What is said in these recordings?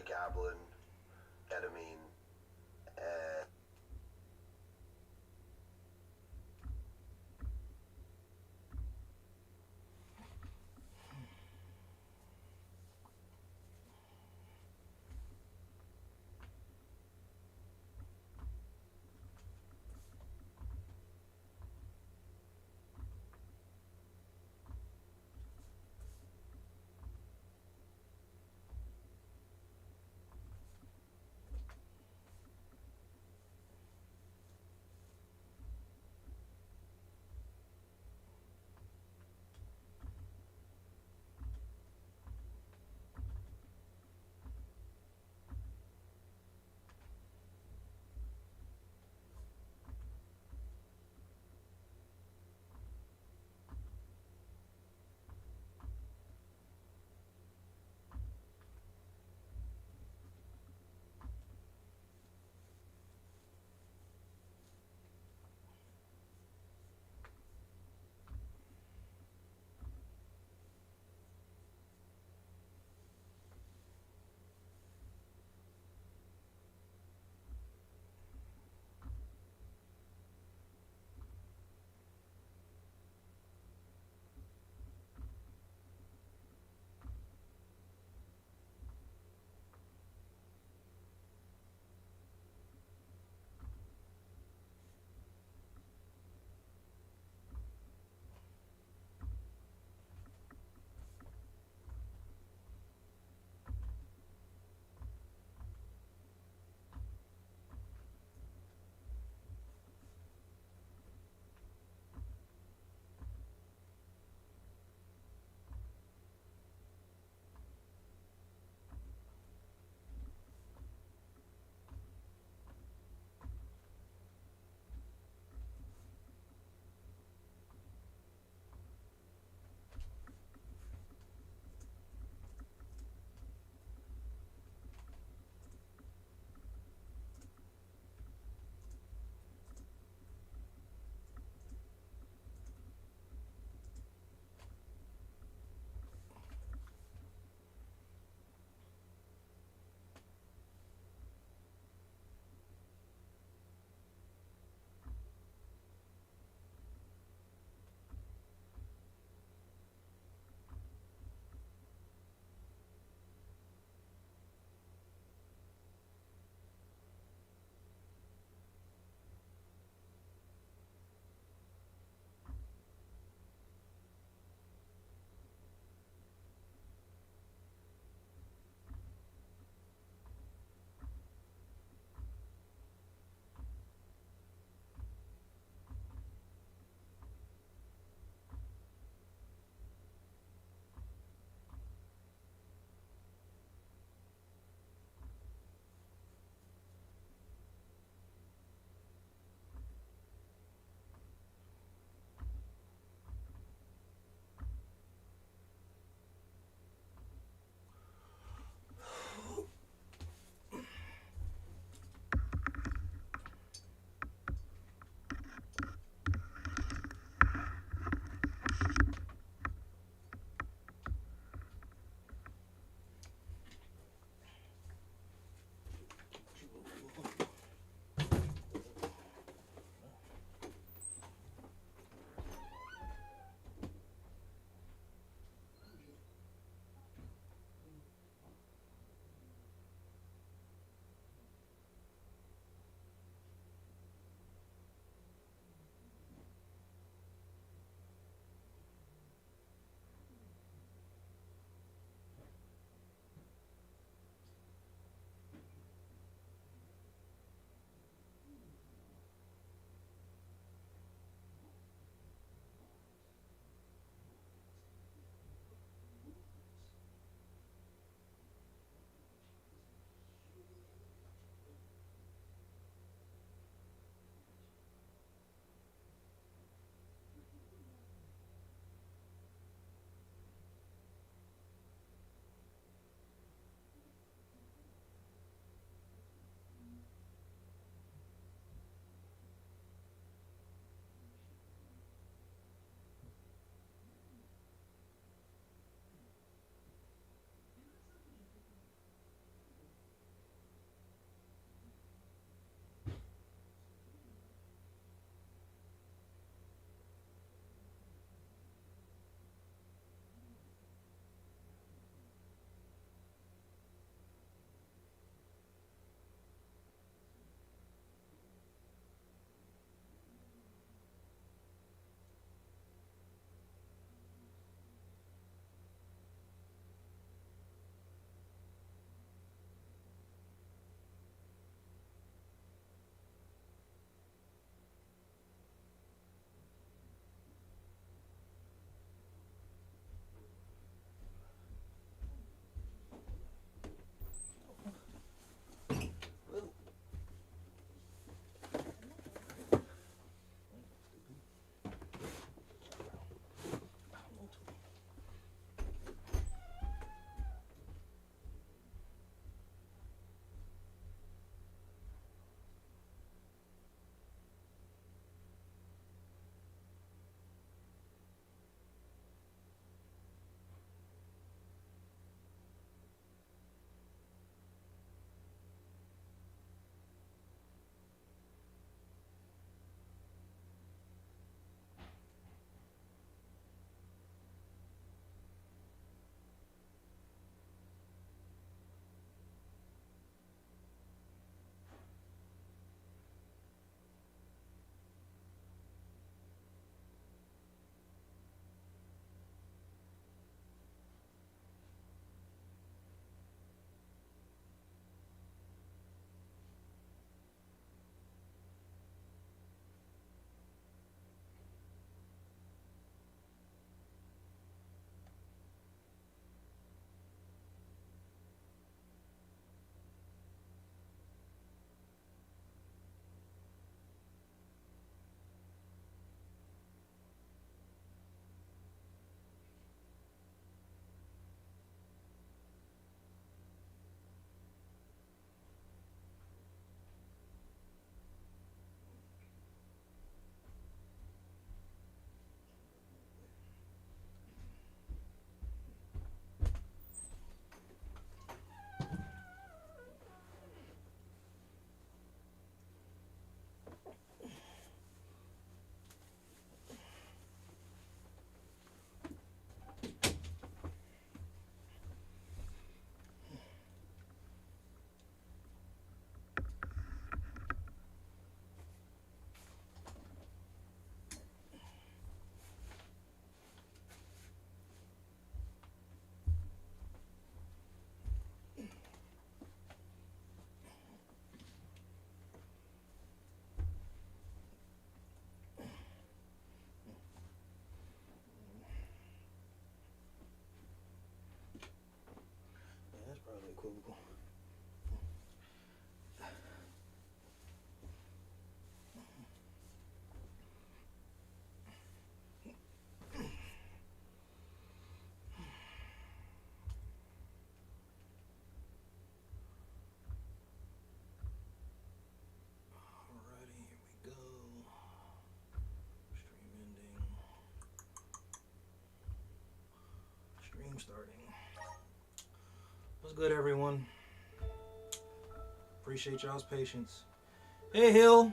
pregabalin, ketamine, and I'm starting. What's good, everyone? Appreciate y'all's patience. Hey, Hill.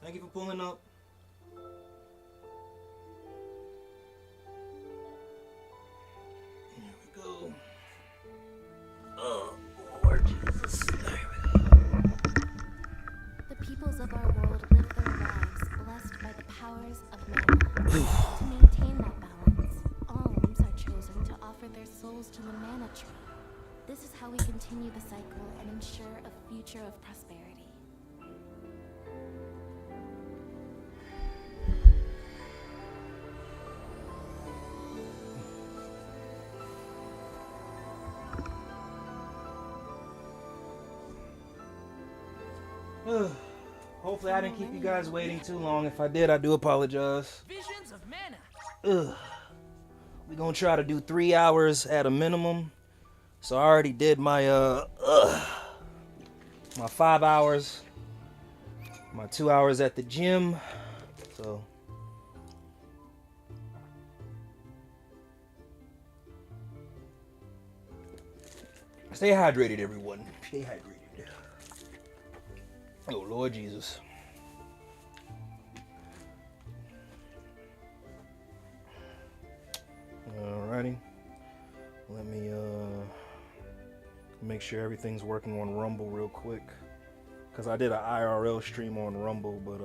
Thank you for pulling up. Here we go. Oh, Lord Jesus. There we go. The peoples of our world live their lives blessed by the powers of mana. To maintain that balance, alms are chosen to offer their souls to the mana tree. This is how we continue the cycle and ensure a future of prosperity. Hopefully I didn't keep you guys waiting too long. If I did, I do apologize. Visions of mana. We're gonna try to do 3 hours at a minimum. So I already did my my 5 hours, my 2 hours at the gym. So stay hydrated, everyone. Stay hydrated. Oh, Lord Jesus. Alrighty. Let me make sure everything's working on Rumble real quick. Cause I did an IRL stream on Rumble, but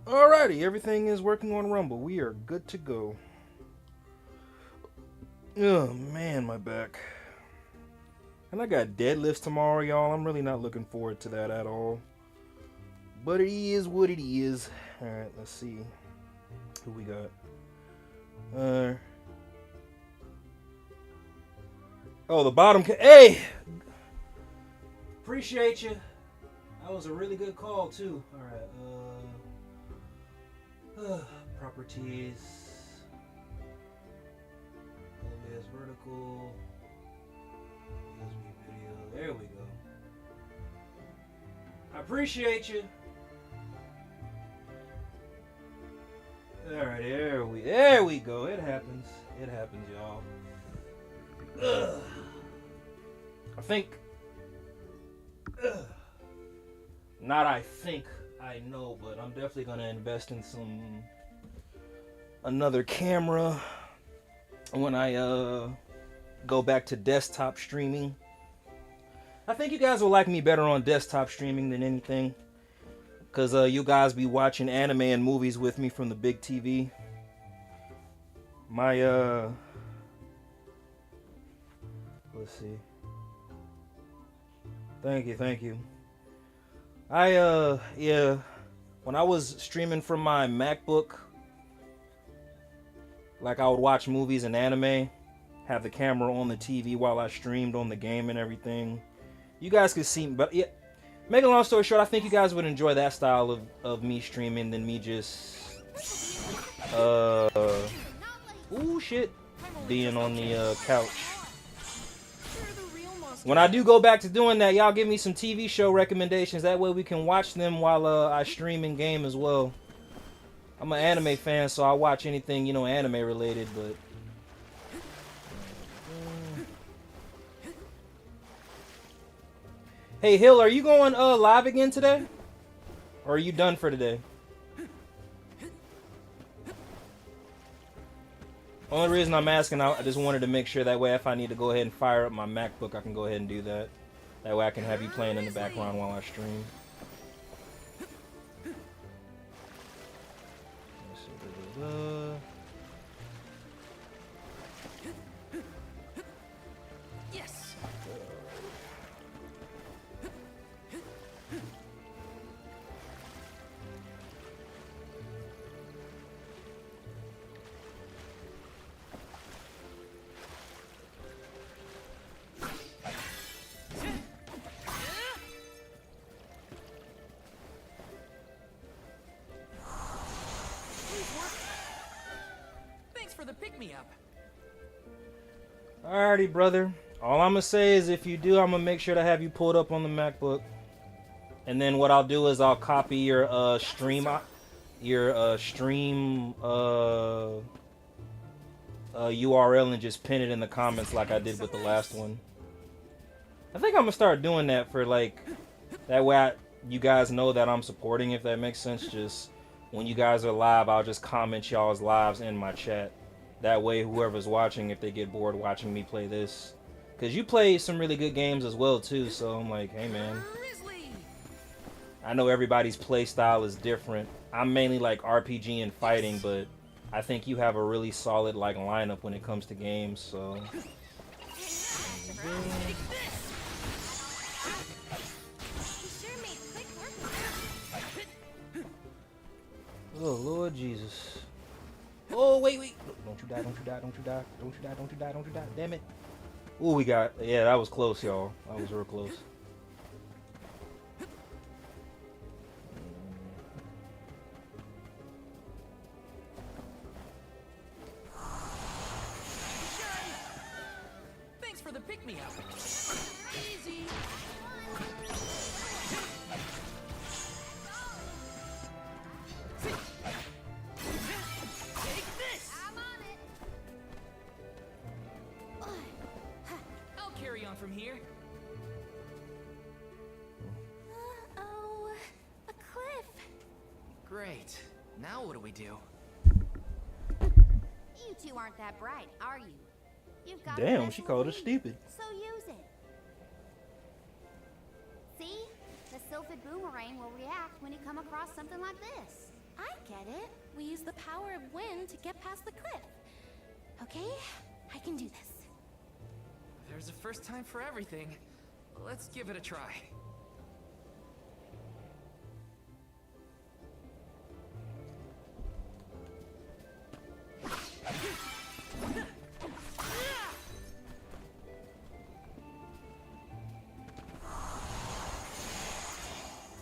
alrighty, everything is working on Rumble. We are good to go. Oh man, my back. And I got deadlifts tomorrow, y'all. I'm really not looking forward to that at all. But it is what it is. Alright, let's see. Who we got? Oh, the bottom. Hey! Appreciate you. That was a really good call, too. Alright, properties. OBS vertical. There we go. I appreciate you. Alright, there we go. It happens. It happens, y'all. I think. Not I think, I know, but I'm definitely gonna invest in another camera when I go back to desktop streaming. I think you guys will like me better on desktop streaming than anything. Because you guys be watching anime and movies with me from the big TV. My, let's see. Thank you. Yeah. When I was streaming from my MacBook, like I would watch movies and anime, have the camera on the TV while I streamed on the game and everything. You guys could see, but yeah. Make a long story short, I think you guys would enjoy that style of me streaming than me just being on the couch. When I do go back to doing that, y'all give me some TV show recommendations. That way we can watch them while I stream in game as well. I'm an anime fan, so I watch anything, anime related, but hey, Hill, are you going live again today? Or are you done for today? Only reason I'm asking, I just wanted to make sure that way if I need to go ahead and fire up my MacBook, I can go ahead and do that. That way I can have you playing in the background while I stream. Yes. Thanks for the pick-me-up. Alrighty, brother. All I'm gonna say is if you do, I'm gonna make sure to have you pulled up on the MacBook. And then what I'll do is I'll copy your stream URL and just pin it in the comments like I did with the last one. I think I'm gonna start doing that for like that way you guys know that I'm supporting, if that makes sense. Just when you guys are live, I'll just comment y'all's lives in my chat. That way whoever's watching, if they get bored watching me play this, because you play some really good games as well too, so I'm like, hey man, I know everybody's play style is different. I'm mainly like RPG and fighting, but I think you have a really solid like lineup when it comes to games, so oh Lord Jesus. Oh wait. Don't you die, don't you die, don't you die, don't you die, don't you die, don't you die, damn it. Oh, we got, yeah, that was close, y'all. That was real close. Thanks for the pick-me-up. Easy. Take this. I'm on it. I'll carry on from here. Oh, a cliff. Great. Now what do we do? You two aren't that bright, are you? You've got Damn, she called us stupid. So use it. See? The sylphid boomerang will react when you come across something like this. I get it. We use the power of wind to get past the cliff. Okay, I can do this. There's a first time for everything. Let's give it a try.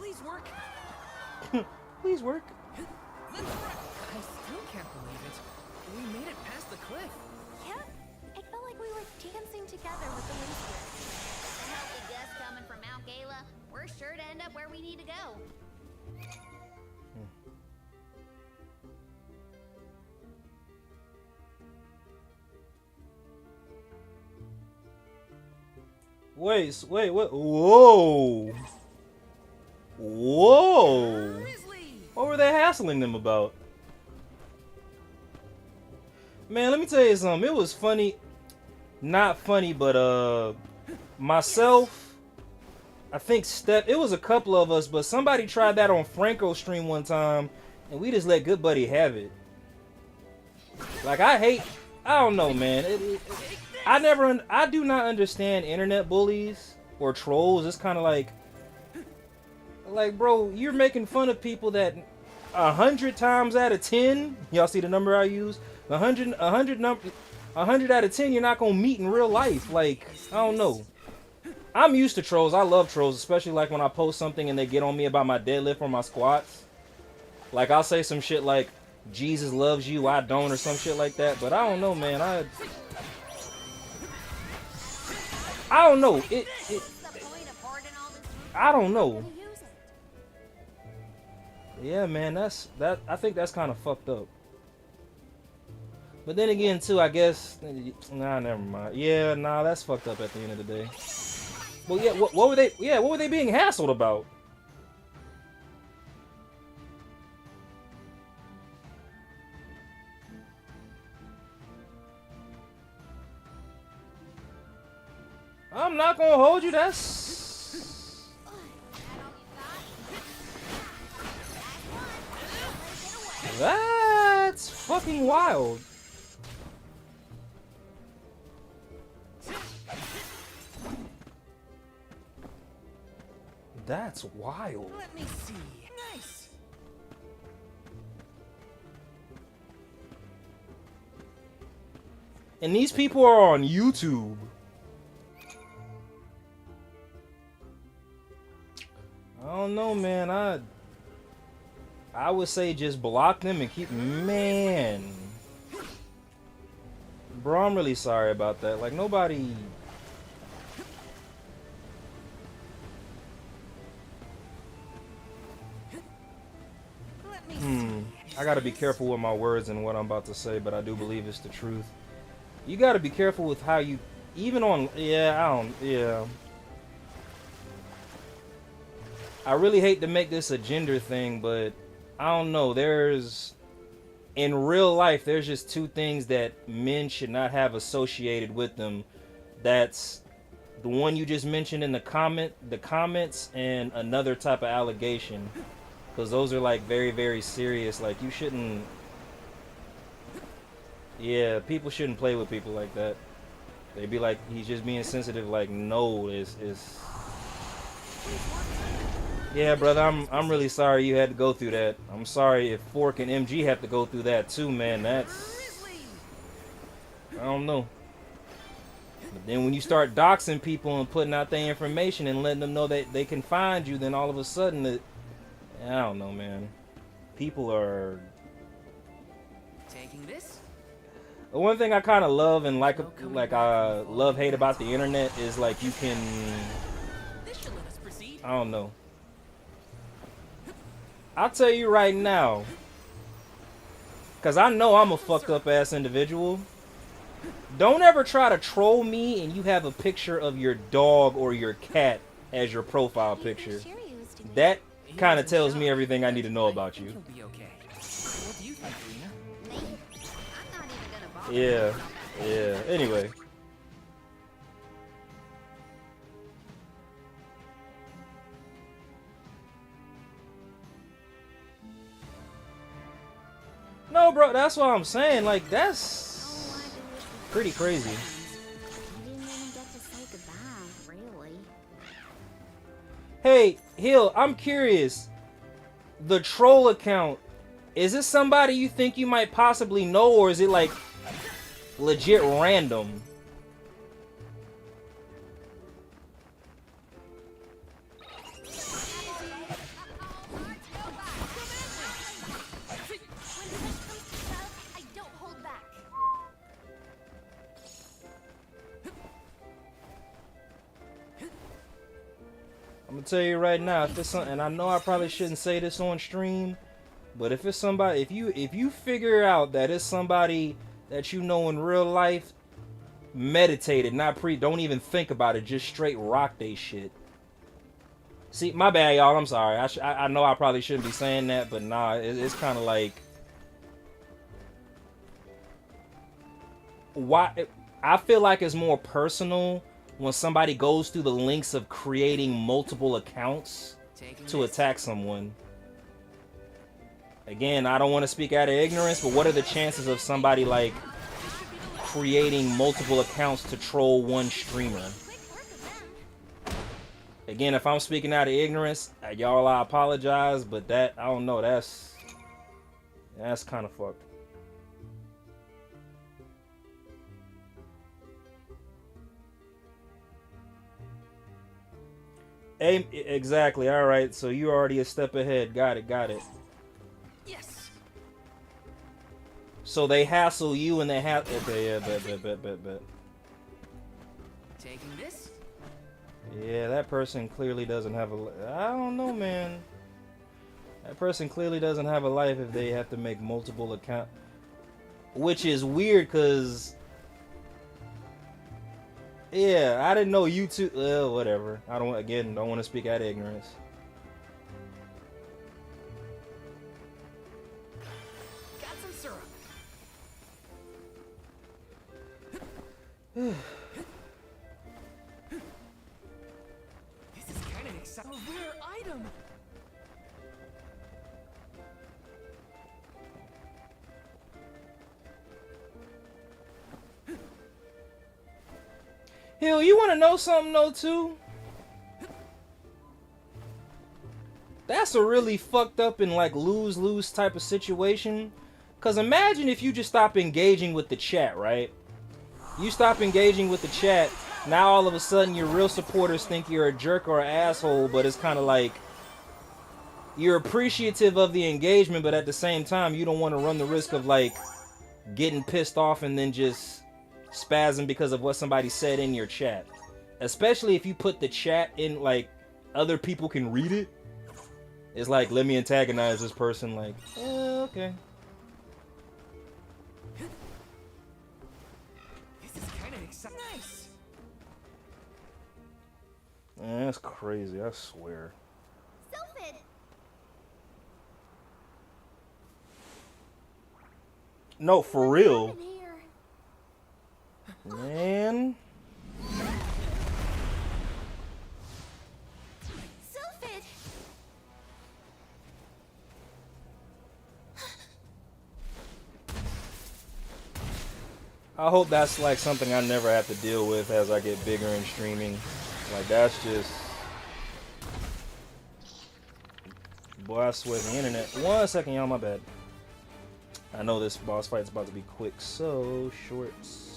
Please work. Please work. I still can't believe it. We made it past the cliff. Yep, it felt like we were dancing together with the wind spirit. The healthy gust coming from Mount Gala, we're sure to end up where we need to go. Wait, what? Whoa! Whoa! Grizzly! What were they hassling them about? Man, let me tell you something. It was funny. Not funny, but myself, I think it was a couple of us, but somebody tried that on Franco's stream one time, and we just let Good Buddy have it. Like, I don't know, man. I do not understand internet bullies or trolls. It's kind of like, bro, you're making fun of people that 100 times out of 10, y'all see the number I use? 100 out of 10, you're not gonna meet in real life. Like, I don't know. I'm used to trolls. I love trolls, especially like when I post something and they get on me about my deadlift or my squats. Like, I'll say some shit like, Jesus loves you, I don't, or some shit like that. But I don't know, man. I don't know. I don't know. Yeah, man, I think that's kind of fucked up. But then again, too, I guess, nah, never mind. Yeah, nah, that's fucked up at the end of the day. Well, yeah, what were they? Yeah, what were they being hassled about? I'm not gonna hold you. That's fucking wild. That's wild. Let me see. Nice. And these people are on YouTube. I don't know, man. I would say just block them and keep. Man, bro, I'm really sorry about that. Like, nobody. I gotta be careful with my words and what I'm about to say, but I do believe it's the truth. You got to be careful with how you, even on, yeah, I really hate to make this a gender thing, but I don't know. In real life, there's just two things that men should not have associated with them. That's the one you just mentioned in the comments, and another type of allegation. Because those are like very, very serious. Like you shouldn't, yeah, people shouldn't play with people like that. They'd be like, he's just being sensitive. Like, no, yeah, brother, I'm really sorry you had to go through that. I'm sorry if Fork and MG have to go through that too, man. That's, I don't know. But then when you start doxing people and putting out their information and letting them know that they can find you, then all of a sudden, I don't know, man. People are... Taking this? The one thing I kind of love and like I love hate about the internet is like you can... This should let us proceed. I don't know. I'll tell you right now, because I know I'm a fucked up ass individual. Don't ever try to troll me and you have a picture of your dog or your cat as your profile picture. That kind of tells me everything I need to know about you. It'll be okay. What do you think, Lena? Me? I'm not even gonna bother. Yeah. Anyway. No, bro, that's what I'm saying. Like, that's pretty crazy. We didn't even get to say goodbye, really. Hey, Hill, I'm curious. The troll account, is this somebody you think you might possibly know, or is it like legit random? I don't hold back. I'm gonna tell you right now, if it's something, and I know I probably shouldn't say this on stream, but if it's somebody, if you figure out that it's somebody that you know in real life, meditate it, don't even think about it, just straight rock they shit. See, my bad, y'all. I'm sorry. I know I probably shouldn't be saying that, but nah, it's kind of like why I feel like it's more personal when somebody goes through the links of creating multiple accounts to attack someone. Again, I don't want to speak out of ignorance, but what are the chances of somebody like creating multiple accounts to troll one streamer? Again, if I'm speaking out of ignorance, y'all, I apologize, but that, I don't know, that's kind of fucked. Hey, exactly. All right, so you're already a step ahead. Got it. Yes. So they hassle you and they okay, yeah, bet. Taking this? Yeah, that person clearly doesn't have I don't know, man. That person clearly doesn't have a life if they have to make multiple accounts. Which is weird, because... Yeah, I didn't know YouTube... whatever. I don't want to speak out of ignorance. Got some syrup. This is kind of exciting. A rare item. Hill, you want to know something though too? That's a really fucked up and like lose-lose type of situation. Cause imagine if you just stop engaging with the chat, right? You stop engaging with the chat, now all of a sudden your real supporters think you're a jerk or an asshole, but it's kind of like you're appreciative of the engagement, but at the same time you don't want to run the risk of like getting pissed off and then just spasm because of what somebody said in your chat. Especially if you put the chat in like other people can read it. It's like, let me antagonize this person, like, okay. Man, that's crazy, I swear. Sylphid! No, for real. What happened here? Man. Sylphid! I hope that's like something I never have to deal with as I get bigger in streaming. Like that's just, boy, I swear the internet. 1 second, y'all, my bad. I know this boss fight's about to be quick, so shorts.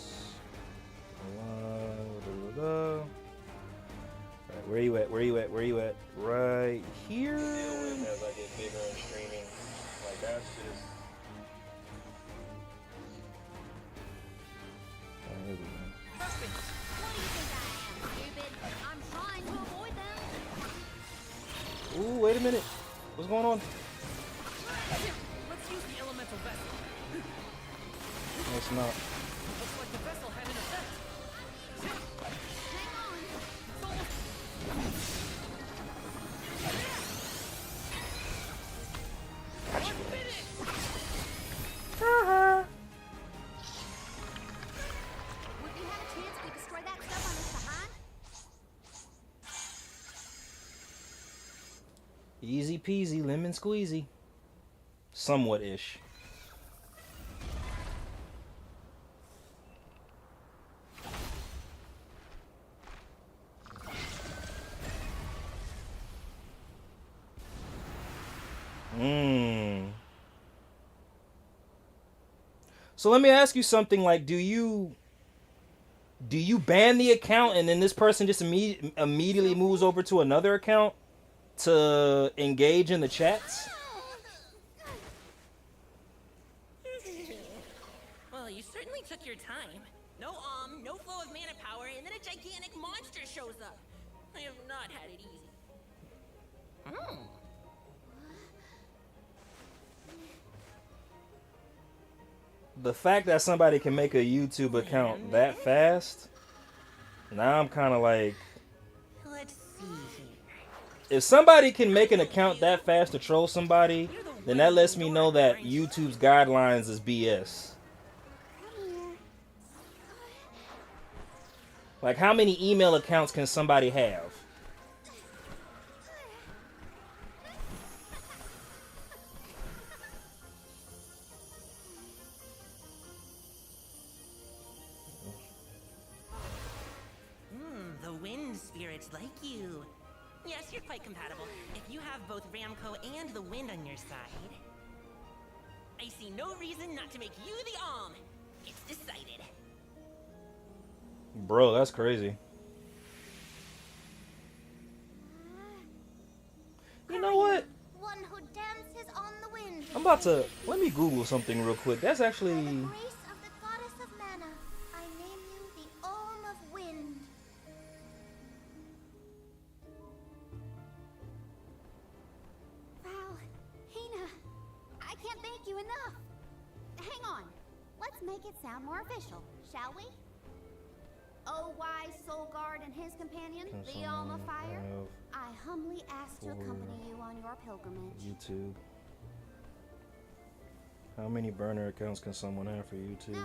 Right, where you at? Where you at? Where you at? Right here. Deal with as I get bigger in streaming. Like that's just. Here we go. What do you think I am, stupid? I'm trying to avoid them. Ooh, wait a minute. What's going on? Let's use the elemental vessel. No, it's not. Looks like the vessel had an effect. Hang on. Would we have a chance if we destroy that stuff on us behind? Easy peasy, lemon squeezy. Somewhat ish. So let me ask you something, like, do you ban the account and then this person just immediately moves over to another account to engage in the chats? Well, you certainly took your time. No flow of mana power, and then a gigantic monster shows up. I have not had it easy. The fact that somebody can make a YouTube account that fast, now I'm kind of like, Let's see here. if somebody can make an account that fast to troll somebody, then that lets me know that YouTube's guidelines is BS. Like, how many email accounts can somebody have? The wind spirits like you. Yes, you're quite compatible. If you have both Ramco and the wind on your side, I see no reason not to make you the Alm. It's decided. Bro, that's crazy. You know what? One who dances on the wind. I'm about to, let me Google something real quick. That's actually, By the grace of the goddess of mana, I name you the Alm of Wind. Wow, Hina, I can't thank you enough. Hang on, let's make it sound more official, shall we? Oh, wise Soul Guard and his companion, the Alm of Fire, I humbly ask to accompany you on your pilgrimage. YouTube. How many burner accounts can someone have for YouTube? Okay,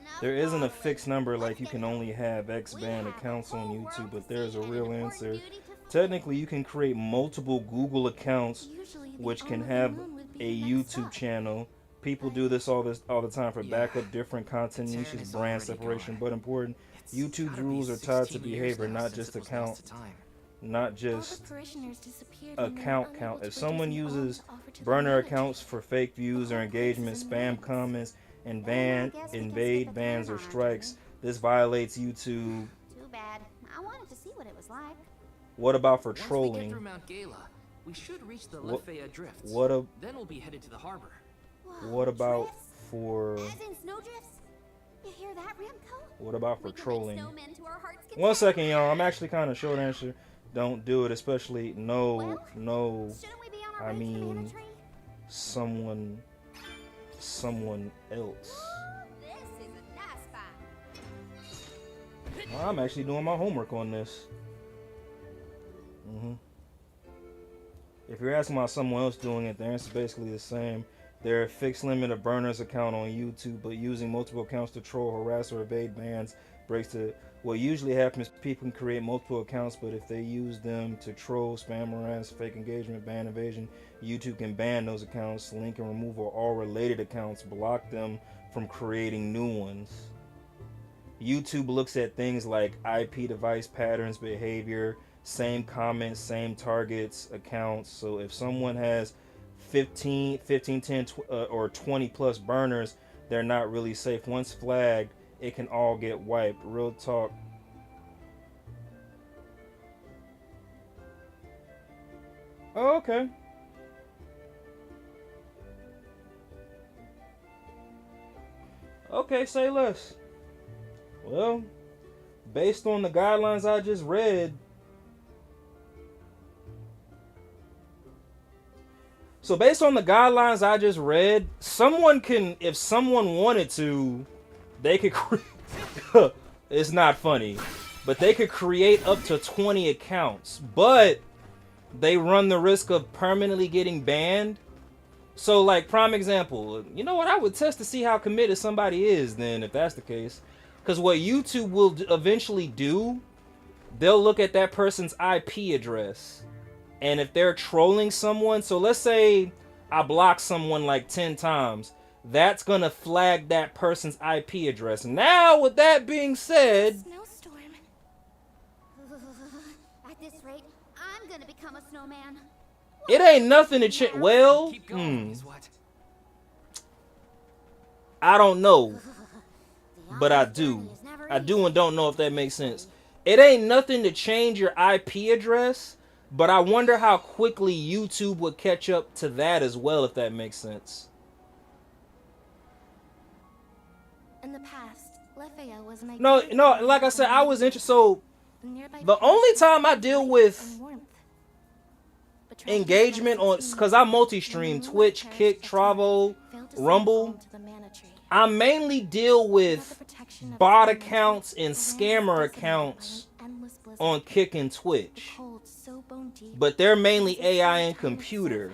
enough There isn't a dawdling. fixed number like Let's you get can going. only have X We band have a accounts on whole world YouTube, to but there's see a and an real important answer. duty to fulfill. Technically, you can create multiple Google accounts Usually the which can Alm of the have Moon would be a the next YouTube stop. channel. People do this all the time for Yeah. backup different content Terran niches, is brand already separation, gone. but important. It's YouTube's gotta be rules are tied to 16 years behavior, now not since just it was lost account, to time. not All the just parishioners disappeared when they were account unable count. to If someone produce an alm uses to offer to the burner village. accounts for fake views or All engagement, places in spam the comments, and Then I guess we can invade skip a bans turn or on our strikes, journey. this violates YouTube. Too bad. I wanted to see what it was like. What about for Once we get trolling? through Mount Gala, we should reach the What- Lefaya Drifts. What Then we'll be headed to the harbor. Whoa, What about drifts? for As in snowdrifts? You hear that, Ramco? what about for We can make trolling? snowmen to our heart's 1 content. second, y'all. I'm actually kind of short answer. Don't do it, especially no. Shouldn't we be on our I way to the mean, mana tree? someone else. Oh, this is a nice spot. I'm actually doing my homework on this. If you're asking about someone else doing it, the answer is basically the same. There are a fixed limit of burners account on YouTube, but using multiple accounts to troll, harass, or evade bans breaks the... What usually happens, people can create multiple accounts, but if they use them to troll, spam, harass, fake engagement, ban evasion, YouTube can ban those accounts, link and remove all related accounts, block them from creating new ones. YouTube looks at things like IP device patterns, behavior, same comments, same targets, accounts. So if someone has 15, 10, or 20 plus burners, they're not really safe. Once flagged, it can all get wiped. Real talk. Oh, okay. Okay, say less. Well, based on the guidelines I just read, someone can, if someone wanted to, they could it's not funny, but they could create up to 20 accounts, but they run the risk of permanently getting banned. So, like, prime example, you know what, I would test to see how committed somebody is then, if that's the case. Because what YouTube will eventually do, they'll look at that person's IP address. And if they're trolling someone, so let's say I block someone like 10 times, that's going to flag that person's IP address. Now, with that being said... Snowstorm. At this rate, I'm gonna become a snowman. It ain't nothing to change. Well, Keep going, is what? I don't know. But I do. I do and don't know if that makes sense. It ain't nothing to change your IP address, but I wonder how quickly YouTube would catch up to that as well, if that makes sense. In the past, Lefaya was an No, like I said, I was interested. So, the only time I deal with engagement on, because I multi-stream Twitch, Kick, Travo, Rumble, I mainly deal with bot accounts and scammer accounts on Kick and Twitch, but they're mainly AI and computer.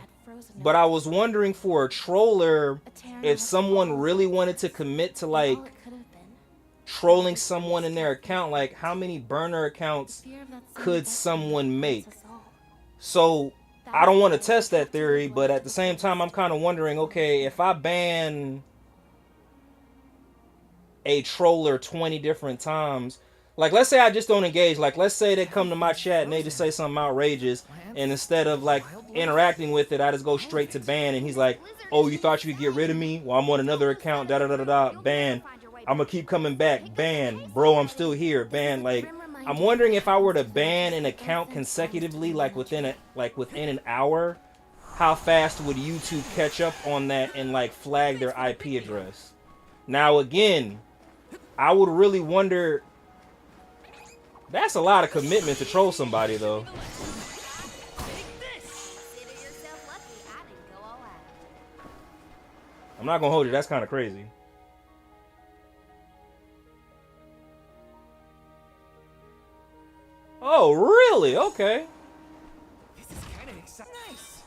But I was wondering for a troller, if someone really wanted to commit to like trolling someone in their account, like how many burner accounts could someone make? So I don't want to test that theory, but at the same time, I'm kind of wondering, okay, if I ban a troller 20 different times, like let's say I just don't engage, like let's say they come to my chat and they just say something outrageous, and instead of like interacting with it, I just go straight to ban, and he's like, oh, you thought you could get rid of me? Well, I'm on another account, ban. I'm gonna keep coming back, ban. Bro, I'm still here, ban. Like, I'm wondering if I were to ban an account consecutively, like within an hour, how fast would YouTube catch up on that and like flag their IP address? Now again, I would really wonder. That's a lot of commitment to troll somebody, though. Consider yourself lucky I didn't go all out. I'm not gonna hold you. That's kind of crazy. Oh, really? Okay. This is kind of exciting. Nice.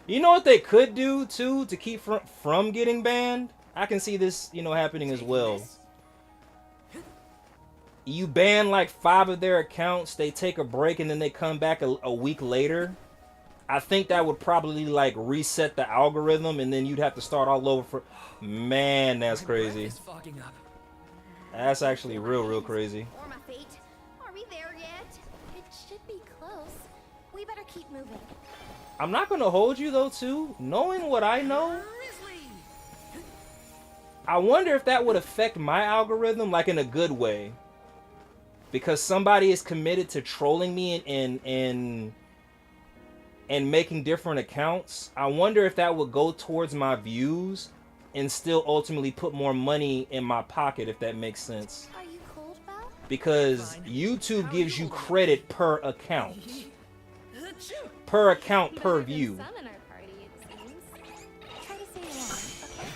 You know what they could do too to keep from getting banned? I can see this, happening as well. You ban like 5 of their accounts, they take a break, and then they come back a week later. I think that would probably like reset the algorithm, and then you'd have to start all over for. Man, that's crazy. It's fogging up. That's actually real crazy. Or my feet. Are we there yet? It should be close. We better keep moving. I'm not gonna hold you though, too. Knowing what I know, I wonder if that would affect my algorithm, like in a good way. Because somebody is committed to trolling me and making different accounts. I wonder if that would go towards my views and still ultimately put more money in my pocket, if that makes sense. Are you cold, Belle? Because YouTube gives you credit per account. Per account, per view. Some in our party, it seems. Try to stay along, okay?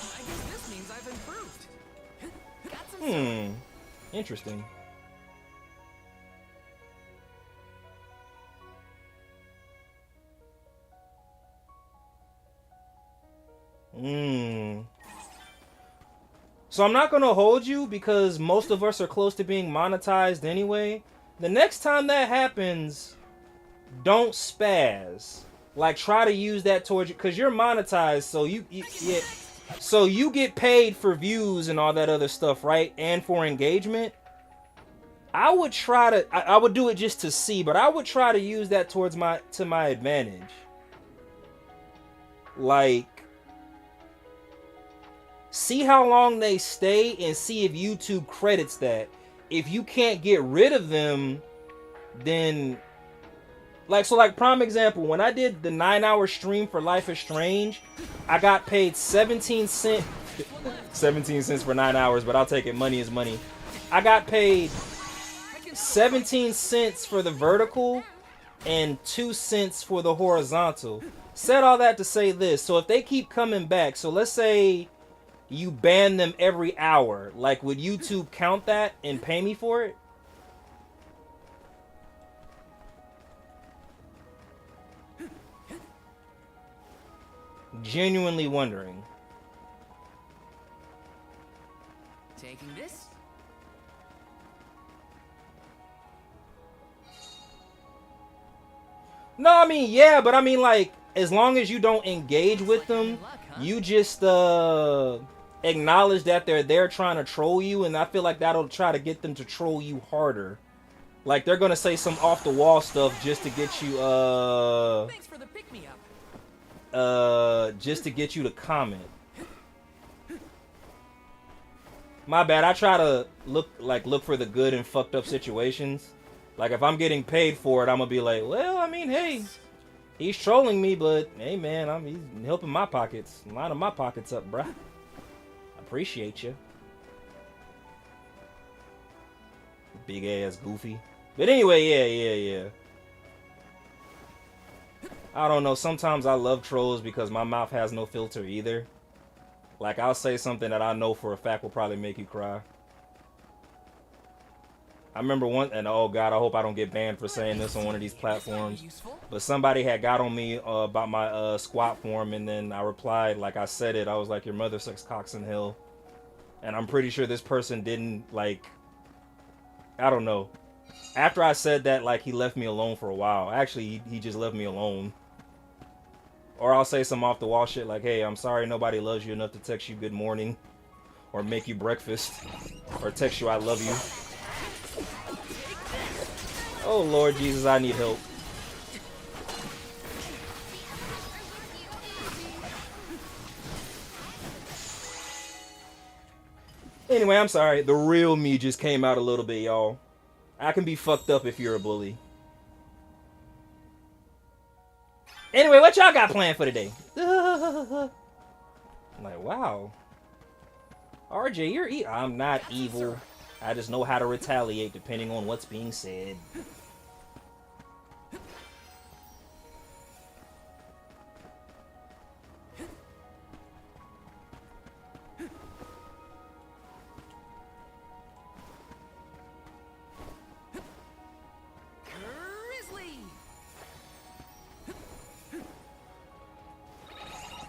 I guess this means I've improved. Interesting. So I'm not gonna hold you because most of us are close to being monetized anyway. The next time that happens, don't spaz. Like, try to use that towards you, because you're monetized, so so you get paid for views and all that other stuff, right? And for engagement. I would try to, I would do it just to see, but I would try to use that towards my advantage. Like, see how long they stay and see if YouTube credits that. If you can't get rid of them, then like, so like prime example, when I did the 9-hour stream for Life is Strange, I got paid 17 cents for 9 hours, but I'll take it. Money is money. I got paid 17 cents for the vertical and 2 cents for the horizontal. Said all that to say this. So if they keep coming back, so let's say you ban them every hour, like, would YouTube count that and pay me for it? Genuinely wondering. Taking this? No, I mean, yeah, but I mean, like, as long as you don't engage with them, you just acknowledge that they're there trying to troll you, and I feel like that'll try to get them to troll you harder. Like, they're gonna say some off the wall stuff just to get you Thanks for the pick me up. just to get you to comment. My bad. I try to look for the good in fucked up situations. Like, if I'm getting paid for it, I'm gonna be like, well, I mean, hey, he's trolling me, but hey, man, he's helping my pockets, lining my pockets up, bruh. Appreciate you, big ass goofy. But anyway, yeah. I don't know. Sometimes I love trolls because my mouth has no filter either. Like, I'll say something that I know for a fact will probably make you cry. I remember one, and oh god, I hope I don't get banned for saying this on one of these platforms. But somebody had got on me about my squat form, and then I replied like I said it. I was like, your mother sucks cocks in hell. And I'm pretty sure this person didn't, like, I don't know. After I said that, like, he left me alone for a while. Actually, he just left me alone. Or I'll say some off the wall shit like, hey, I'm sorry nobody loves you enough to text you good morning. Or make you breakfast. Or text you I love you. Oh Lord Jesus, I need help. Anyway, I'm sorry. The real me just came out a little bit, y'all. I can be fucked up if you're a bully. Anyway, what y'all got planned for today? I'm like, wow. RJ, you're I'm not evil. I just know how to retaliate depending on what's being said. Grizzly!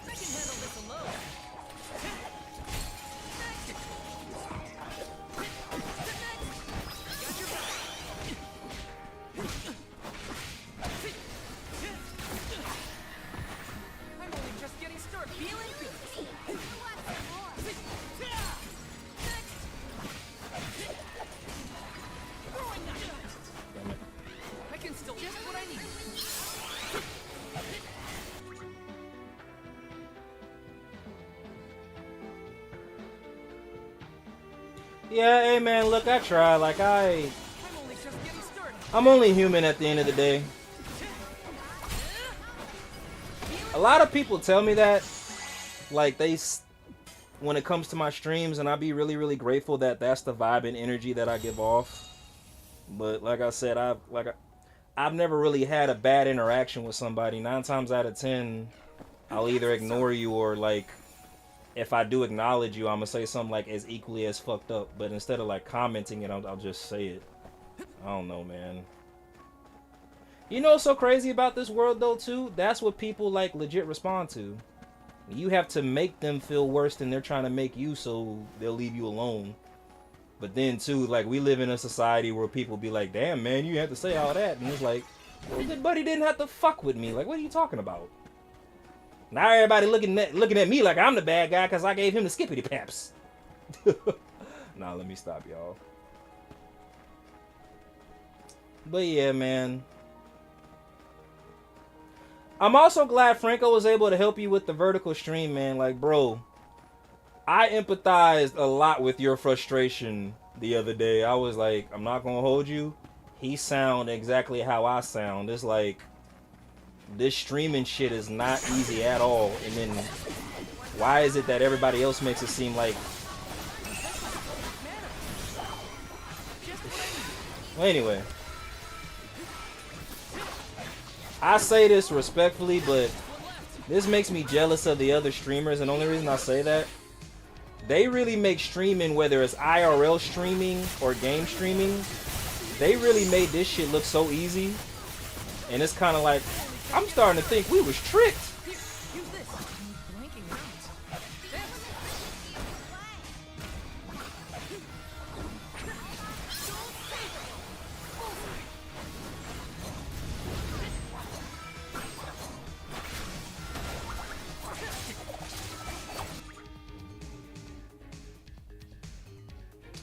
I can handle this alone. Got your back. I'm only just getting started. Feeling good. I can still just what I need. Yeah, hey man, look, I try. Like, I'm only just getting started. I'm only human at the end of the day. A lot of people tell me that, like, when it comes to my streams, and I be really, really grateful that that's the vibe and energy that I give off. But like I said, I've never really had a bad interaction with somebody. 9 times out of 10, I'll either ignore you or, like, if I do acknowledge you, I'm gonna say something like as equally as fucked up. But instead of like commenting it, I'll just say it. I don't know, man. You know what's so crazy about this world though too? That's what people like legit respond to. You have to make them feel worse than they're trying to make you, so they'll leave you alone. But then too, like, we live in a society where people be like, damn man, you have to say all that, and it's like, well, good buddy didn't have to fuck with me. Like, what are you talking about? Now everybody looking at me like I'm the bad guy because I gave him the skippity paps. Nah, let me stop y'all. But yeah, man. I'm also glad Franco was able to help you with the vertical stream, man. Like, bro, I empathized a lot with your frustration the other day. I was like, I'm not gonna hold you. He sound exactly how I sound. It's like, this streaming shit is not easy at all. And then, why is it that everybody else makes it seem like... Well, anyway. I say this respectfully, but this makes me jealous of the other streamers, and the only reason I say that, they really make streaming, whether it's IRL streaming or game streaming, they really made this shit look so easy. And it's kind of like, I'm starting to think we was tricked.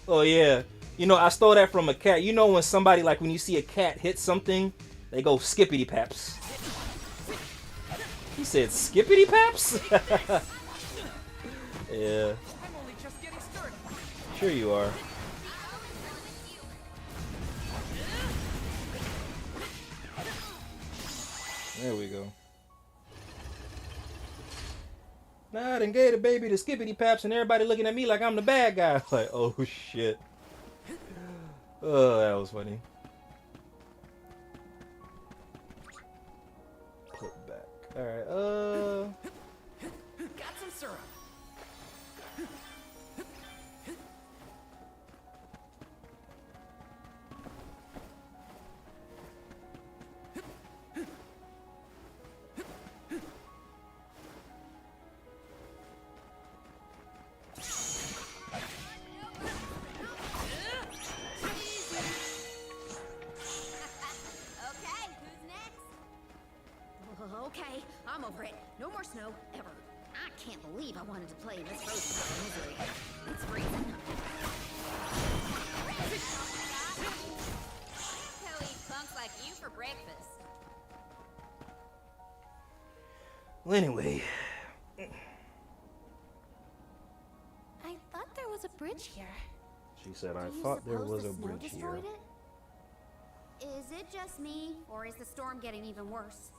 Oh yeah, you know, I stole that from a cat. You know when somebody, like when you see a cat hit something, they go skippity paps. He said skippity paps? Yeah. I'm only just getting started. Sure you are. There we go. Nah, I done gave the baby the skippity paps and everybody looking at me like I'm the bad guy. Like, oh shit. Oh, that was funny. Put back. Alright, Got some syrup. Okay, who's next? Okay, I'm over it. No more snow, ever. I can't believe I wanted to play in this road misery. It's freezing. Who eats punks like you for breakfast? well, anyway. I thought there was a bridge here. She said, I Do you thought there suppose was the a snow bridge here. destroyed it? Is it just me, or is the storm getting even worse?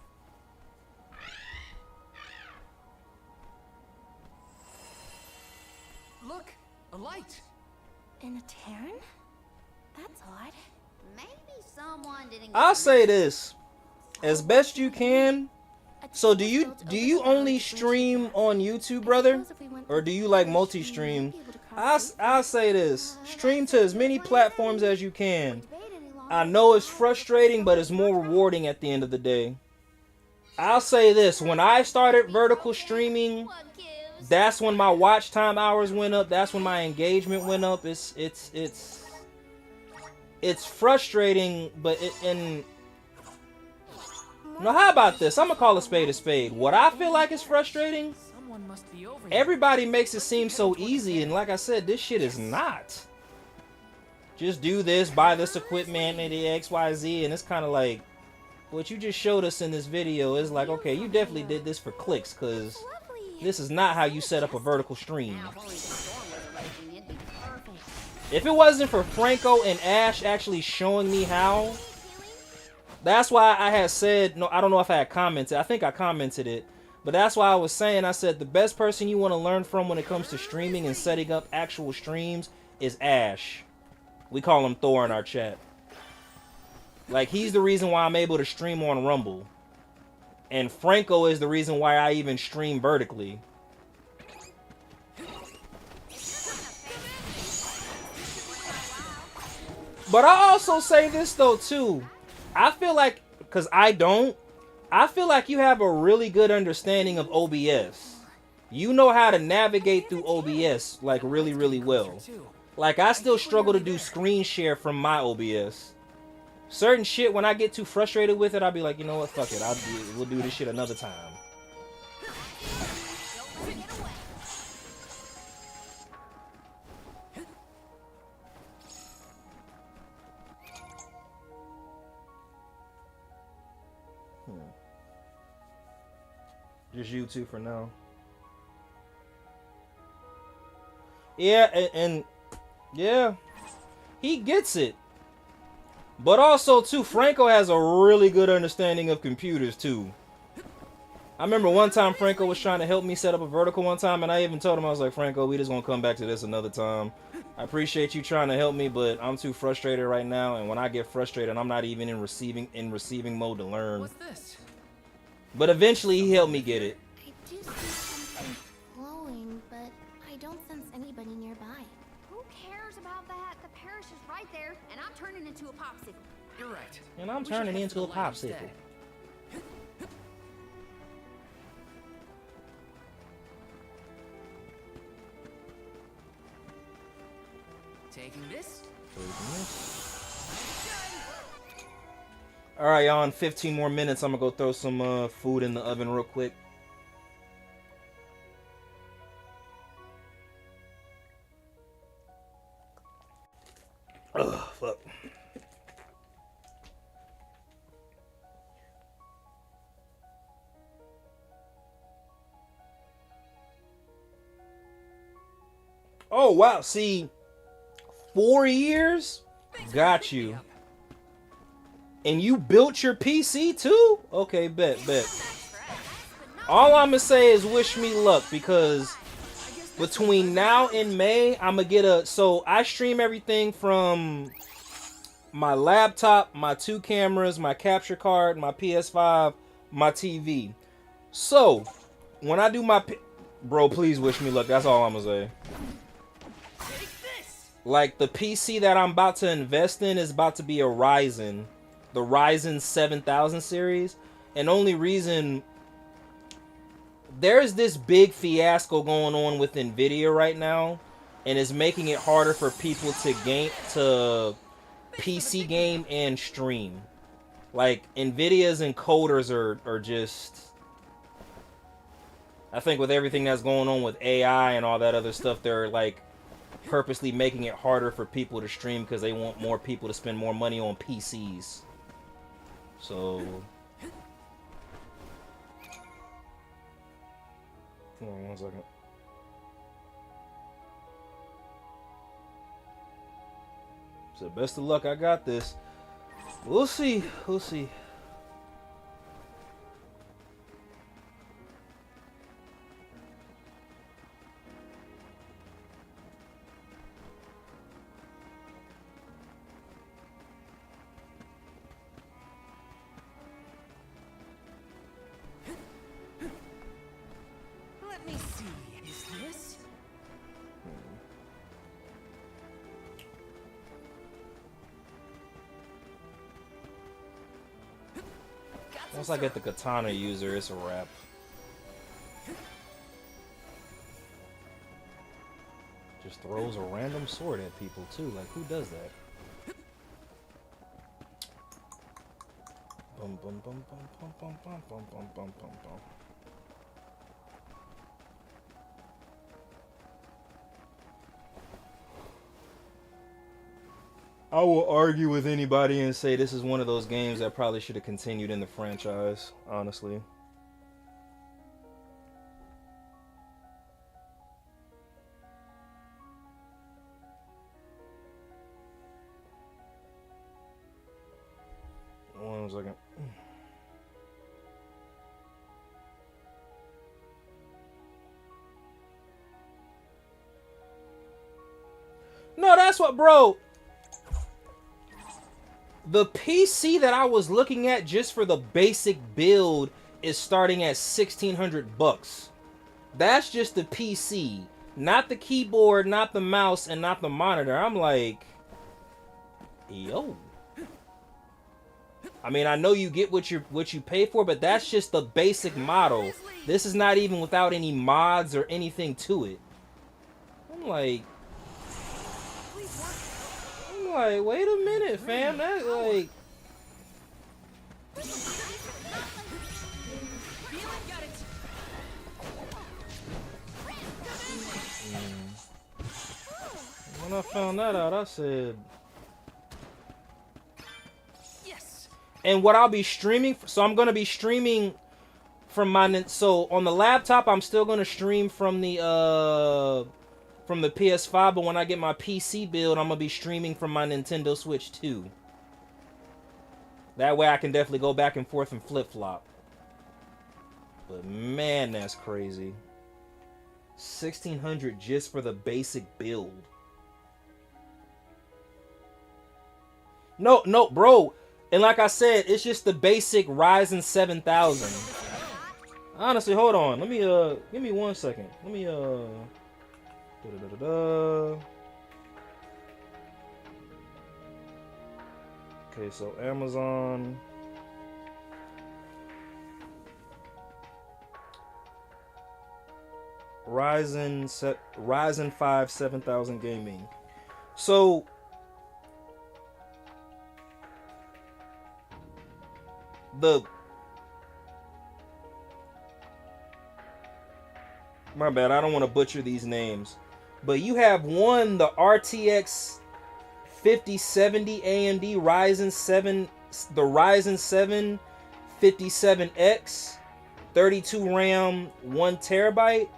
Look, a light. In a Terran? That's odd. Maybe someone didn't get I'll say rid- this. As best you can. So do you only stream on YouTube, brother? Or do you like multi-stream? I'll say this. Stream to as many platforms as you can. I know it's frustrating, but it's more rewarding at the end of the day. I'll say this. When I started vertical streaming, What gives? that's when my watch time hours went up. That's when my engagement went up. It's frustrating, but no, how about this? I'm gonna call a spade a spade. What I feel like is frustrating, Someone must be over here. everybody makes it seem so easy, and like I said, this shit is not. Just do this, buy this equipment, and the XYZ, and it's kind of like, what you just showed us in this video is like, okay, you definitely did this for clicks, because this is not how you set up a vertical stream. Now, if only the storm was raging, it'd be perfect. If it wasn't for Franco and Ash actually showing me how, that's why I had said, no, I don't know if I had commented. I think I commented it. But that's why I was saying, I said, the best person you want to learn from when it comes to streaming and setting up actual streams is Ash. We call him Thor in our chat. Like, he's the reason why I'm able to stream on Rumble. And Franco is the reason why I even stream vertically. But I also say this though too. I feel like, cause I don't, I feel like you have a really good understanding of OBS. You know how to navigate through OBS like really, really well. Like I still struggle to do screen share from my OBS. Certain shit, when I get too frustrated with it, I'll be like, you know what, fuck it, we'll do this shit another time. Just YouTube for now. Yeah, and yeah, he gets it. But also, too, Franco has a really good understanding of computers, too. I remember one time Franco was trying to help me set up a vertical one time, and I even told him, I was like, Franco, we just gonna come back to this another time. I appreciate you trying to help me, but I'm too frustrated right now, and when I get frustrated, I'm not even in receiving mode to learn. What's this? But eventually, he helped me get it. I do see something glowing, but I don't sense anybody nearby. Who cares about that? The parish is right there, and I'm turning into a popsicle. You're right. And I'm We should turning head into to a the light popsicle. instead. Taking this? Alright, y'all, in 15 more minutes, I'm gonna go throw some food in the oven real quick. Ugh, fuck. Oh, wow, see, 4 years? Got you. And you built your PC too? Okay, bet. All I'm gonna say is wish me luck, because between now and May, I'm gonna get a... So I stream everything from my laptop, my 2 cameras, my capture card, my PS5, my TV. So when I do my... Bro, please wish me luck. That's all I'm gonna say. Like, the PC that I'm about to invest in is about to be a Ryzen. The Ryzen 7000 series. And only reason... There's this big fiasco going on with Nvidia right now. And it's making it harder for people to PC game and stream. Like, Nvidia's encoders are just... I think with everything that's going on with AI and all that other stuff, they're like purposely making it harder for people to stream because they want more people to spend more money on PCs. So... Hold on 1 second. So best of luck, I got this. We'll see. We'll see. Let me see. Is this? Once I get the katana user, it's a wrap. Just throws a random sword at people too. Like, who does that? Bum bum bum bum bum bum bum bum bum bum bum bum. I will argue with anybody and say this is one of those games that probably should have continued in the franchise, honestly. One second. No, that's what, bro. The PC that I was looking at just for the basic build is starting at $1,600. That's just the PC, not the keyboard, not the mouse, and not the monitor. I'm like, Yo. I mean, I know you get what you pay for, but that's just the basic model. This is not even without any mods or anything to it. I'm like, wait a minute, fam. That like. When I found that out, I said. And what I'll be streaming, so I'm gonna be streaming from my, so on the laptop I'm still gonna stream from the PS5, but when I get my PC build, I'm gonna be streaming from my Nintendo Switch 2. That way I can definitely go back and forth and flip flop. But man, that's crazy. 1,600 just for the basic build. No, bro. And like I said, it's just the basic Ryzen 7000. Honestly, hold on. Let me give me 1 second. Let me Okay, so Amazon. Ryzen 5 7000 gaming. So my bad, I don't want to butcher these names, but you have one, the RTX 5070 AMD Ryzen 7, the Ryzen 7 57X, 32 RAM, 1 terabyte.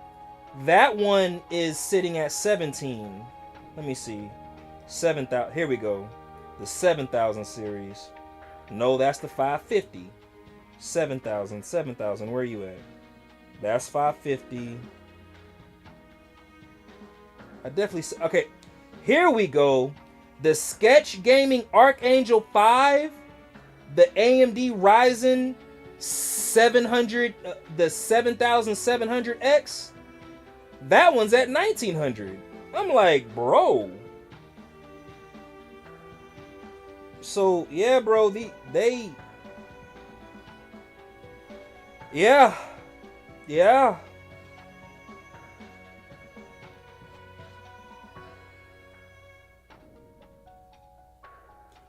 That one is sitting at 17. Let me see. 7,000. Here we go. The 7000 series. No, that's the 550. 7,000. Where are you at? That's 550. I definitely... Okay, here we go. The Sketch Gaming Archangel 5. The AMD Ryzen 700... the 7700X. That one's at 1,900. I'm like, bro... So yeah, bro, yeah.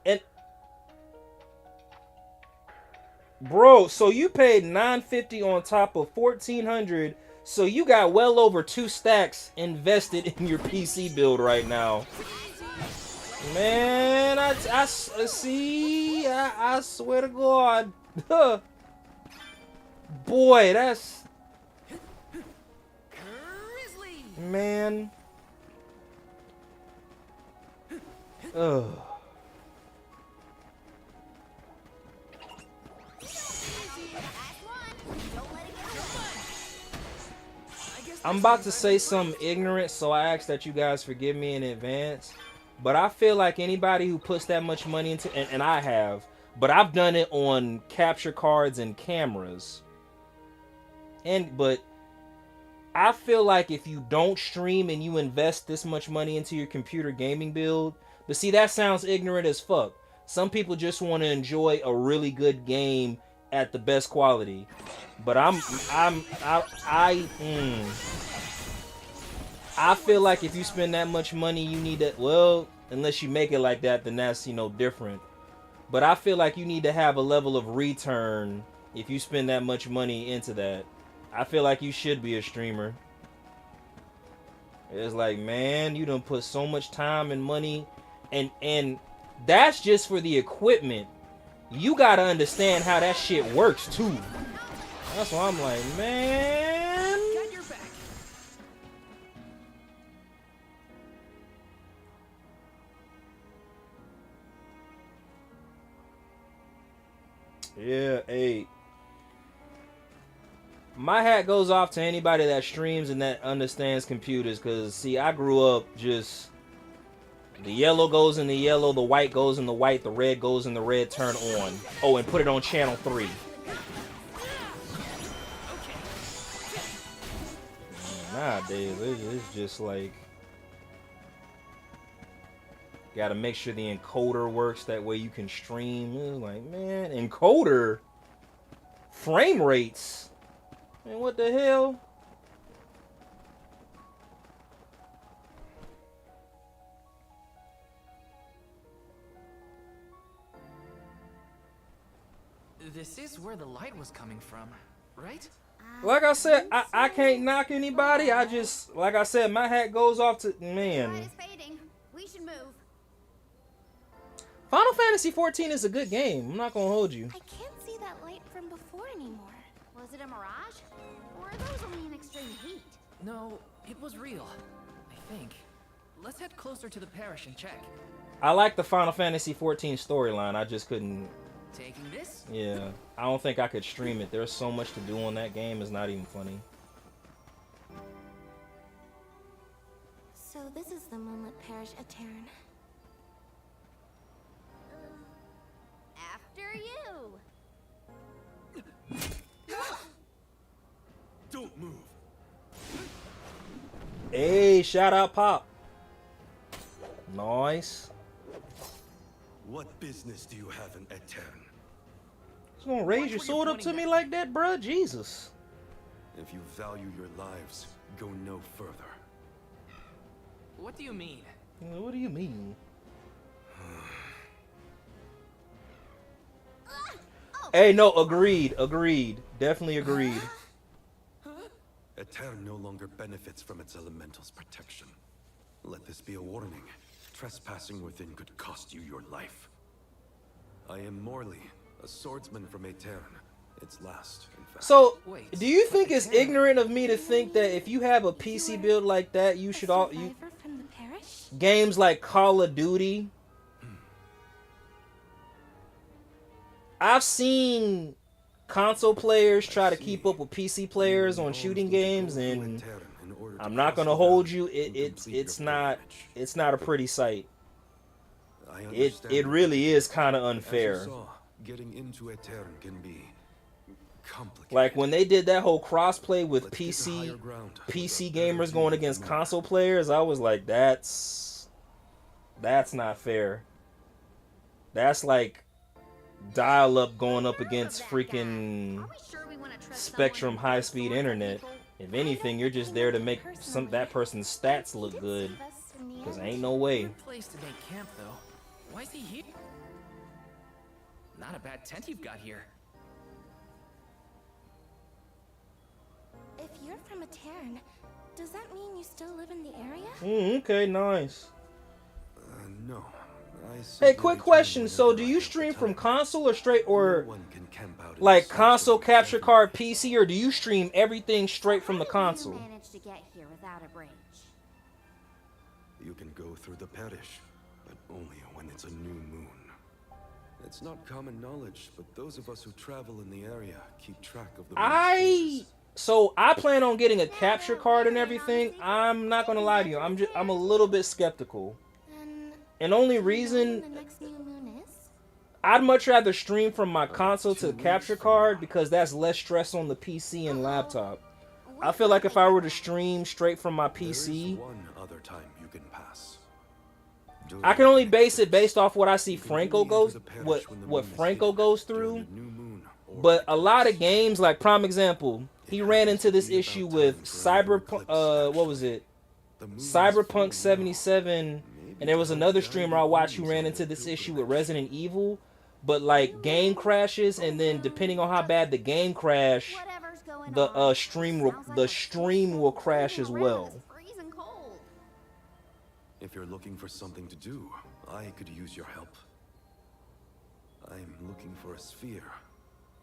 And bro, so you paid $950 on top of $1,400, so you got well over 2 stacks invested in your PC build right now. Man, I see. I swear to God, boy, that's man. Ugh. I'm about to say something ignorant, so I ask that you guys forgive me in advance. But I feel like anybody who puts that much money into, and I have, but I've done it on capture cards and cameras. But I feel like if you don't stream and you invest this much money into your computer gaming build, but see, that sounds ignorant as fuck. Some people just want to enjoy a really good game at the best quality. But I feel like if you spend that much money, you need to, well, unless you make it like that, then that's, different. But I feel like you need to have a level of return if you spend that much money into that. I feel like you should be a streamer. It's like, man, you done put so much time and money, and that's just for the equipment. You gotta understand how that shit works too. That's why I'm like, man. Got your back. Yeah, hey. My hat goes off to anybody that streams and that understands computers, because, see, I grew up just... The yellow goes in the yellow, the white goes in the white, the red goes in the red, turn on. Oh, and put it on channel 3. Nowadays, it's just like... Got to make sure the encoder works. That way you can stream. Like, man, encoder? Frame rates? Man, what the hell? This is where the light was coming from, right? Like I said, I can't knock anybody. I just, like I said, my hat goes off to, Light man. is fading. We should move. Final Fantasy 14 is a good game. I'm not going to hold you. I can't see that light from before anymore. Was it a mirage? Or are those only in extreme heat? No, it was real. I think. Let's head closer to the parish and check. I like the Final Fantasy 14 storyline. I just couldn't. Taking this? Yeah, I don't think I could stream it. There's so much to do on that game. It's not even funny. So this is the Moonlit Parish at Terran. After you. Don't move. Hey, shout out Pop. Nice. What business do you have in Etern? You gonna raise your sword up to me like that, bruh? Jesus. If you value your lives, go no further. What do you mean? What do you mean? Hey, no, agreed, definitely agreed. Etern no longer benefits from its elemental's protection. Let this be a warning. Trespassing within could cost you your life. I am Morley, a swordsman from Etern. Its last, in fact. So, Wait, do you think but it's Terran- ignorant of me to think that if you have a PC build like that, you should all Survivor from the parish? games like Call of Duty? I've seen console players try to keep up with PC players on shooting games, and I'm not gonna hold you. It's not a pretty sight. It really is kind of unfair. Getting into Etern can be complicated. Like when they did that whole crossplay with Let's get to higher ground. PC gamers going against console players, I was like, that's not fair. That's like dial-up going up against freaking Are we sure we want to trust Spectrum someone who high-speed swords internet. people? If anything, you're just there to make that person's stats look good. Cause ain't no way. Good place to make camp, though. Why is he here? Not a bad tent you've got here. If you're from a Terran, does that mean you still live in the area? Okay, nice. No. I Hey, simply quick return question. So, whenever do I you have the stream time. from console or straight, or No one can camp out in like the console sanctuary capture every card day. PC, or do you stream everything straight from the How console? did you manage to get here without a bridge? You can go through the parish, but only when it's a new moon. It's not common knowledge, but those of us who travel in the area keep track of the moon's phases. So I plan on getting a capture card and everything. I'm not gonna lie to you. I'm a little bit skeptical. Then And only do you know when reason the next new moon is? I'd much rather stream from my console to the capture card because that's less stress on the PC and laptop. I feel like if I were to stream straight from my There is PC, one other time you can pass. I can only base it based off what I see You can Franco only goes enter the parish what when the what moon is Franco hidden goes during through. the new moon or But a eclipse. lot of games, like prime example, he ran into this issue with Cyberpunk. What was it? The moon is Cyberpunk full now. 77, and there was another streamer I watched who ran into this issue with Resident Evil. But like game crashes, and then depending on how bad the game crash, Whatever's going the on, stream sounds like the a stream will crash as around well. is freezing cold. If you're looking for something to do, I could use your help. I'm looking for a sphere.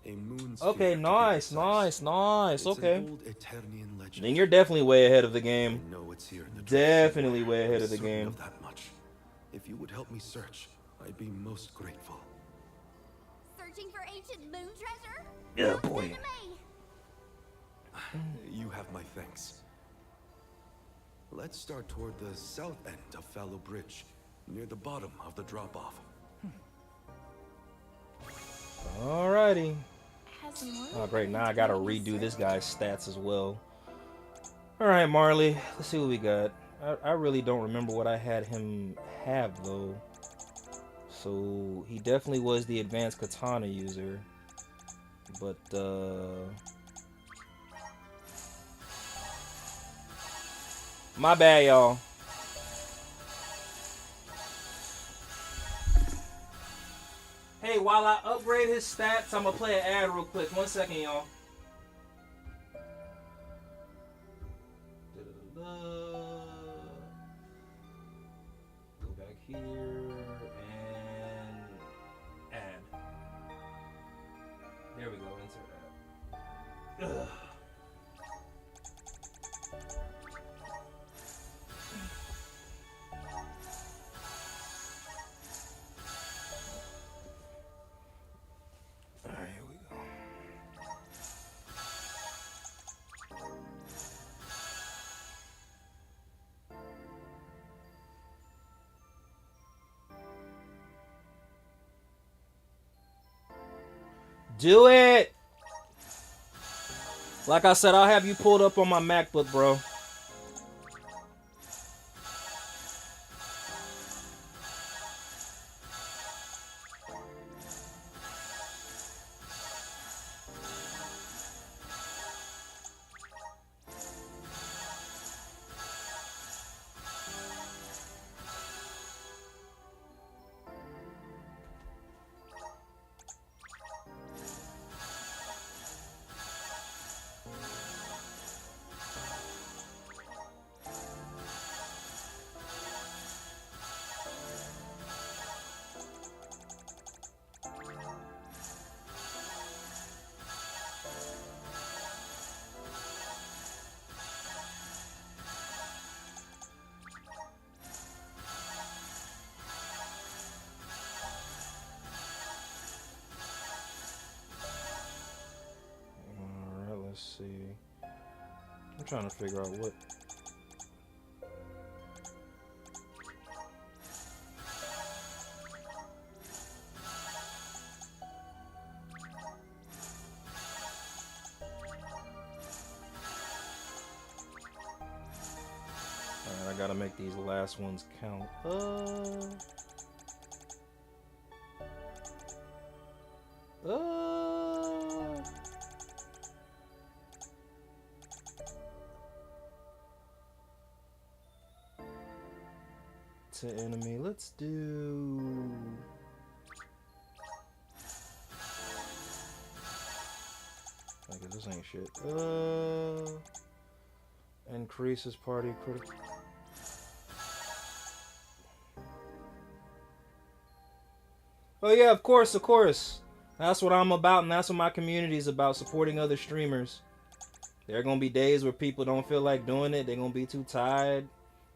A moon sphere. Okay, to be nice, precise. nice. It's Okay, an old Eternian legend. then you're definitely way ahead of the I game. know it's here in the Definitely tradition. way ahead I'm of the certain game. of that much. If you would help me search, I'd be most grateful. Searching for ancient moon treasure? Yeah, Sounds boy. good to me. You have my thanks. Let's start toward the south end of Fallow Bridge, near the bottom of the drop-off. Alrighty. Has Morley Oh great, been now I gotta doing his redo this search? guy's stats as well. Alright, Marley, let's see what we got. I really don't remember what I had him have though. So he definitely was the advanced katana user. But my bad, y'all. Hey, while I upgrade his stats, I'm gonna play an ad real quick. 1 second, y'all. Go back here and add. There we go. Insert ad. Ugh. Alright, here we go. Do it! Like I said, I'll have you pulled up on my MacBook, bro. Alright, let's see. I'm trying to figure out what. Alright, I gotta make these last ones count. To enemy, let's do. I guess this ain't shit. Increases party critical. Oh yeah, of course, of course. That's what I'm about, and that's what my community is about, supporting other streamers. There are gonna be days where people don't feel like doing it, they're gonna be too tired.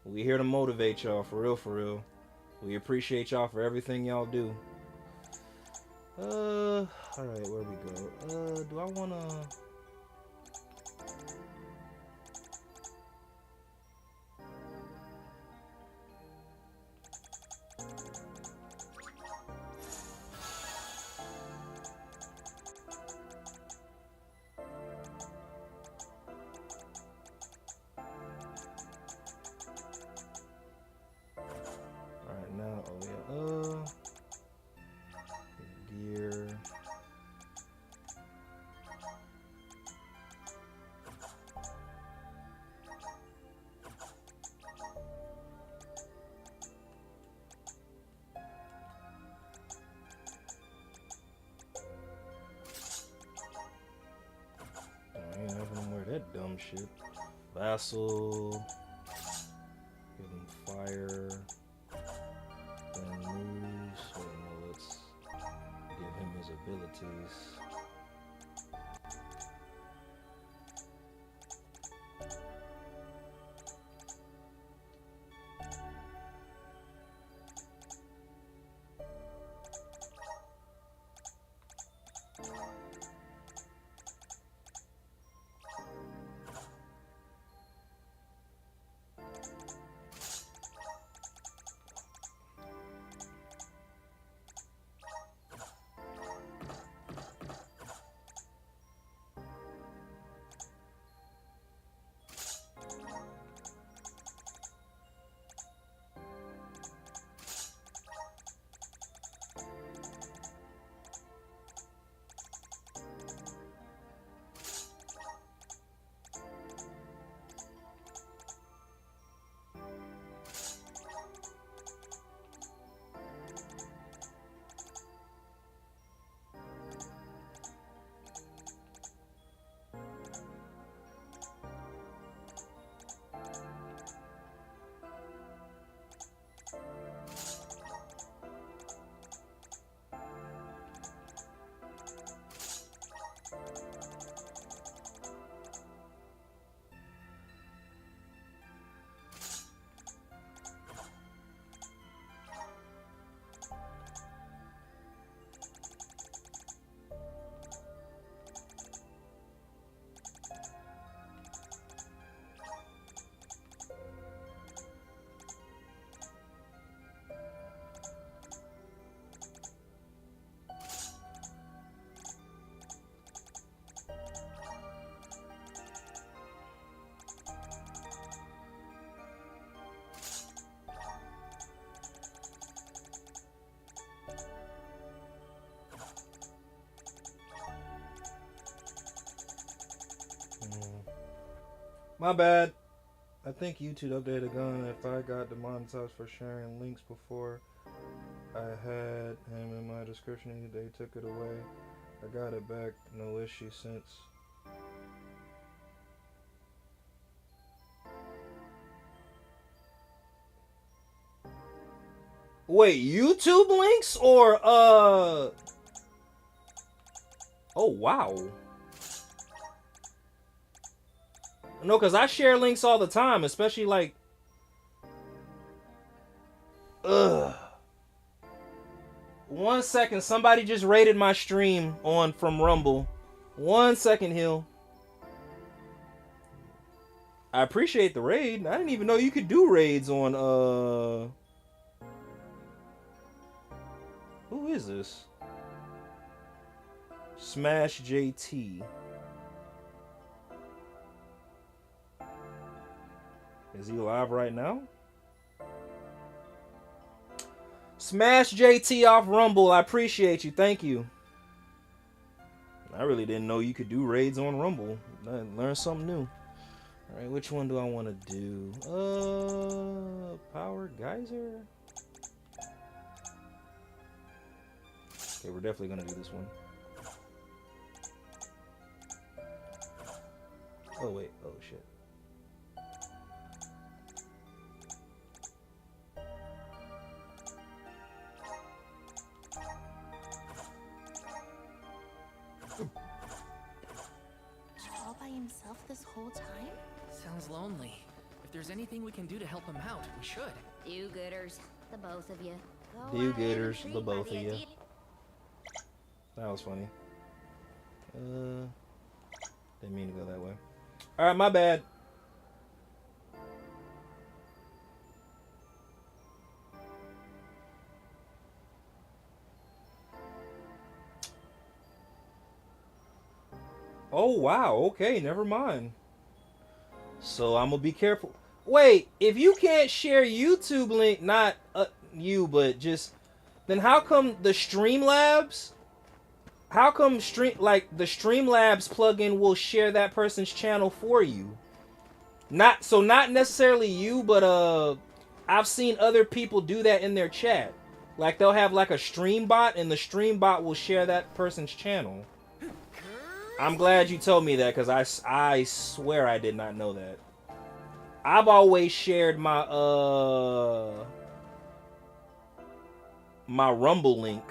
We here to motivate y'all, for real, for real. We appreciate y'all for everything y'all do. Alright, where we go? Do I wanna... Alright, now, oh yeah, gear. I ain't having them wear that dumb shit. Vassal. Give him fire. Then moves. So no, let's give him his abilities. My bad. I think YouTube updated gun. If I got demonetized for sharing links before I had him in my description, they took it away. I got it back. No issue since. Wait, YouTube links or oh wow. No, cause I share links all the time, especially like ugh. 1 second, somebody just raided my stream on from Rumble. 1 second, Hill. I appreciate the raid. I didn't even know you could do raids on who is this? Smash JT. Is he live right now? Smash JT off Rumble. I appreciate you. Thank you. I really didn't know you could do raids on Rumble. I learned something new. All right, which one do I want to do? Power Geyser. Okay, we're definitely gonna do this one. Oh wait. Oh shit. All by himself this whole time? Sounds lonely. If there's anything we can do to help him out, we should. Do-gooders, the both of you. Go Do ahead and gooders, treat the my both of you. deity. That was funny. Didn't mean to go that way. All right, my bad. Oh wow. Okay, never mind. So I'm gonna be careful. Wait, if you can't share YouTube link, not you, but just then how come the Streamlabs? How come the Streamlabs plugin will share that person's channel for you? Not necessarily you, but I've seen other people do that in their chat. Like they'll have like a stream bot, and the stream bot will share that person's channel. I'm glad you told me that, because I swear I did not know that. I've always shared my my Rumble link.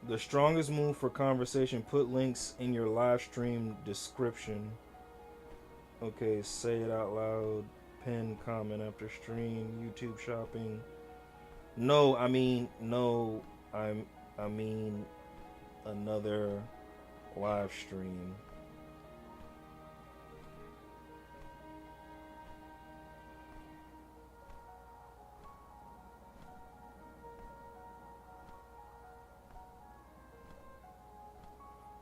The strongest move for conversation, put links in your live stream description. Okay, say it out loud. Pin comment after stream. YouTube shopping. No, I mean another live stream.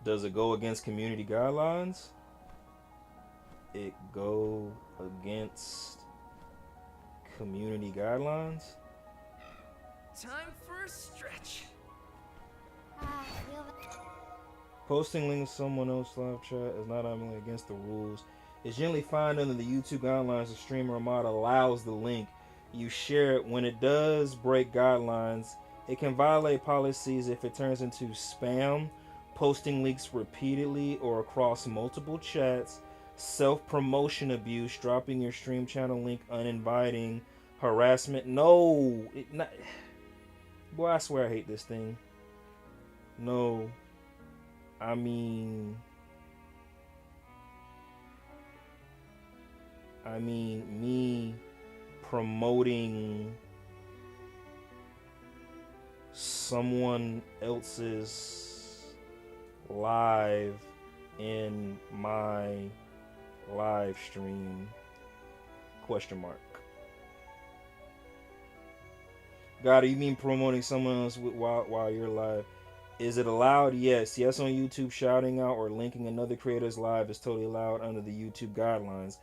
Does it go against community guidelines? It go against community guidelines? Time for a stretch. Ah, feel the- Posting links to someone else's live chat is not only against the rules. It's generally fine under the YouTube guidelines. The streamer or mod allows the link. You share it. When it does break guidelines, it can violate policies if it turns into spam, posting links repeatedly or across multiple chats, self-promotion abuse, dropping your stream channel link uninviting, harassment. No, boy, I swear I hate this thing. No, I mean me promoting someone else's live in my live stream? Question mark. God, you mean promoting someone else while you're live? Is it allowed? Yes. Yes on YouTube. Shouting out or linking another creator's live is totally allowed under the YouTube guidelines.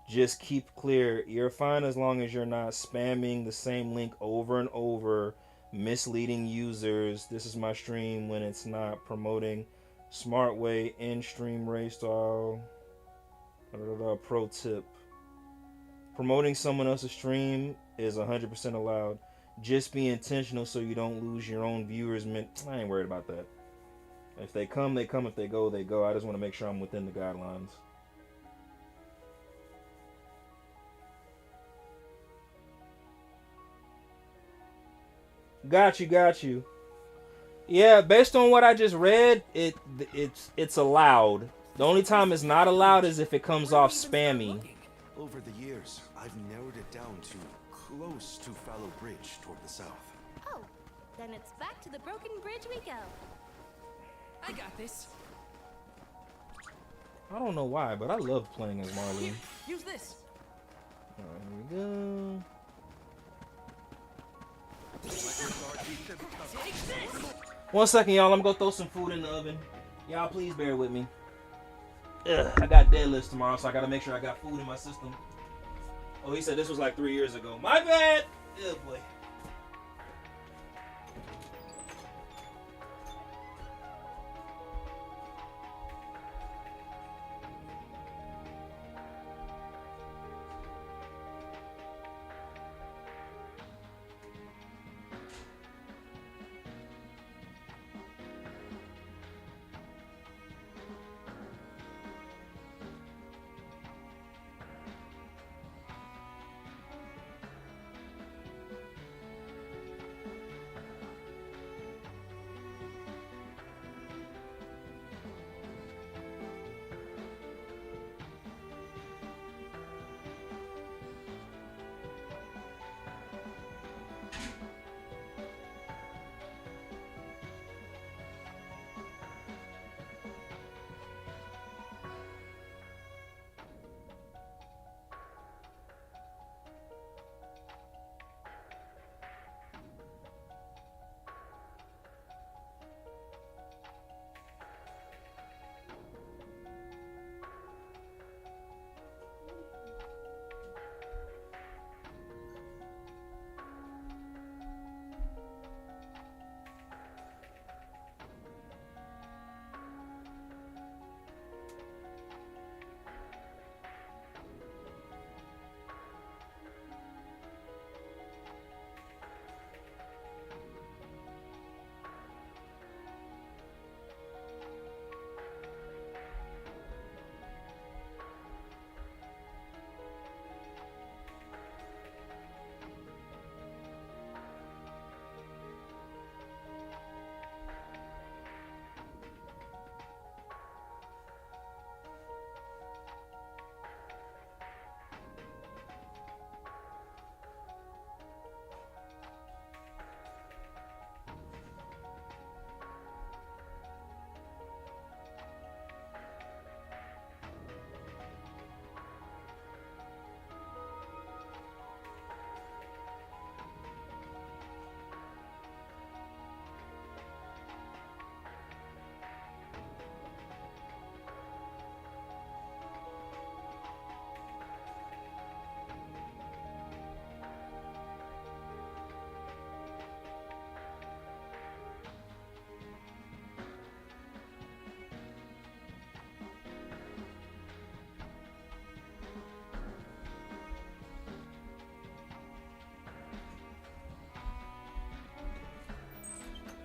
Just keep clear. You're fine as long as you're not spamming the same link over and over, misleading users. This is my stream when it's not promoting smart way in-stream race style. Pro tip. Promoting someone else's stream is 100% allowed. Just be intentional so you don't lose your own viewers. I ain't worried about that. If they come, they come. If they go, they go. I just want to make sure I'm within the guidelines. Got you. Yeah, based on what I just read, it's allowed. The only time it's not allowed is if it comes off spammy. Over the years, I've narrowed it down to close to Fallow Bridge toward the south. Oh, then it's back to the broken bridge we go. I got this. I don't know why, but I love playing as Marley. Here, use this. Alright, here we go. One second, y'all. I'm gonna throw some food in the oven. Y'all, please bear with me. I got deadlifts tomorrow, so I gotta make sure I got food in my system. Oh, he said this was like 3 years ago. My bad. Oh boy.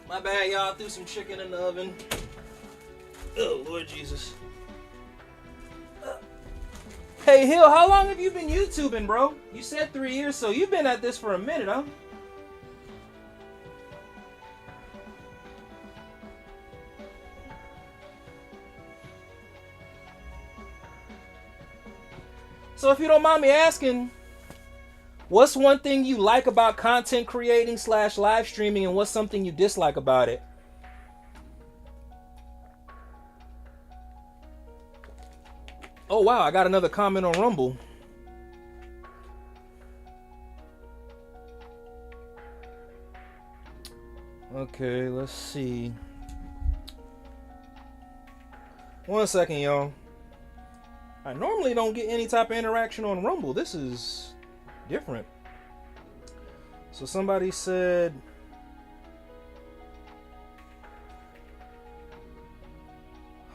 My bad, y'all. Threw some chicken in the oven. Oh, Lord Jesus. Hey, Hill, how long have you been YouTubing, bro? You said 3 years, so you've been at this for a minute, huh? So if you don't mind me asking, what's one thing you like about content creating / live streaming, and what's something you dislike about it? Oh wow, I got another comment on Rumble. Okay, let's see. 1 second, y'all. I normally don't get any type of interaction on Rumble. This is different. So somebody said,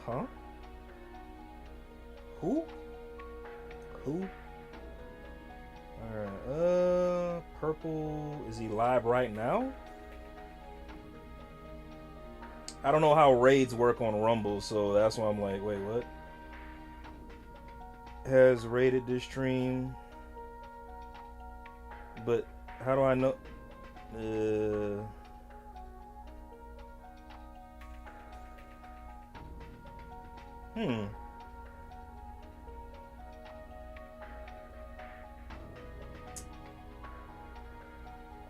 huh? Who? Alright, Purple, is he live right now? I don't know how raids work on Rumble, so that's why I'm like, wait, what? Has raided this stream, but how do I know?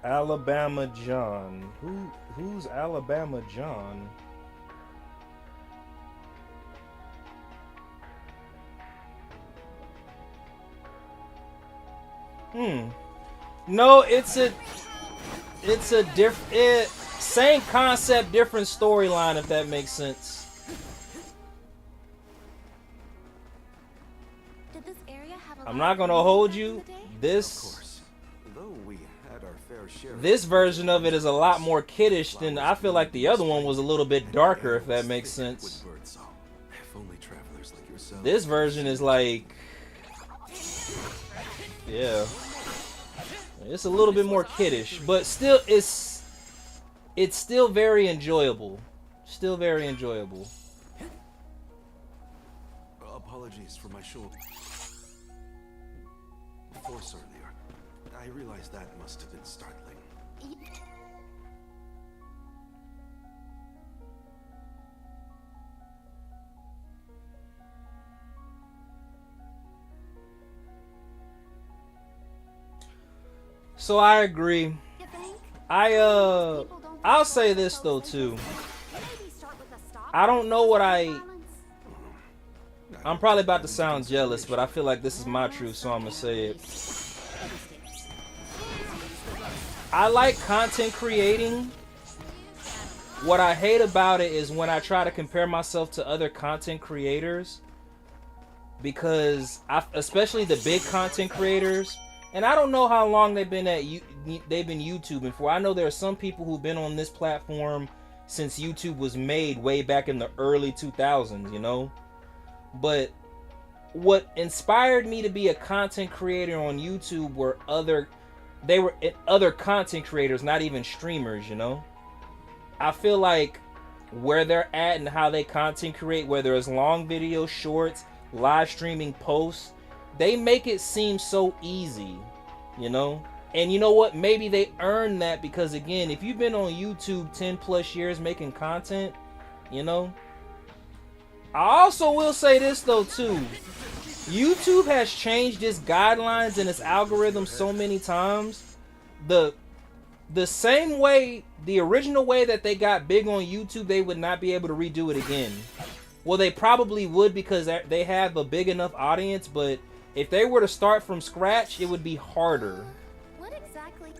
Alabama John. Who's Alabama John? No, it's a different, same concept, different storyline, if that makes sense. Did this area have a I'm lot not of gonna food hold back in you. the day? This version of it is a lot more kiddish than I feel like the other one was a little bit darker, if that makes sense. This version is like, yeah, it's a little bit more kiddish, but still it's still very enjoyable. Still very enjoyable. Apologies for my shoulder. Force earlier. I realized that must have been startling. So I agree. You think? I'll say this though too. Maybe start with a stop. I don't know what Violence. I'm probably about to sound jealous, but I feel like this is my truth, so I'm gonna say it. I like content creating. What I hate about it is when I try to compare myself to other content creators, because especially the big content creators, and I don't know how long they've been YouTubing for. I know there are some people who've been on this platform since YouTube was made way back in the early 2000s, you know? But what inspired me to be a content creator on YouTube were other content creators, not even streamers, you know? I feel like where they're at and how they content create, whether it's long videos, shorts, live streaming posts, they make it seem so easy, you know? And you know what? Maybe they earn that because, again, if you've been on YouTube 10 plus years making content, you know? I also will say this though too. YouTube has changed its guidelines and its algorithm so many times. The same way, the original way that they got big on YouTube, they would not be able to redo it again. Well, they probably would because they have a big enough audience, but if they were to start from scratch, it would be harder. What exactly?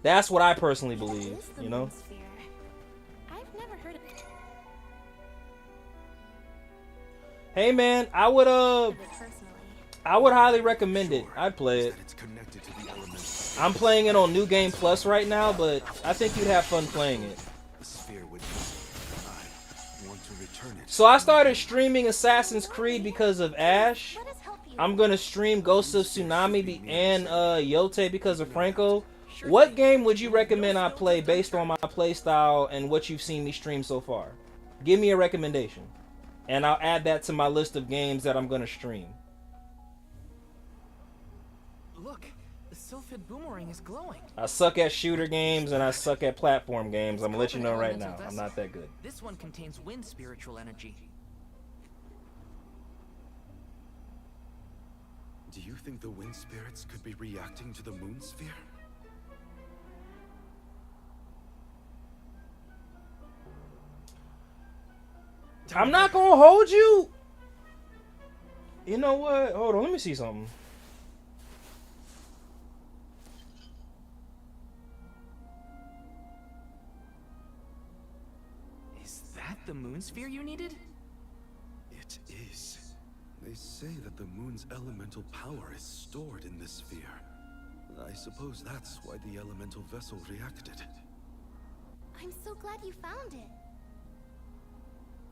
That's what I personally What believe, is the you know? moon sphere? I've never heard of it Hey man, I would personally. highly recommend it. I'd play it. I'm playing it on New Game Plus right now, but I think you'd have fun playing it. So I started streaming Assassin's Creed because of Ash. Let us help you. I'm gonna stream Ghost of Tsunami and Yote because of Franco. What game would you recommend I play based on my playstyle and what you've seen me stream so far? Give me a recommendation, and I'll add that to my list of games that I'm gonna stream. Look, the Sylphid boomerang is glowing. I suck at shooter games and I suck at platform games. I'm gonna let you know right now. I'm not that good. This one contains wind spiritual energy. Do you think the wind spirits could be reacting to the moon sphere? I'm not gonna hold you. You know what? Hold on, let me see something. Is that the moon sphere you needed? It is. They say that the moon's elemental power is stored in this sphere. I suppose that's why the elemental vessel reacted. I'm so glad you found it.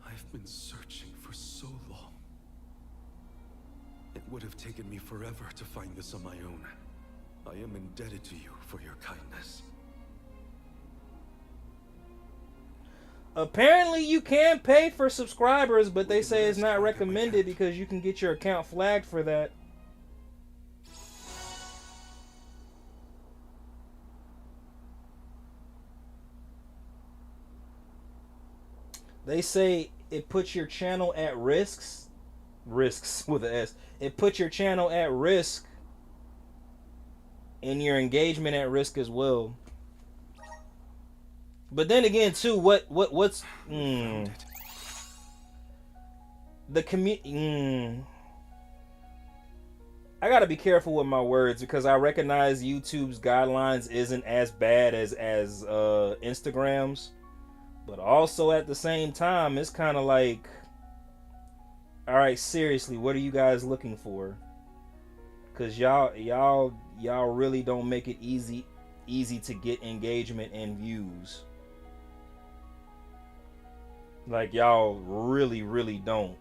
I've been searching for so long. It would have taken me forever to find this on my own. I am indebted to you for your kindness. Apparently you can pay for subscribers, but they say it's not recommended because you can get your account flagged for that. They say it puts your channel at risks with an S. It puts your channel at risk and your engagement at risk as well. But then again, too, what's the community? I gotta be careful with my words because I recognize YouTube's guidelines isn't as bad as Instagram's, but also at the same time, it's kind of like, all right, seriously, what are you guys looking for? Because y'all really don't make it easy to get engagement and views. Like, y'all really don't.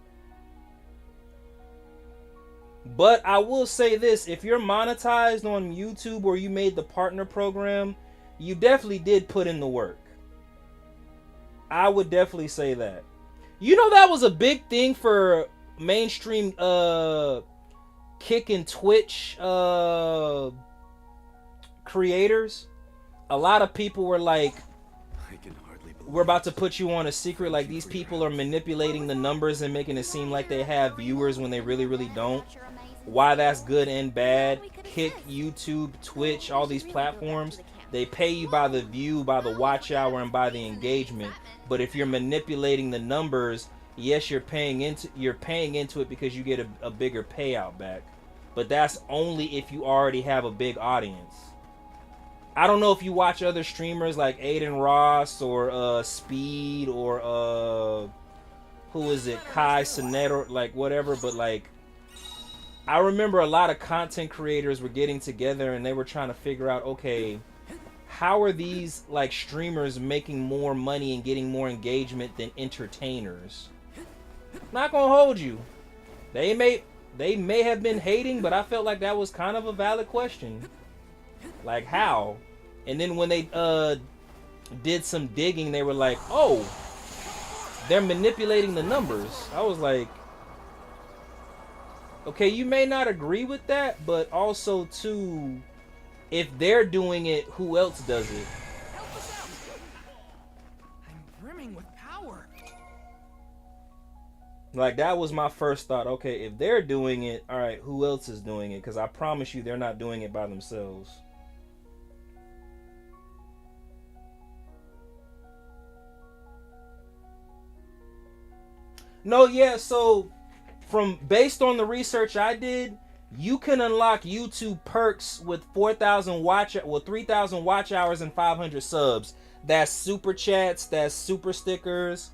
But I will say this, if you're monetized on YouTube or you made the partner program, you definitely did put in the work. I would definitely say that. You know, that was a big thing for mainstream Kick and Twitch creators. A lot of people were like, we're about to put you on a secret, like these people are manipulating the numbers and making it seem like they have viewers when they really don't. Why that's good and bad. Kick, YouTube, Twitch, all these platforms, they pay you by the view, by the watch hour, and by the engagement. But if you're manipulating the numbers, yes, you're paying into it because you get a bigger payout back. But that's only if you already have a big audience. I don't know if you watch other streamers like Aiden Ross or Speed or who is it, Kai Sinet or like whatever, but like I remember a lot of content creators were getting together and they were trying to figure out, okay, how are these like streamers making more money and getting more engagement than entertainers? Not gonna hold you. They may have been hating, but I felt like that was kind of a valid question. Like, how? And then when they did some digging, they were like, oh, they're manipulating the numbers. I was like, okay, you may not agree with that, but also too, if they're doing it, who else does it? Help us out! I'm brimming with power. Like, that was my first thought. Okay, if they're doing it, all right, who else is doing it? Because I promise you they're not doing it by themselves. No, yeah, so based on the research I did, you can unlock YouTube perks with 3,000 watch hours and 500 subs. That's super chats, that's super stickers.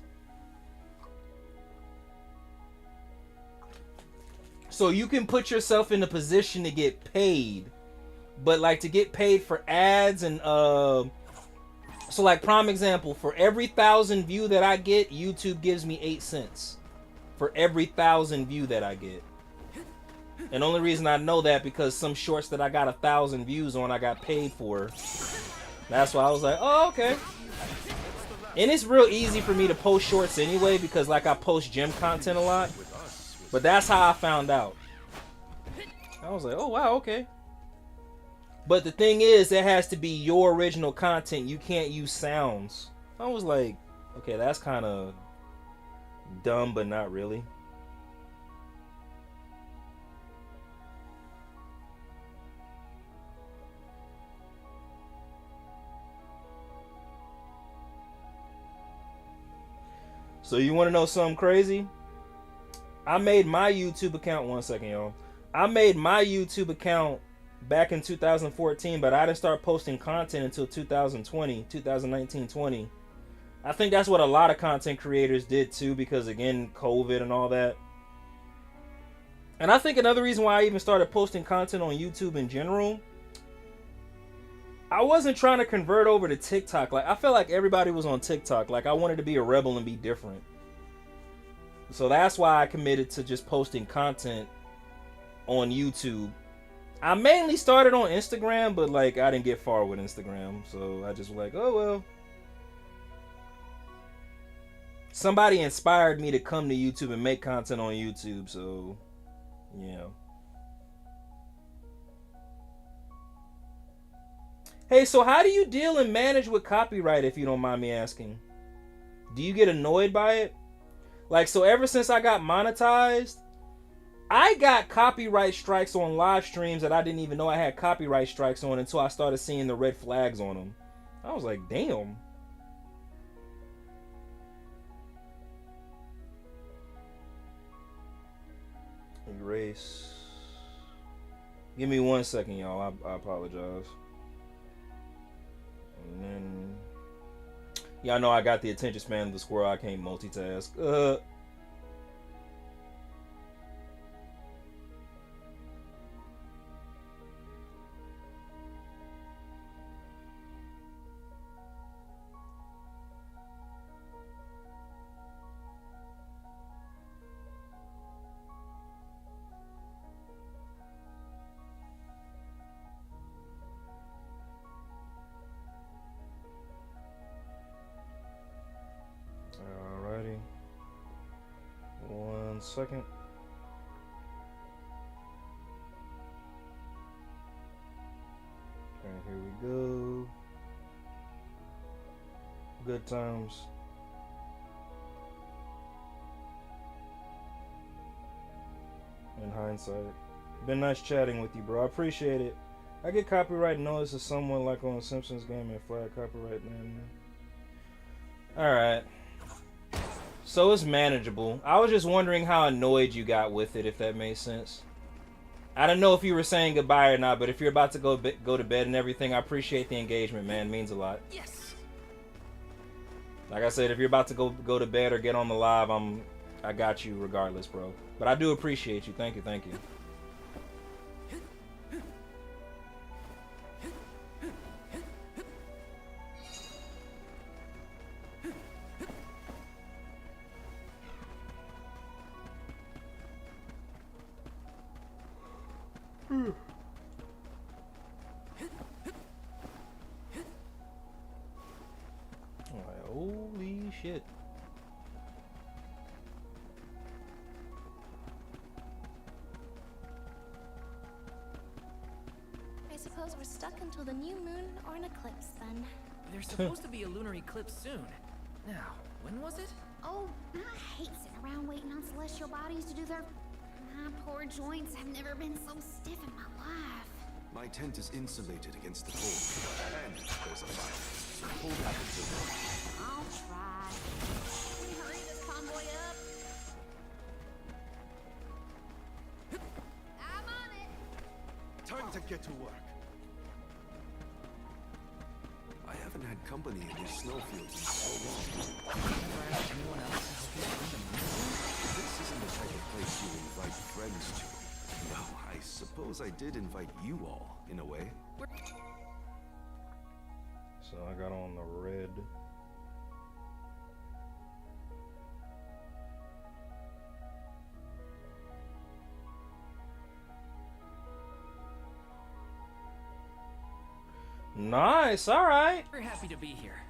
So you can put yourself in a position to get paid. But like to get paid for ads and so like prime example, for every 1,000 view that I get, YouTube gives me 8 cents. For every 1,000 view that I get. And only reason I know that because some shorts that I got 1,000 views on, I got paid for. That's why I was like, oh, okay. And it's real easy for me to post shorts anyway because like I post gym content a lot. But that's how I found out. I was like, oh wow, okay. But the thing is, it has to be your original content. You can't use sounds. I was like, okay, that's kind of dumb, but not really. So you want to know something crazy? I made my YouTube account, one second, y'all. I made my YouTube account back in 2014, but I didn't start posting content until 2019-20. I think that's what a lot of content creators did too, because again, COVID and all that. And I think another reason why I even started posting content on YouTube in general, I wasn't trying to convert over to TikTok. Like, I felt like everybody was on TikTok. Like, I wanted to be a rebel and be different. So that's why I committed to just posting content on YouTube. I mainly started on Instagram, but like, I didn't get far with Instagram. So I just was like, oh well. Somebody inspired me to come to YouTube and make content on YouTube, so yeah. Hey, so how do you deal and manage with copyright, if you don't mind me asking? Do you get annoyed by it? Like, so ever since I got monetized, I got copyright strikes on live streams that I didn't even know I had copyright strikes on until I started seeing the red flags on them. I was like, damn. Erase. Give me 1 second, y'all. I apologize. And then, y'all know I got the attention span of the squirrel. I can't multitask. Alrighty. 1 second. And here we go. Good times. In hindsight. Been nice chatting with you, bro. I appreciate it. I get copyright notice of someone like on a Simpsons game and flag copyright name. Alright. So it's manageable. I was just wondering how annoyed you got with it, if that made sense. I don't know if you were saying goodbye or not, but if you're about to go to bed and everything, I appreciate the engagement, man. It means a lot. Yes. Like I said, if you're about to go to bed or get on the live, I got you regardless, bro. But I do appreciate you. Thank you, thank you. Holy shit. I suppose we're stuck until the new moon or an eclipse then. There's supposed to be a lunar eclipse soon. Now, when was it? Oh, I hate sitting around waiting on celestial bodies to do their... My poor joints have never been so stiff in my life. My tent is insulated against the cold, and there's a fire, so pull back until then. I'll try. Can we hurry this convoy up? I'm on it. Time to get to work. I haven't had company in these snowfields in so long. Never asked anyone else to help you find a moon? This isn't the type of place you invite friends to. No, I suppose I did invite you all, in a way. So I got on the red. Nice, all right. We're happy to be here.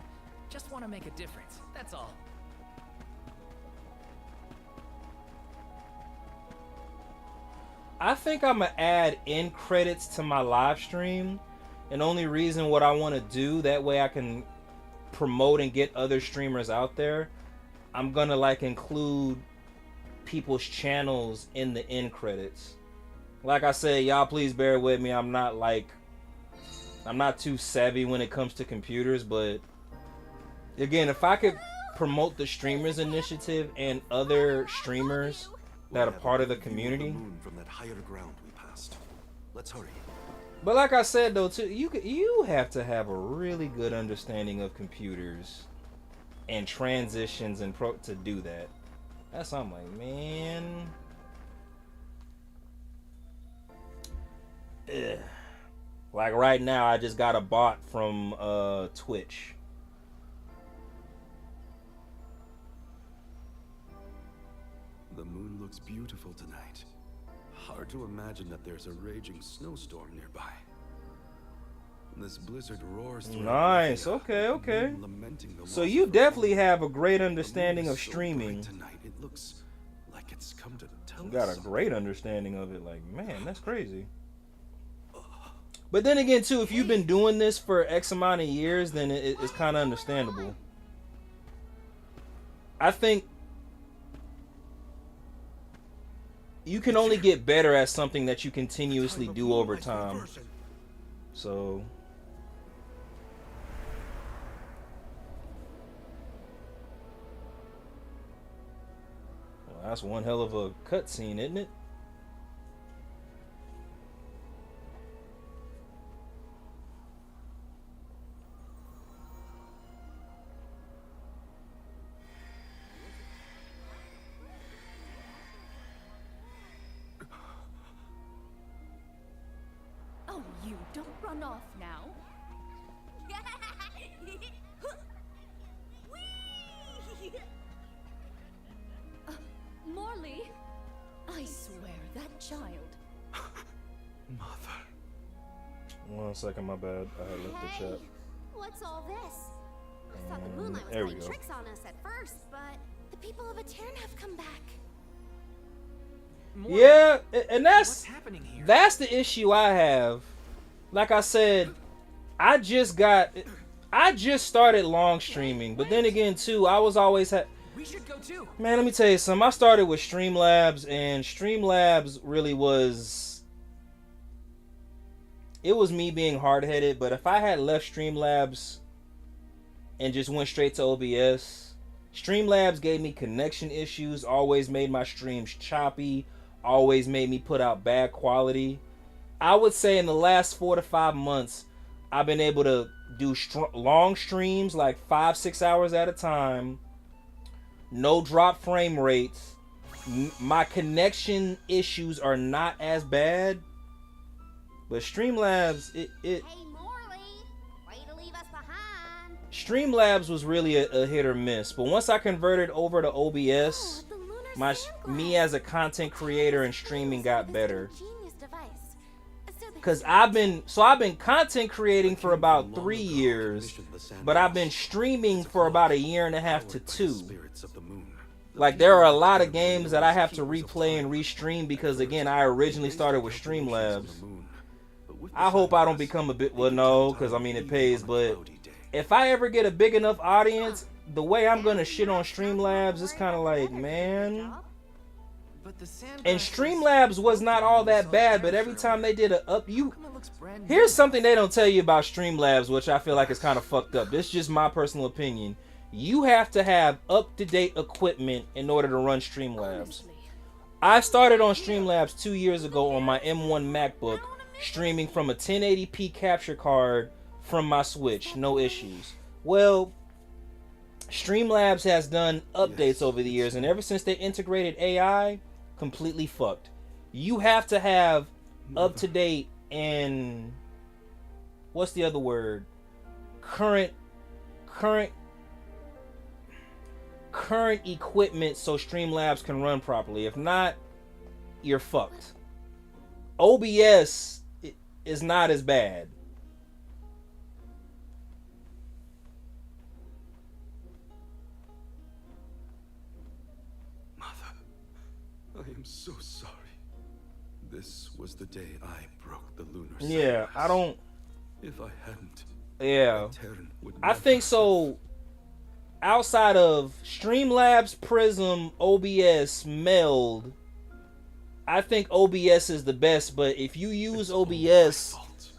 Just want to make a difference, that's all. I think I'm gonna add end credits to my live stream, and only reason what I want to do, that way I can promote and get other streamers out there, I'm gonna like include people's channels in the end credits. Like I said, y'all please bear with me. I'm not too savvy when it comes to computers, but again, if I could promote the streamers initiative and other streamers We'll that are have a part of the better view of community. moon from that higher ground we passed. Let's hurry. But like I said though, too, you have to have a really good understanding of computers and transitions and to do that. That's I'm like, man. Ugh. Like right now, I just got a bot from Twitch. The moon looks beautiful tonight. Hard to imagine that there's a raging snowstorm nearby. This blizzard roars through. Nice. Okay. So you definitely have a great understanding of streaming. Tonight it looks like it's come to tell You got us a great understanding of it. Like, man, that's crazy. But then again, too, if you've been doing this for X amount of years, then it's kind of understandable. I think you can only get better at something that you continuously do over time. So well, that's one hell of a cutscene, isn't it? Oh, you don't run off now. Morley, I swear that child. Mother. 1 second, my bad. I had left the Hey, chat. what's all this? I thought the And moonlight was there we playing go. tricks on us at first, but The people of Etern have come back. Morley, Yeah, and what's that's happening here? the issue I have. Like I said, I just started long streaming, but then again too, I was always We should go too. man, let me tell you something. I started with Streamlabs, and Streamlabs really was, it was me being hard-headed. But if I had left Streamlabs and just went straight to OBS, Streamlabs gave me connection issues, always made my streams choppy, always made me put out bad quality. I would say in the last 4 to 5 months, I've been able to do long streams, like 5-6 hours at a time. No drop frame rates. My connection issues are not as bad. But Streamlabs, hey, Morley, way to leave us behind. Streamlabs was really a hit or miss. But once I converted over to OBS, Oh, the lunar my sand me glass. as a content creator and streaming got This better. ingenious device. So that Cause I've been content creating for about 3 years, but I've been streaming for about 1.5 to 2 years. Like, there are a lot of games that I have to replay and restream because, again, I originally started with Streamlabs. I hope I don't become a bit, well, no, because I mean it pays, but if I ever get a big enough audience, the way I'm gonna shit on Streamlabs is kind of like, man. But the sand And glass Streamlabs was not all that bad, but every time they did a How come it looks brand new? here's something they don't tell you about Streamlabs, which I feel like is kind of fucked up. This is just my personal opinion. You have to have up-to-date equipment in order to run Streamlabs. Honestly, I started on Streamlabs 2 years ago on my M1 MacBook, streaming from a 1080p capture card from my Switch, no issues. Well, Streamlabs has done updates over the years, and ever since they integrated AI, completely fucked. You have to have up-to-date and what's the other word? Current equipment so Streamlabs can run properly. If not, you're fucked. OBS is not as bad. Mother, I am so sorry. This was the day I broke the lunar Yeah, sand I don't. If I hadn't, Yeah, Terran would I never think so. Outside of Streamlabs, Prism, OBS, Meld, I think OBS is the best. But if you use It's all my OBS, fault.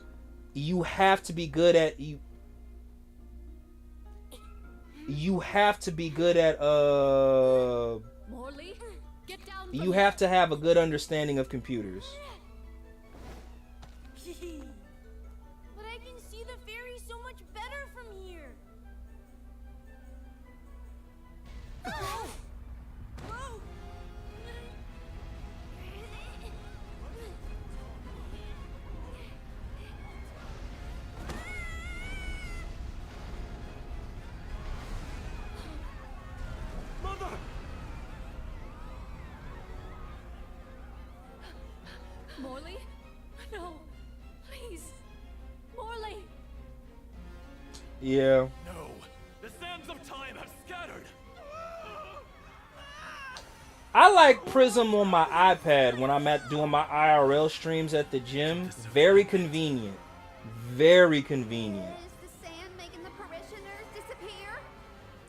you have to be good at You have to be good at Morley, Get down. You have to have a good understanding of computers. But I can see the fairy so much better from here. Whoa! Mother! Morley? No. Please. Morley! Yeah. No! The sands of time have scattered! I like Prism on my iPad when I'm doing my IRL streams at the gym. Very convenient. Very convenient. Is the sand making the parishioners disappear?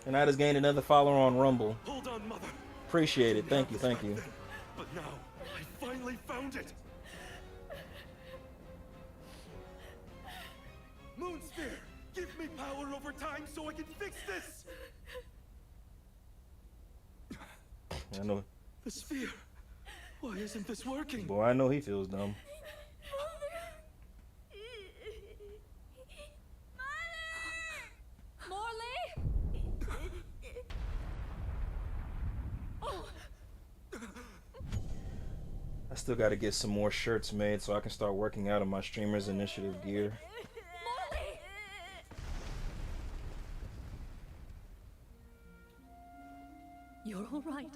And I just gained another follower on Rumble. Hold on, Mother. Appreciate it. Thank you, Didn't thank have you. this back then, But now, I finally found it! Moonsphere! Give me power over time so I can fix this! I know. The sphere! Why isn't this working? Boy, I know he feels dumb. Morley! Oh, I still got to get some more shirts made so I can start working out in my Streamers Initiative gear. Morley! You're all right.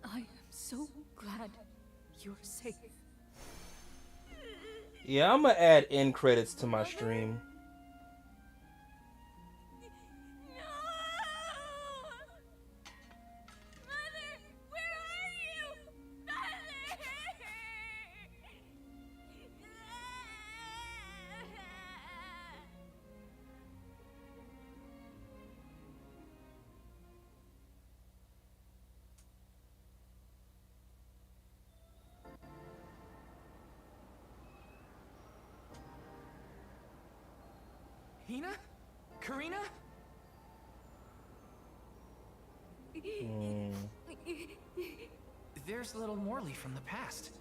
I am so glad you're safe. Yeah, I'm gonna add end credits to my stream. Mother, where are you? Mother! Hina? Karina? There's little Morley from the past.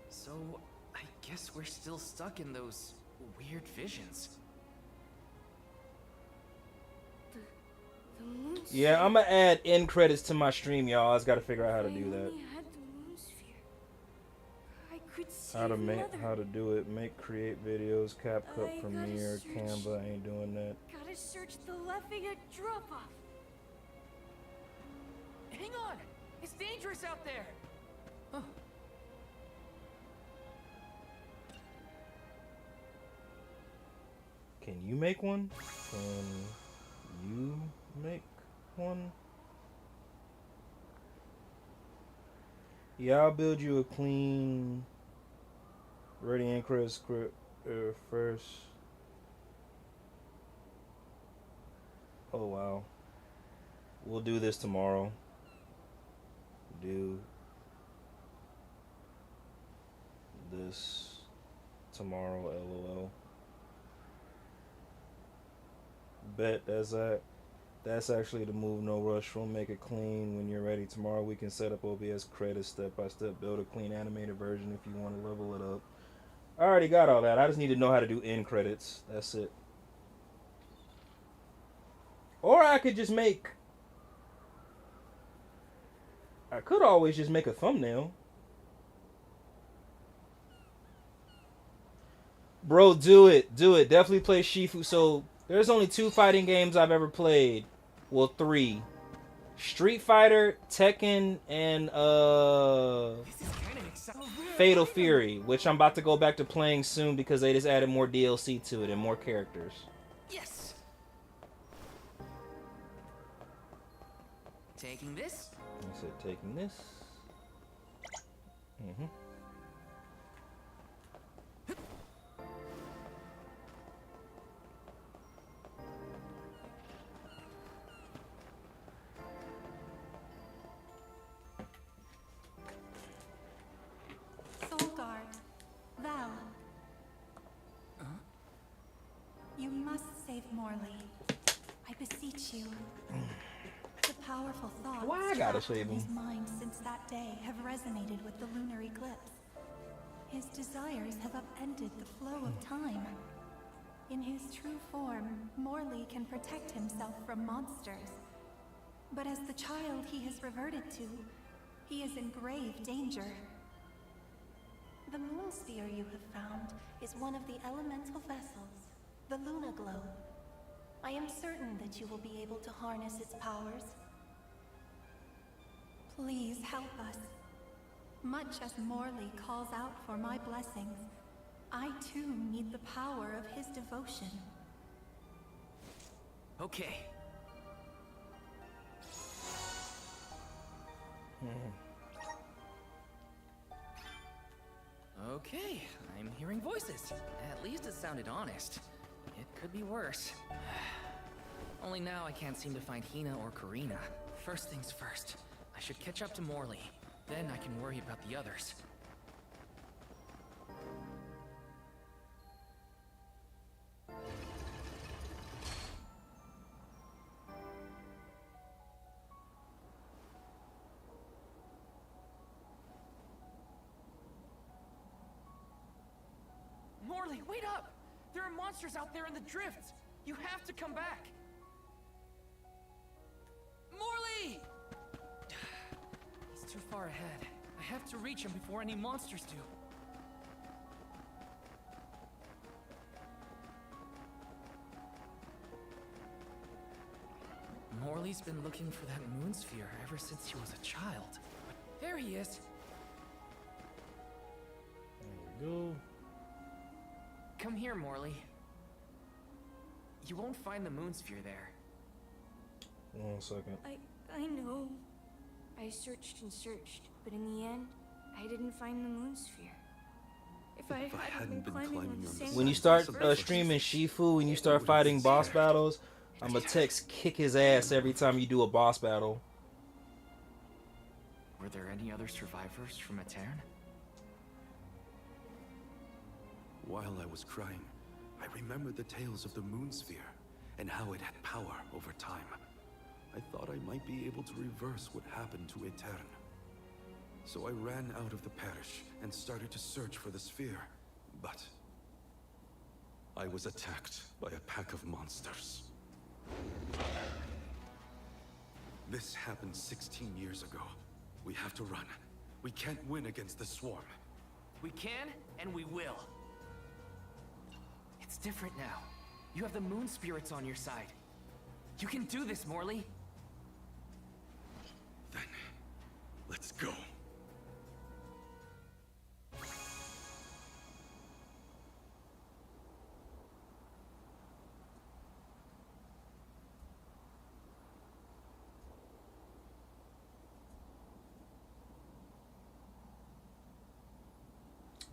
So, I guess we're still stuck in those weird visions. The moon Yeah, I'm gonna add end credits to my stream, y'all. I just gotta figure out how to do that. only had the moon sphere. I could see How to make, Mother. how to do it. Make, create videos, CapCut, I gotta Premiere, search. Canva. Ain't doing that. Gotta search the Leffiga drop-off. Hang on! It's dangerous out there! Oh, Can you make one? Can you make one? Yeah, I'll build you a clean, ready and credit script first. Oh wow. We'll do this tomorrow. Do this tomorrow, LOL. Bet that's actually the move. No rush. We'll make it clean when you're ready. Tomorrow we can set up OBS credits step by step. Build a clean animated version if you want to level it up. I already got all that. I just need to know how to do end credits. That's it. Or I could just make... I could always just make a thumbnail. Bro, do it. Do it. Definitely play Shifu. So, there's only 2 fighting games I've ever played. Well, 3. Street Fighter, Tekken, and this is kind of exciting. Fatal Fury, which I'm about to go back to playing soon because they just added more DLC to it and more characters. Yes! Taking this? I said taking this. Mm-hmm. Soulguard, Val. You must save Morley. I beseech you. The powerful thoughts Why I gotta trapped in save his him? mind since that day have resonated with the lunar eclipse. His desires have upended the flow of time. In his true form, Morley can protect himself from monsters. But as the child he has reverted to, he is in grave danger. The moon sphere you have found is one of the elemental vessels, the Luna Globe. I am certain that you will be able to harness its powers. Please help us. Much as Morley calls out for my blessings, I too need the power of his devotion. Okay. Okay, I'm hearing voices. At least it sounded honest. It could be worse. Only now I can't seem to find Hina or Karina. First things first. I should catch up to Morley. Then I can worry about the others. Morley, wait up! There are monsters out there in the drifts! You have to come back! Morley! He's too far ahead. I have to reach him before any monsters do. Morley's been looking for that moon sphere ever since he was a child. There he is! There you go. Come here, Morley. You won't find the moon sphere there. 1 second. I know. I searched and searched, but in the end, I didn't find the moon sphere. If I hadn't been climbing on the same When you start streaming Shifu and you start fighting boss battles, I'm gonna text kick his ass every time you do a boss battle. Were there any other survivors from Etern? While I was crying, I remembered the tales of the moon sphere and how it had power over time. I thought I might be able to reverse what happened to Etern. So I ran out of the parish and started to search for the sphere. But I was attacked by a pack of monsters. This happened 16 years ago. We have to run. We can't win against the swarm. We can, and we will. It's different now. You have the moon spirits on your side. You can do this, Morley. Then, let's go.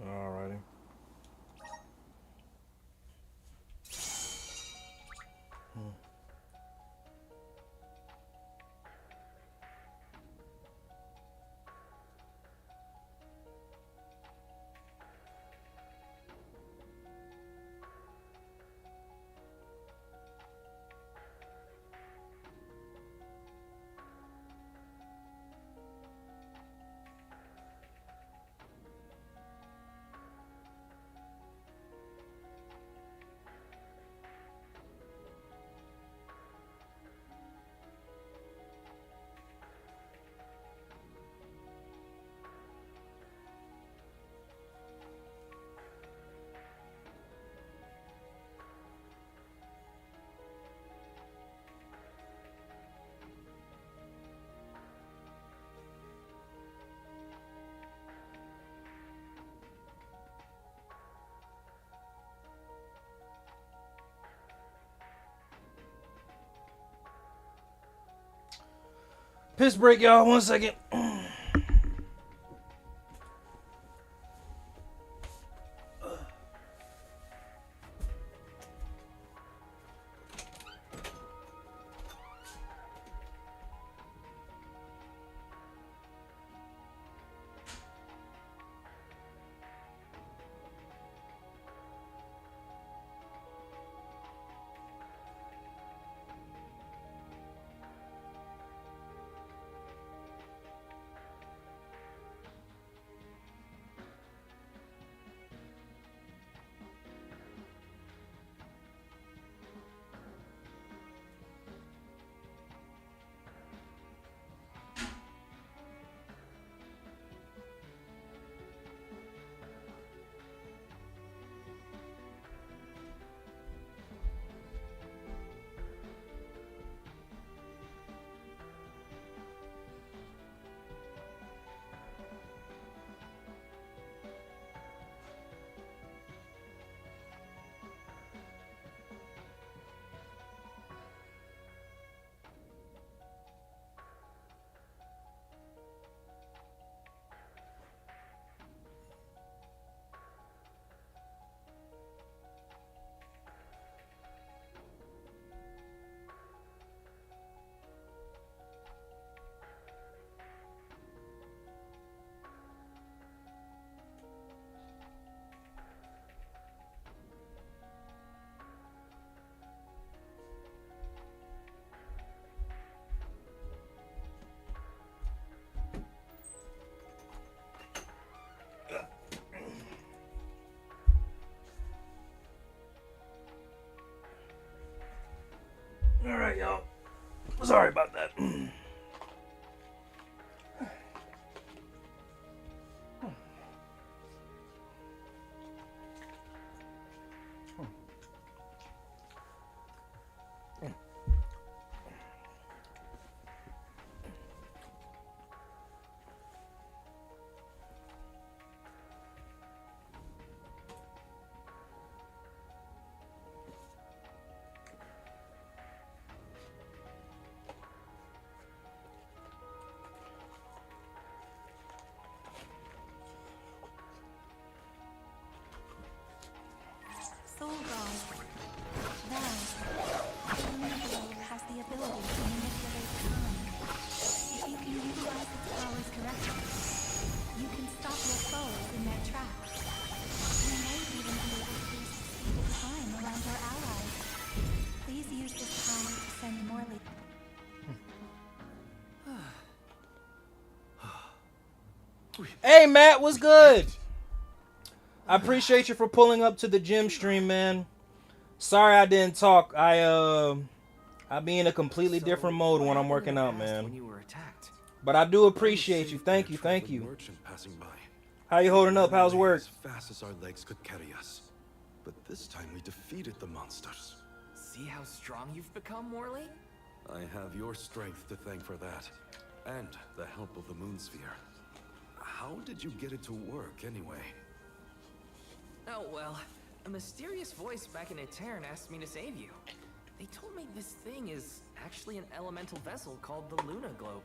Alrighty. Piss break, y'all. 1 second. Alright, y'all. Sorry about that. Soul God. Vast. The lunar globe has the ability to manipulate time. If you can utilize its powers correctly, you can stop your foes in their tracks. You may even be able to freeze the speed of time around your allies. Please use this power to send Morley. Hey Matt, what's good? I appreciate you for pulling up to the gym stream, man. Sorry I didn't talk. I be in a completely different mode when I'm working out, man. But I do appreciate you. Thank you, thank you. How you holding up? How's work? As fast as our legs could carry us. But this time we defeated the monsters. See how strong you've become, Morley? I have your strength to thank for that. And the help of the moon sphere. How did you get it to work, anyway? Oh, well, a mysterious voice back in Aetern asked me to save you. They told me this thing is actually an elemental vessel called the Luna Globe.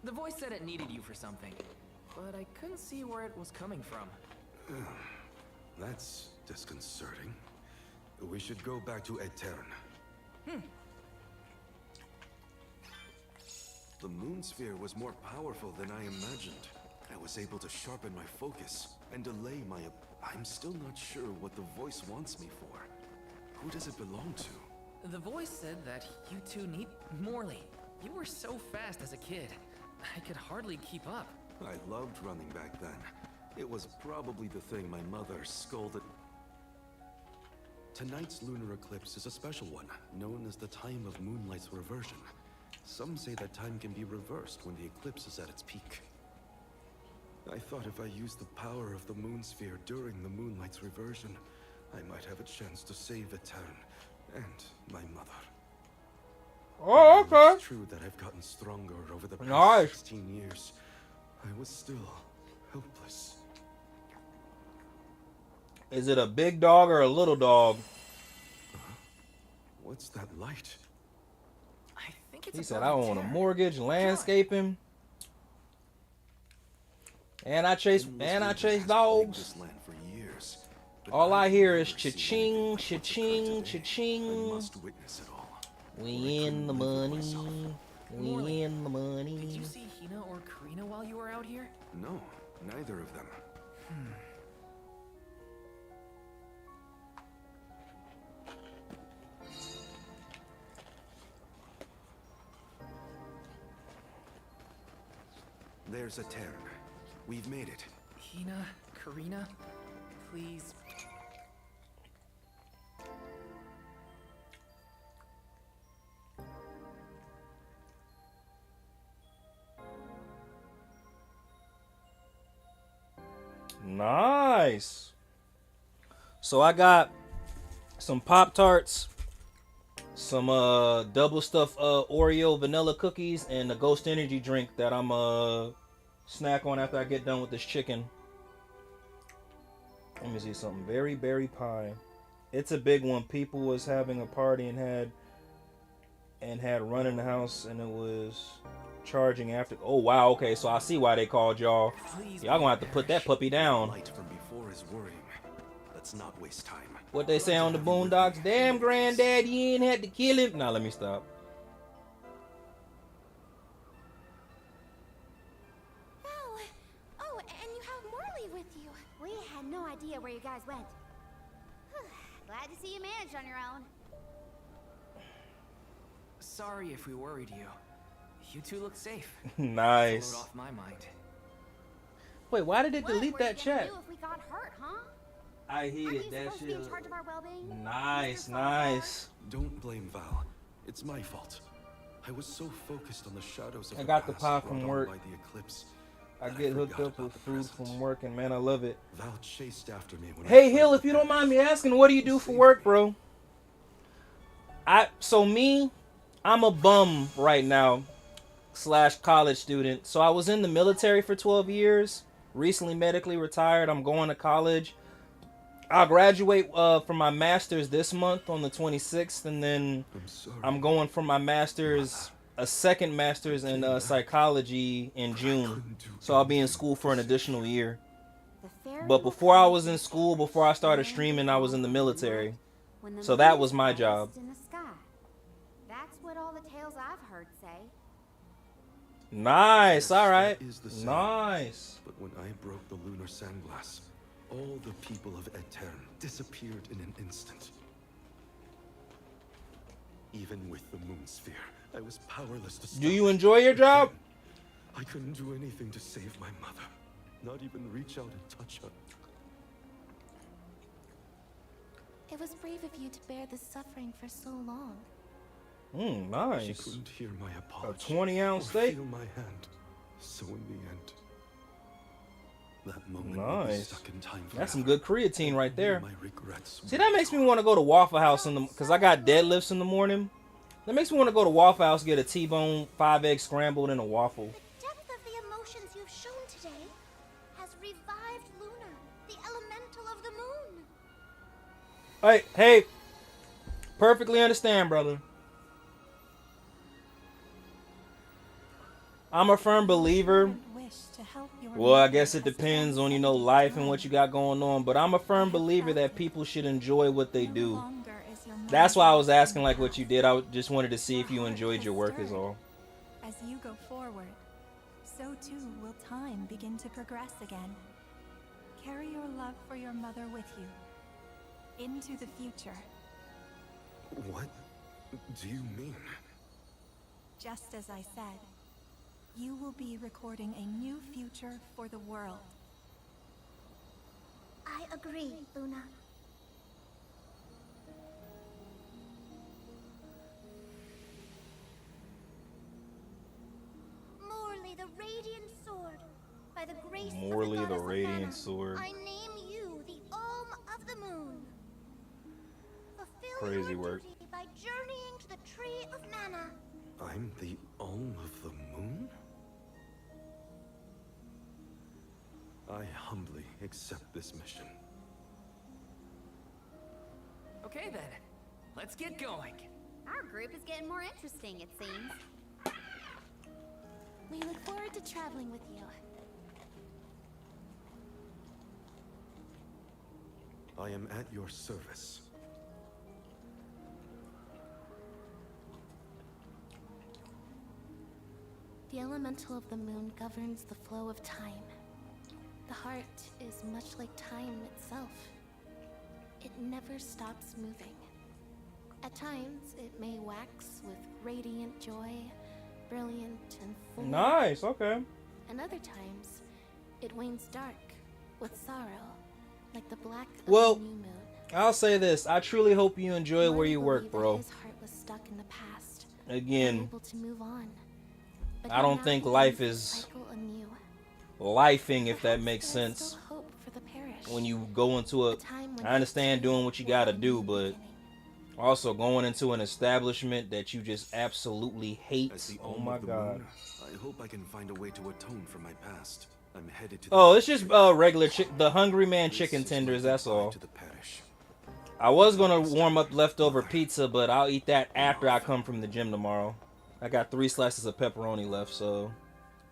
The voice said it needed you for something, but I couldn't see where it was coming from. That's disconcerting. We should go back to Aetern. The moon sphere was more powerful than I imagined. I was able to sharpen my focus and delay my... I'm still not sure what the voice wants me for. Who does it belong to? The voice said that you two need... Morley, you were so fast as a kid. I could hardly keep up. I loved running back then. It was probably the thing my mother scolded. Tonight's lunar eclipse is a special one, known as the time of moonlight's reversion. Some say that time can be reversed when the eclipse is at its peak. I thought if I used the power of the moon sphere during the moonlight's reversion, I might have a chance to save Aetern and my mother. Oh, okay. It's true that I've gotten stronger over the past 16 years. I was still helpless. Is it a big dog or a little dog? What's that light? I think it's He said I own a mortgage, landscaping. And I chase dogs. All I hear is cha-ching, cha-ching, cha-ching. We in the money. We in the money. Did you see Hina or Karina while you were out here? No, neither of them. There's Aetern. We've made it. Hina, Karina, please. Nice. So I got some Pop-Tarts, some double stuffed Oreo vanilla cookies, and a Ghost Energy drink that I'm snack on after I get done with this chicken. Let me see something. Very berry pie. It's a big one. People was having a party and had run in the house, and it was charging after. Oh wow. Okay, so I see why they called y'all. Y'all gonna have to put that puppy down. Light from before is worrying. Let's not waste time. What they say on the Boondocks? Damn, granddad, you ain't had to kill him. Nah, let me stop. Oh, and you have Morley with you. We had no idea where you guys went. Glad to see you managed on your own. Sorry if we worried you. You two look safe. Nice. Off my mind. Wait, why did it delete that What were you gonna chat? do if we got hurt, huh? I Aren't you heated that supposed to be in shit. charge of our well-being? Nice, Mr. nice. Don't blame Val. It's my fault. I was so focused on the shadows of I got the past pie brought from on work. by the eclipse. I that get hooked forgot up with about the food present. from work, and man, I love it. Val chased after me when Hey I Hill, fled if you the don't mind me parish. asking, what do you do He for saved work, me. bro? I'm a bum right now, / college student. So I was in the military for 12 years. Recently medically retired. I'm going to college. I'll graduate from my master's this month on the 26th, and then I'm sorry. I'm going for my master's, a second master's in psychology in June. So I'll be in school for an additional year. The fairy But will before I come was to in the school, parish before I started and streaming, I was in the all military. night when the So that moon was my is job. highest in the sky. That's what all the tales I've heard say. Nice, Yes, all right. that is the same. Nice. But when I broke the lunar sandglass, all the people of Etern disappeared in an instant. Even with the moon sphere, I was powerless to stop. Do you enjoy your job? I couldn't do anything to save my mother. Not even reach out and touch her. It was brave of you to bear this suffering for so long. She Nice. couldn't hear my A apology. 20-ounce or steak? feel my hand. So in the end, that moment will be Nice. stuck in time That's some forever. good creatine right there. My regrets See, that makes me want to go to Waffle House because I got deadlifts in the morning. That makes me want to go to Waffle House, get a T-bone, 5 egg scrambled, and a waffle. The depth of the emotions you've shown today has revived Luna, the elemental of the moon. Hey, perfectly understand, brother. I'm a firm believer. Wish to help your Well, I mother guess it has depends on, transcended life and time. what you got going on. But I'm a firm believer that people should enjoy what they No do. longer is your That's why I was mother asking like what you did. I just wanted to see if you Your heart enjoyed has your work is stirred. all. As you go forward, so too will time begin to progress again. Carry your love for your mother with you into the future, What do you mean? just as I said. You will be recording a new future for the world. I agree, Luna. Morley, the Radiant Sword. By the grace Morley, of the the goddess of Radiant Mana, Sword. I name you the Om of the Moon. Fulfill Crazy your work. duty by journeying to the Tree of Mana. I'm the Ulm of the Moon? I humbly accept this mission. Okay then, let's get going. Our group is getting more interesting, it seems. We look forward to traveling with you. I am at your service. The elemental of the moon governs the flow of time. The heart is much like time itself. It never stops moving. At times, it may wax with radiant joy, brilliant and full. Nice, okay. And other times, it wanes dark with sorrow, like the black of Well, the new moon. I'll say this. I truly hope you enjoy where Morley you work, believed that bro. His heart was stuck in the past, Again, unable to move on. But I he don't now think begins life the is cycle anew. lifing, if that Perhaps makes there is sense. still hope for the parish. When you go into A time when I understand history doing what you will gotta have a do, new but beginning. also going into an establishment that you just absolutely hate. As the Oh Ulm my of the god. Moon, I hope I can find a way to atone for my past. I'm headed to the Oh, it's just regular the Hungry Man This chicken is my tenders, that's goodbye all. to the parish. I was gonna warm up leftover pizza, but I'll eat that after I come from the gym tomorrow. I got 3 slices of pepperoni left, so.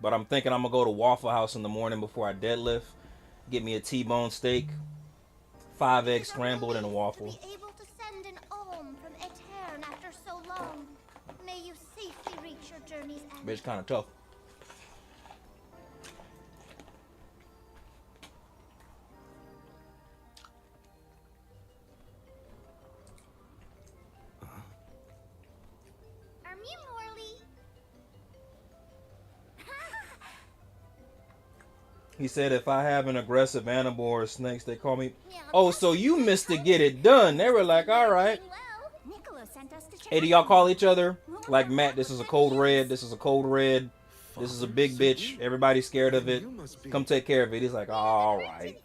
But I'm thinking I'm gonna go to Waffle House in the morning before I deadlift. Get me a T-bone steak, 5 egg scrambled, and a waffle. To be able to send an Om from Etern after so long. May you safely reach your journey's end. Bitch, kind of tough. Are me Morley? He said if I have an aggressive animal or snakes, they call me. Yeah, Oh, so you missed to get it done. They were like, all right. Well, Niccolo sent us to check Hey, do y'all call each other? Like, Matt, this is a code red. This is a code red. This is a big bitch. Everybody's scared of it. Come take care of it. He's like, all right.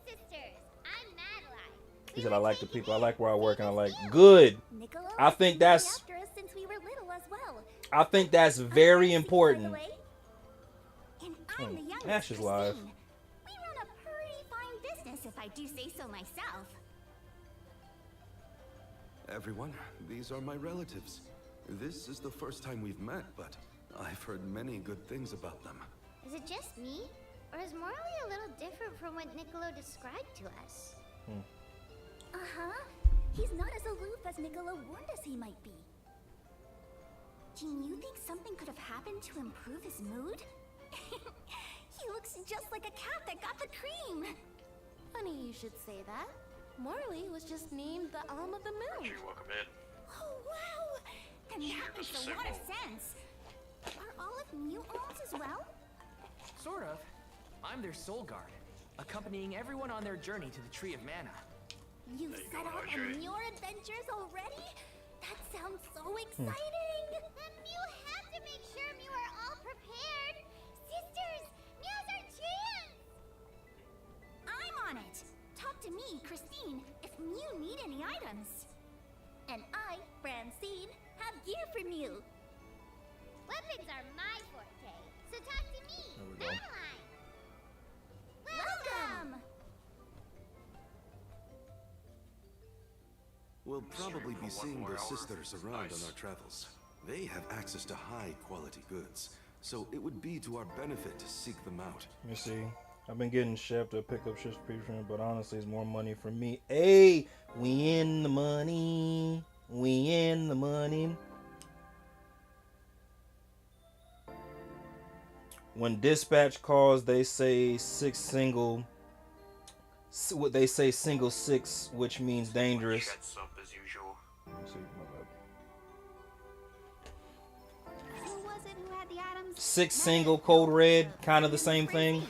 He said, I like the people. I like where I work. And I like, good. I think that's, I think that's very important. Ash is live. We run a pretty fine business, if I do say so myself. Everyone, these are my relatives. This is the first time we've met, but I've heard many good things about them. Is it just me? Or is Morley a little different from what Niccolo described to us? Uh-huh. He's not as aloof as Niccolo warned us he might be. Jean, you think something could have happened to improve his mood? He looks just like a cat that got the cream. Funny you should say that. Morley was just named the Alm of the Moon. Welcome in. Oh, wow! Then that makes a lot of sense. Are Olive new alms as well? Sort of. I'm their soul guard, accompanying everyone on their journey to the Tree of Mana. You've set out on your adventures already? That sounds so exciting! Then Mew have to make sure Mew are all prepared. Sisters, now's our chance! I'm on it. Talk to me, Christine, if Mew need any items. And I, Francine, have gear for Mew. Weapons are my forte, so talk to me, Madeline. Welcome! We'll probably be seeing those sisters around on our travels. They have access to high-quality goods, so it would be to our benefit to seek them out. Let me see. I've been getting Chef to pick up shit's pre-print, but honestly, it's more money for me. Hey, we in the money. We in the money. When dispatch calls, they say single 6, which means dangerous. As usual. Who was it who had the items? 6 single code red, kind of the same thing.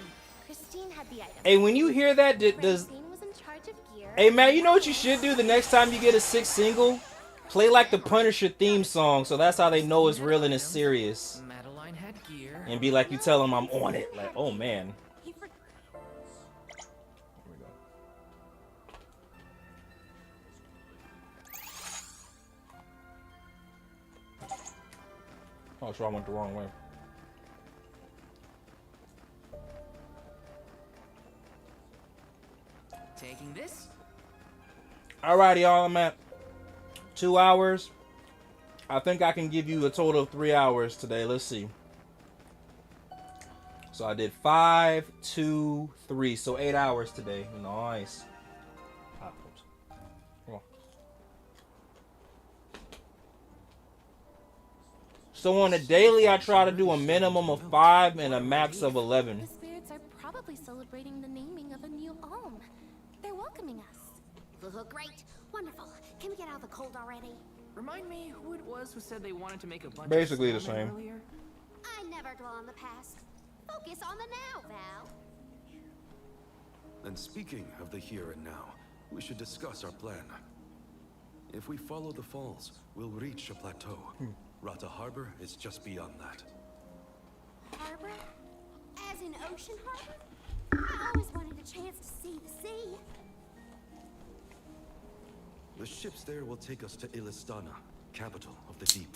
Christine had the item. Hey, when you hear that, does Francine was in charge of gear. hey man, you know what you should do the next time you get a 6 single? Play like the Punisher theme song, so that's how they know it's real and it's serious. Madeline had gear. And be like, you tell them I'm on it. Like, oh man. Here we go. Oh, so I went the wrong way. Taking this? Alrighty, y'all. I'm at 2 hours. I think I can give you a total of 3 hours today. Let's see. So I did 5, 2, 3. So 8 hours today. Nice. Come on. So on a daily, I try to do a minimum of 5 and a max of 11. The spirits are probably celebrating the naming of a new alm. They're welcoming us. Great. Wonderful. Can we get out of the cold already? Remind me who it was who said they wanted to make a bunch Basically of the same. earlier? I never dwell on the past. Focus on the now, Val. And speaking of the here and now, we should discuss our plan. If we follow the falls, we'll reach a plateau. Rata Harbor is just beyond that. Harbor? As in Ocean Harbor? I always wanted a chance to see the sea. The ships there will take us to Illistana, capital of the deep.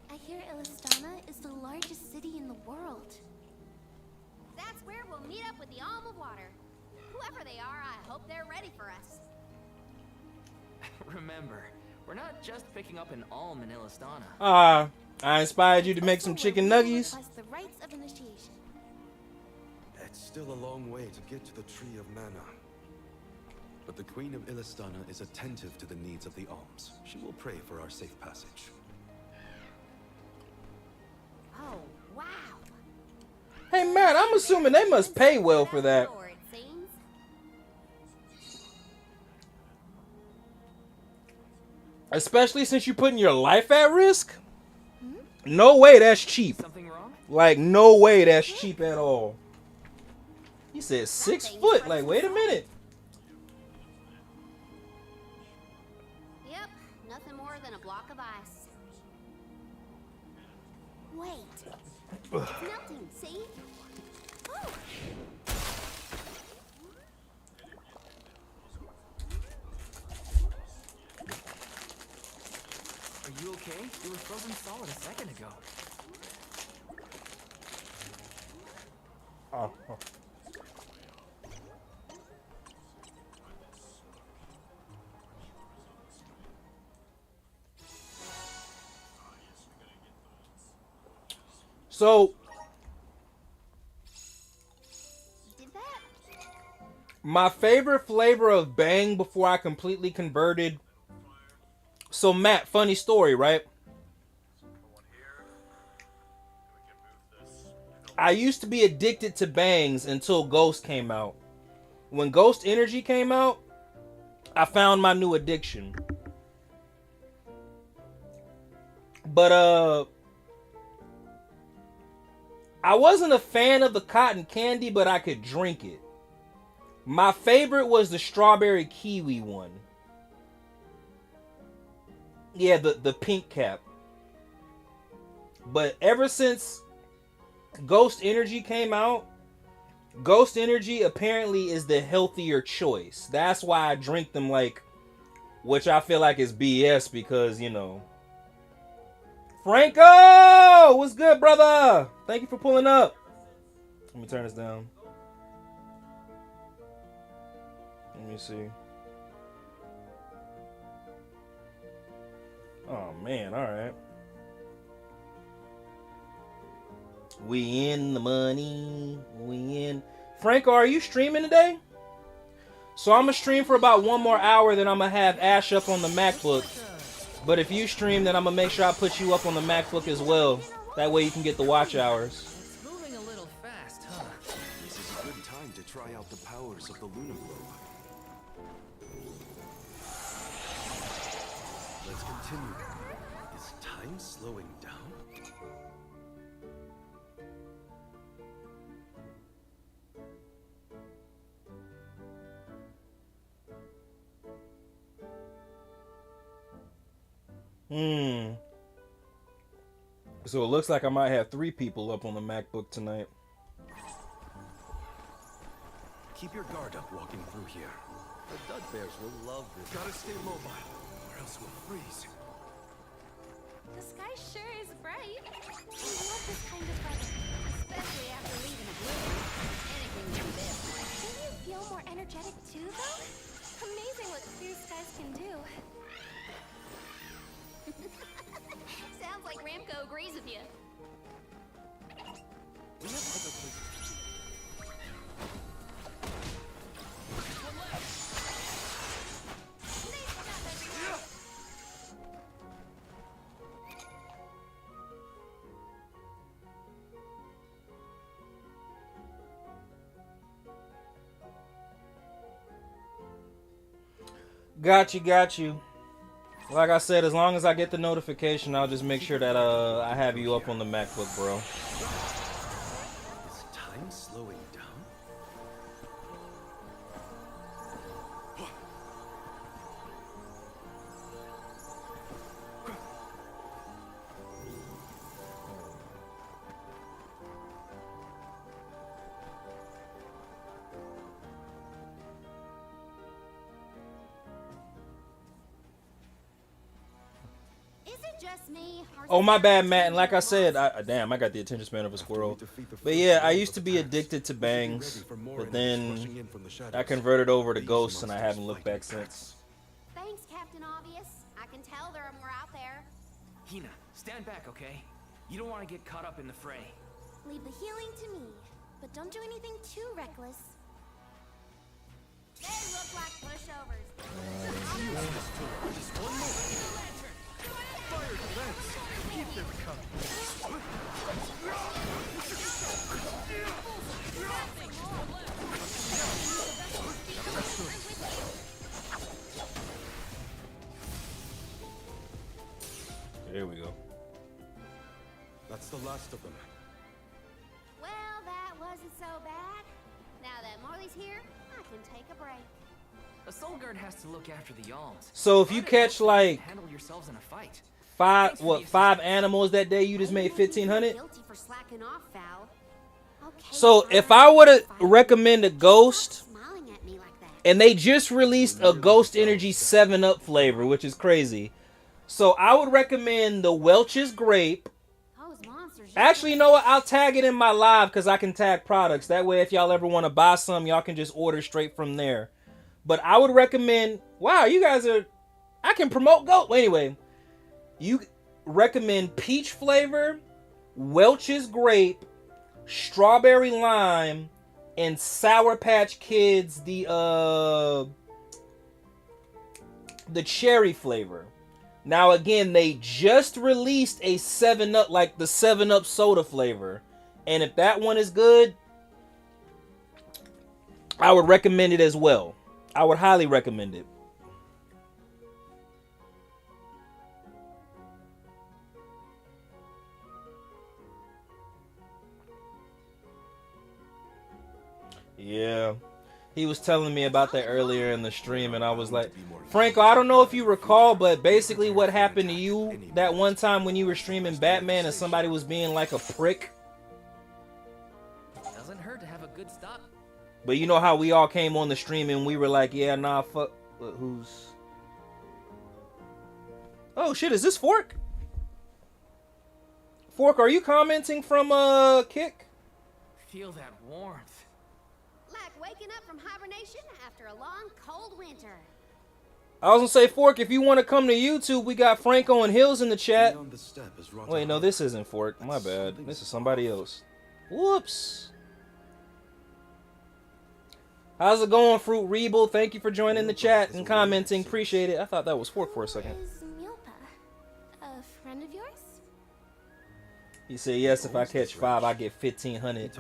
I hear Illistana is the largest city in the world. That's where we'll meet up with the Alm of Water. Whoever they are, I hope they're ready for us. Remember, we're not just picking up an alm in Illistana. I inspired you to make some chicken nuggies. The rites of initiation. It's still a long way to get to the Tree of Mana. But the Queen of Illistana is attentive to the needs of the alms. She will pray for our safe passage. Oh, wow. Hey man, I'm assuming they must pay well for that. It seems. Especially since you're putting your life at risk. No way that's cheap. Something wrong? Like, no way that's cheap at all. He said 6 foot. Like, wait a minute. You okay? You were frozen solid a second ago. Oh. So Did that? my favorite flavor of Bang before I completely converted. So Matt, funny story, right? I used to be addicted to Bangs until Ghost came out. When Ghost Energy came out, I found my new addiction. But I wasn't a fan of the cotton candy, but I could drink it. My favorite was the strawberry kiwi one. Yeah, the pink cap. But ever since Ghost Energy came out, Ghost Energy apparently is the healthier choice. That's why I drink them, like, which I feel like is BS because, you know. Franco! What's good, brother? Thank you for pulling up. Let me turn this down. Let me see. Oh, man. All right. We in the money. We in. Franco, are you streaming today? So I'm going to stream for about 1 more hour, then I'm going to have Ash up on the MacBook. But if you stream, then I'm going to make sure I put you up on the MacBook as well. That way you can get the watch hours. It's moving a little fast, huh? This is a good time to try out the powers of the Luna Globe. Let's continue. Is time slowing down? So it looks like I might have 3 people up on the MacBook tonight. Keep your guard up walking through here. The Dud Bears will love this. Gotta stay mobile, or else we'll freeze. The sky sure is bright. I love this kind of weather, especially after leaving a blue. Anything can be better. Don't you feel more energetic too, though? Amazing what clear skies can do. Sounds like Ramco agrees with you. We have other places to be. Got you. Like I said, as long as I get the notification, I'll just make sure that I have you up on the MacBook, bro. Is time slowing down? Just me, Oh, my bad, Matt. And like I said, damn, I got the attention span of a squirrel. But yeah, I used to be addicted to Bangs, but then I converted over to Ghosts, and I haven't looked back since. Thanks, Captain Obvious. I can tell there are more out there. Hina, stand back, okay? You don't want to get caught up in the fray. Leave the healing to me, but don't do anything too reckless. They look like pushovers. Just one more. Fire defense! Keep them coming. There we go. That's the last of them. Well, that wasn't so bad. Now that Morley's here, I can take a break. A soul guard has to look after the yawns. So if you catch like handle yourselves in a fight. 5 animals that day, you just made 1,500. Guilty for slacking off, Val. Okay, So if I were to recommend a Ghost, and they just released a Ghost Energy 7-Up flavor, which is crazy. So I would recommend the Welch's Grape. Those monsters. Actually, you know what? I'll tag it in my live because I can tag products. That way, if y'all ever want to buy some, y'all can just order straight from there. But I would recommend... Wow, you guys are... I can promote goat. Anyway, you recommend peach flavor, Welch's Grape, strawberry lime, and Sour Patch Kids, the cherry flavor. Now again, they just released a 7-Up, like the 7-Up soda flavor. And if that one is good, I would recommend it as well. I would highly recommend it. Yeah. He was telling me about that earlier in the stream, and I was like, Franco, I don't know if you recall, but basically what happened to you that one time when you were streaming Batman and somebody was being like a prick. Doesn't hurt to have a good stop. But you know how we all came on the stream and we were like, yeah, nah, fuck. Who's... Oh shit, is this Fork? Fork, are you commenting from Kick? Feel that warmth. Like waking up from hibernation after a long, cold winter. I was gonna say, Fork, if you want to come to YouTube, we got Franco and Hills in the chat. Wait, no, this isn't Fork. My bad. This is somebody else. Whoops. How's it going, Fruit Rebel? Thank you for joining the chat and commenting. Appreciate it. I thought that was Fork for a second. Is Milpa a friend of yours? He said, yes, if I catch 5, I get 1,500.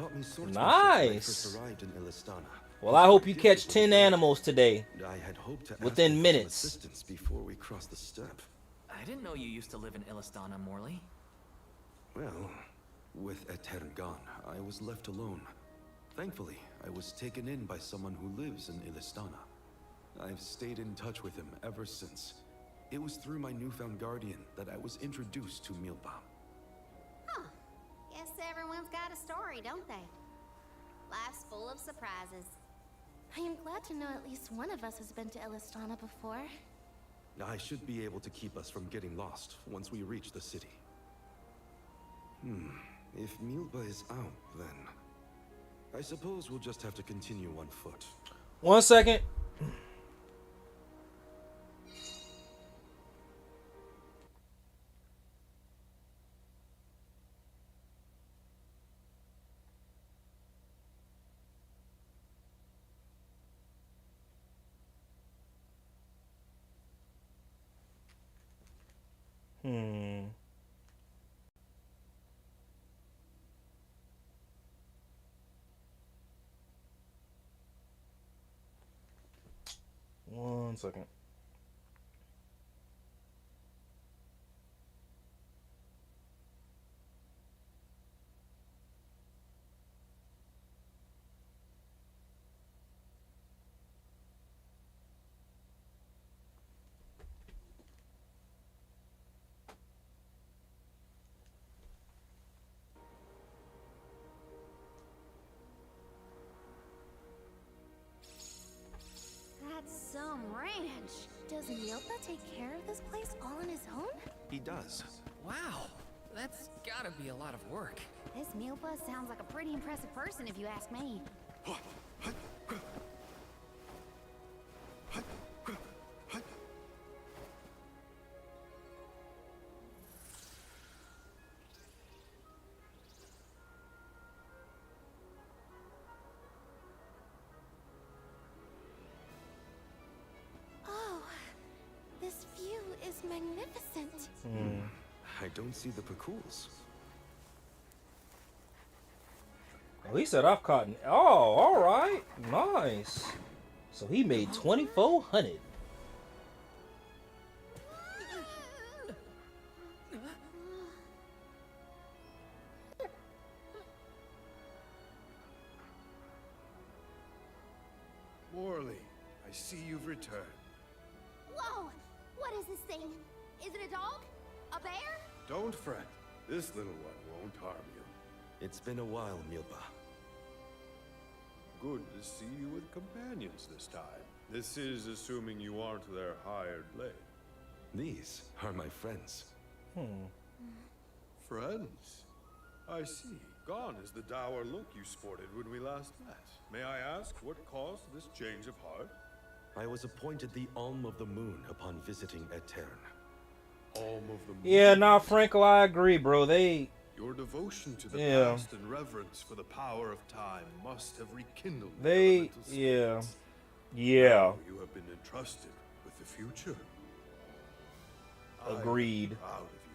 Nice. Well, I hope you catch 10 animals today. Within minutes. Before we cross the steppe. I didn't know you used to live in Illistana, Morley. Well, with Eter gone, I was left alone. Thankfully, I was taken in by someone who lives in Illistana. I've stayed in touch with him ever since. It was through my newfound guardian that I was introduced to Milpa. Huh. Guess everyone's got a story, don't they? Life's full of surprises. I am glad to know at least one of us has been to Illistana before. I should be able to keep us from getting lost once we reach the city. If Milpa is out, then... I suppose we'll just have to continue on foot. 1 second. One second. That's some ranch. Does Milpa take care of this place all on his own? He does. Wow, that's gotta be a lot of work. This Milpa sounds like a pretty impressive person if you ask me. Oh, this view is magnificent. I don't see the parcouls. Oh, he said I've caught. Oh, all right, nice. So he made 2,400. Morley, I see you've returned. Whoa! What is this thing? Is it a dog? A bear? Don't fret. This little one won't harm you. It's been a while, Milpa. Good to see you with companions this time. This is assuming you aren't their hired lay. These are my friends. Friends? I see. Gone is the dour look you sported when we last met. May I ask what caused this change of heart? I was appointed the Alm of the Moon upon visiting Aetern. Alm of the Moon? Yeah, nah, Franco, I agree, bro. Your devotion to the past and reverence for the power of time must have rekindled the elemental spirits. Now you have been entrusted with the future. Agreed. I'm proud of you,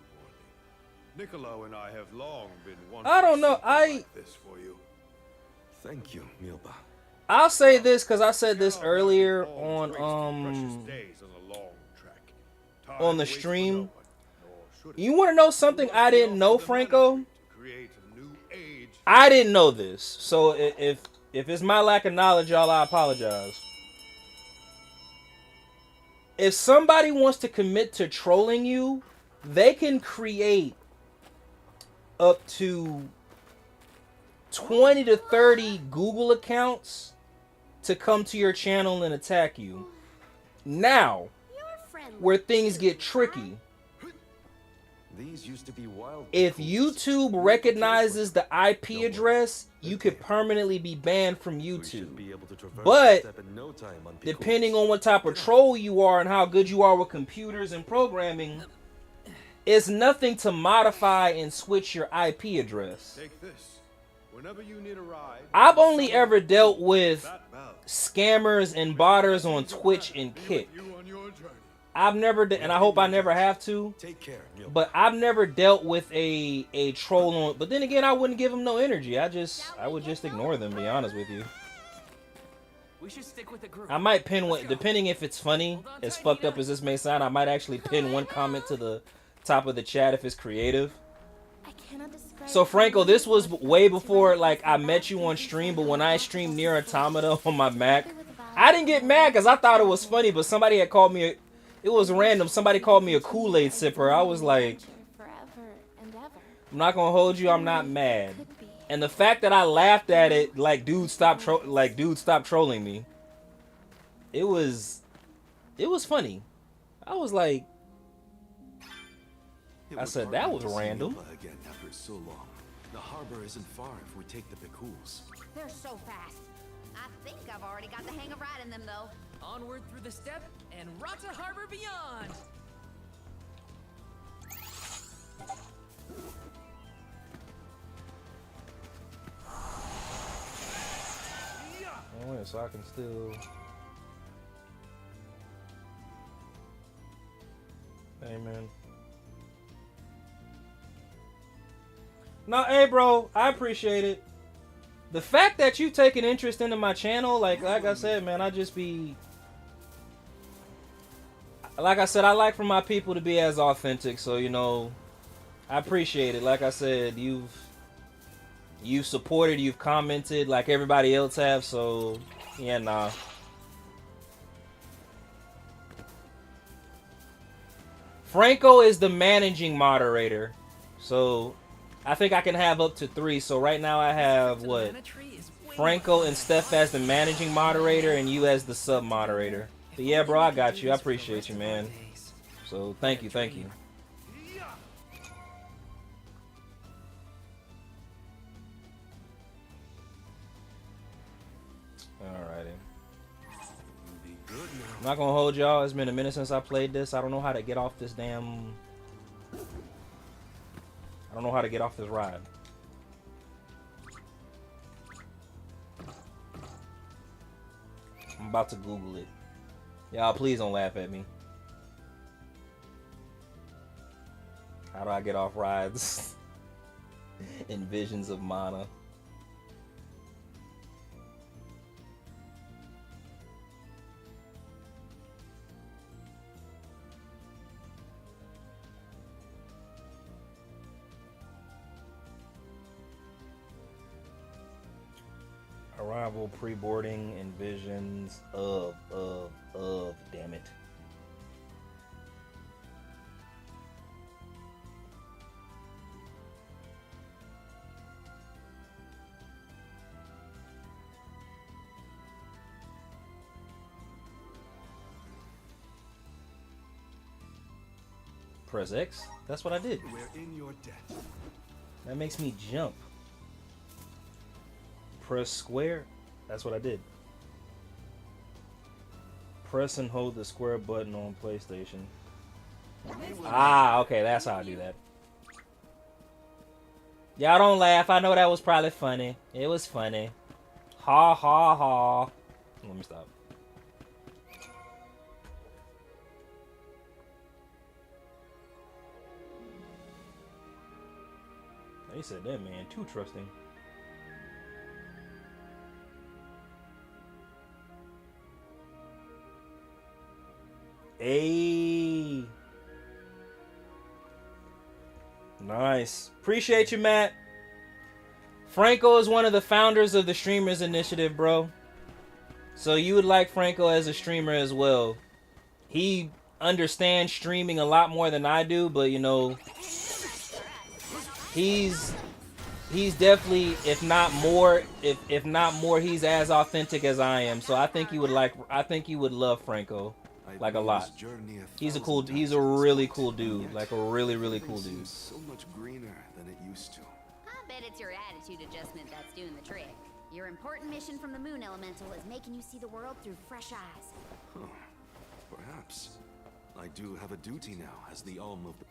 Morley. Niccolo and I have long been wanting I don't know. like this for you. Thank you, Milba. I'll say this because I said this earlier on the stream. You want to know something I didn't know, Franco? I didn't know this. So if it's my lack of knowledge, y'all, I apologize. If somebody wants to commit to trolling you, they can create up to 20 to 30 Google accounts to come to your channel and attack you. Now, where things get tricky. These used to be wild. If YouTube recognizes the IP address, you could permanently be banned from YouTube. But depending on what type of troll you are and how good you are with computers and programming, it's nothing to modify and switch your IP address. Take this. Whenever you need a ride, I've only ever dealt with scammers and botters on Twitch and Kick. I've never, and I hope I never have to. Take care, but I've never dealt with a troll on. But then again, I wouldn't give them no energy. I would just ignore them. To be honest with you. We should stick with the group. I might pin one, depending if it's funny. As fucked up as this may sound, I might actually pin one comment to the top of the chat if it's creative. So Franco, this was way before like I met you on stream. But when I streamed Nier Automata on my Mac, I didn't get mad because I thought it was funny. But somebody had called me. It was random. Somebody called me a Kool-Aid sipper. I was like, I'm not gonna hold you. I'm not mad. And the fact that I laughed at it, like, dude, stop trolling me. It was funny. I was like, I said that was random. Again after so long. The harbor isn't far if we take the Picouls. They're so fast. I think I've already got the hang of riding them, though. Onward through the steppe and Rata Harbor beyond. Oh, yeah, so I can still. Amen. No, hey, bro, I appreciate it. The fact that you take an interest into my channel, like I said, man, I just be. Like I said, I like for my people to be as authentic, so you know, I appreciate it. Like I said, you've supported, you've commented, like everybody else have. So yeah, nah. Franco is the managing moderator, so I think I can have up to 3. So right now I have what? Franco and Steph as the managing moderator, and you as the sub moderator. But yeah, bro, I got you. I appreciate you, man. So thank you, thank you. Alrighty. I'm not gonna hold y'all. It's been a minute since I played this. I don't know how to get off this damn. I don't know how to get off this ride. I'm about to Google it. Y'all, please don't laugh at me. How do I get off rides? In Visions of Mana. Arrival, pre-boarding, and visions of, damn it. Press X. That's what I did. We're in your debt. That makes me jump. Press square. That's what I did. Press and hold the square button on PlayStation. Ah, okay, that's how I do that. Y'all don't laugh. I know that was probably funny. It was funny. Ha ha ha. Let me stop. They said that man too trusting. Hey. Nice. Appreciate you, Matt. Franco is one of the founders of the Streamers Initiative, bro. So you would like Franco as a streamer as well. He understands streaming a lot more than I do, but you know, he's definitely, if not more, he's as authentic as I am. So I think you would like Franco. Like a lot. He's a really cool dude. Like a really cool dude. So much greener than it used to. I bet it's your attitude adjustment that's doing the trick. Your important mission from the Moon Elemental is making you see the world through fresh eyes. Huh. Perhaps. I do have a duty now as the Alm of the...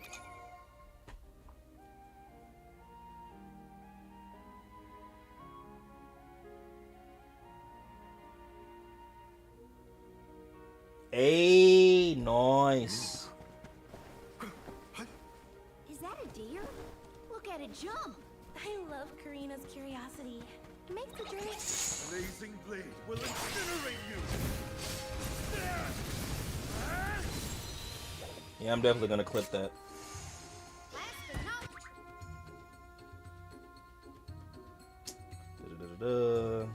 Hey, nice. Is that a deer? Look at it jump. I love Karina's curiosity. It makes the journey. Blazing blade will incinerate you. Yeah, I'm definitely gonna clip that. Da-da-da-da-da.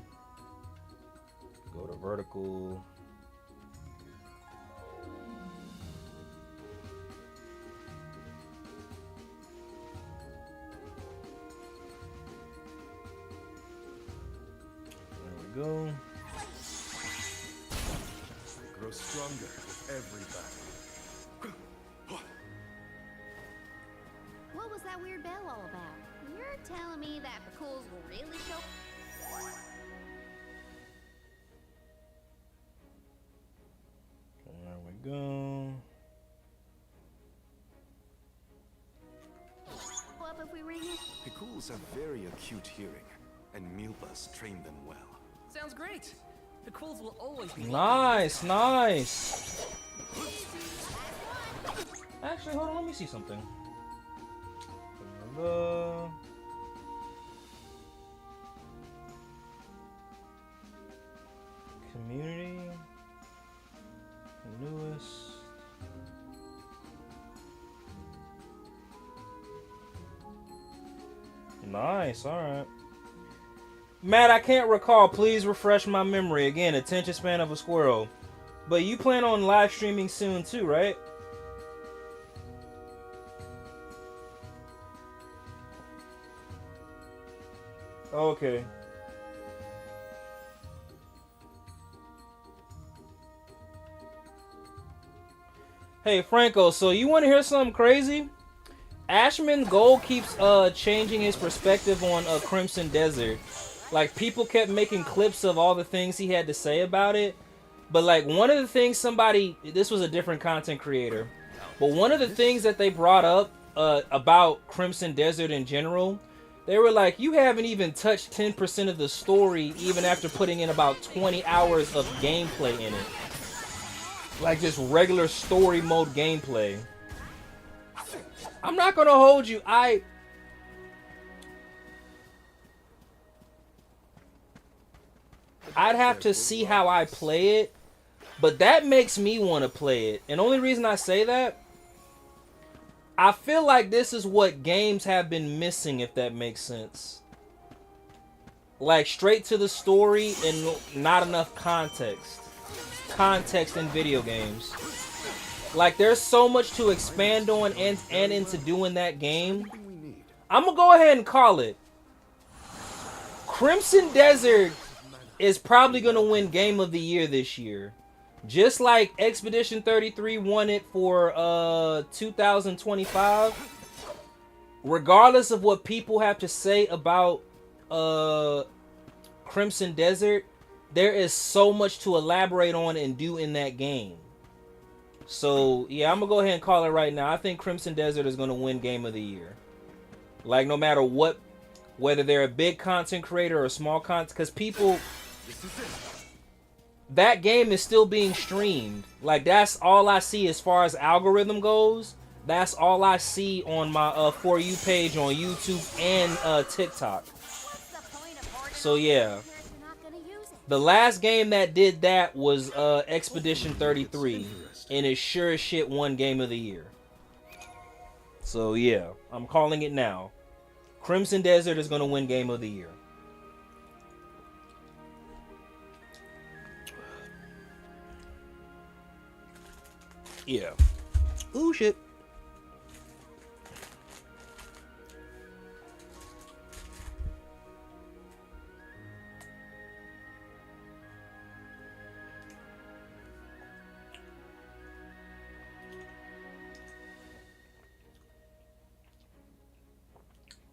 Go to vertical. Go. Grow stronger with every battle. What was that weird bell all about? You're telling me that the cools will really show? There we go. Up if we ring it? Picools have very acute hearing, and Milpas train them well. Sounds great. The Cools will always be Nice, nice. Actually, hold on, let me see something. Community. Newest. Nice, alright. Matt, I can't recall. Please refresh my memory. Again, attention span of a squirrel. But you plan on live streaming soon too, right? Okay. Hey, Franco, so you want to hear something crazy? Ashman Gold keeps changing his perspective on Crimson Desert. Like, people kept making clips of all the things he had to say about it. But, like, one of the things this was a different content creator. But one of the things that they brought up about Crimson Desert in general, they were like, you haven't even touched 10% of the story even after putting in about 20 hours of gameplay in it. Like, just regular story mode gameplay. I'm not gonna hold you. I'd have to see how I play it, but that makes me want to play it. And the only reason I say that, I feel like this is what games have been missing, if that makes sense. Like, straight to the story and not enough context. Context in video games. Like, there's so much to expand on and into doing that game. I'm gonna go ahead and call it. Crimson Desert is probably gonna win Game of the Year this year. Just like Expedition 33 won it for 2025, regardless of what people have to say about Crimson Desert, there is so much to elaborate on and do in that game. So, yeah, I'm going to go ahead and call it right now. I think Crimson Desert is going to win Game of the Year. Like, no matter what, whether they're a big content creator or a small content, because people, that game is still being streamed. Like, that's all I see as far as algorithm goes. That's all I see on my For You page on YouTube and TikTok. So, yeah. The last game that did that was Expedition 33, and it sure as shit won Game of the Year. So yeah, I'm calling it now. Crimson Desert is going to win Game of the Year. Yeah. Ooh, shit.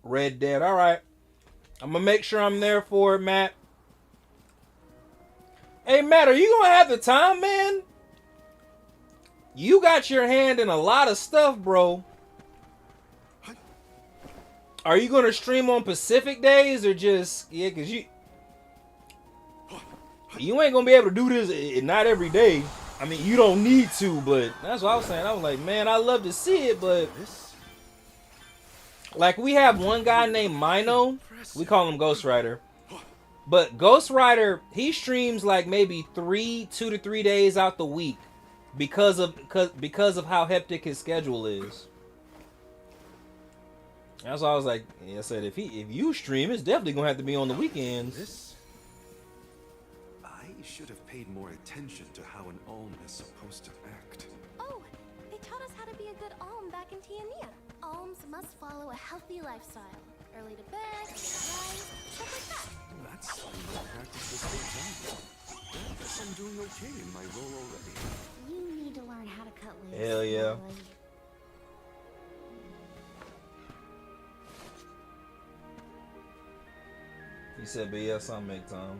Red Dead. All right. I'm going to make sure I'm there for it, Matt. Hey, Matt, are you going to have the time, man? You got your hand in a lot of stuff, bro. Are you going to stream on Pacific days or just... Yeah, because you ain't going to be able to do this not every day. I mean, you don't need to, but that's what I was saying. I was like, man, I love to see it, but... Like, we have one guy named Mino. We call him Ghost Rider. But Ghost Rider, he streams like maybe 2 to 3 days out the week because of how hectic his schedule is. That's why I was like, I said, if you stream, it's definitely gonna have to be on the weekends. I should have paid more attention to how an Ulm is supposed to act. Oh, they taught us how to be a good Ulm back in Tiania. Ulms must follow a healthy lifestyle. Early to bed, early to rise, stuff like that. That's how I practice this whole time. I guess I'm doing okay in my role already. You need to learn how to cut loose. Hell yeah. Boy. He said, but yes, I'll make time.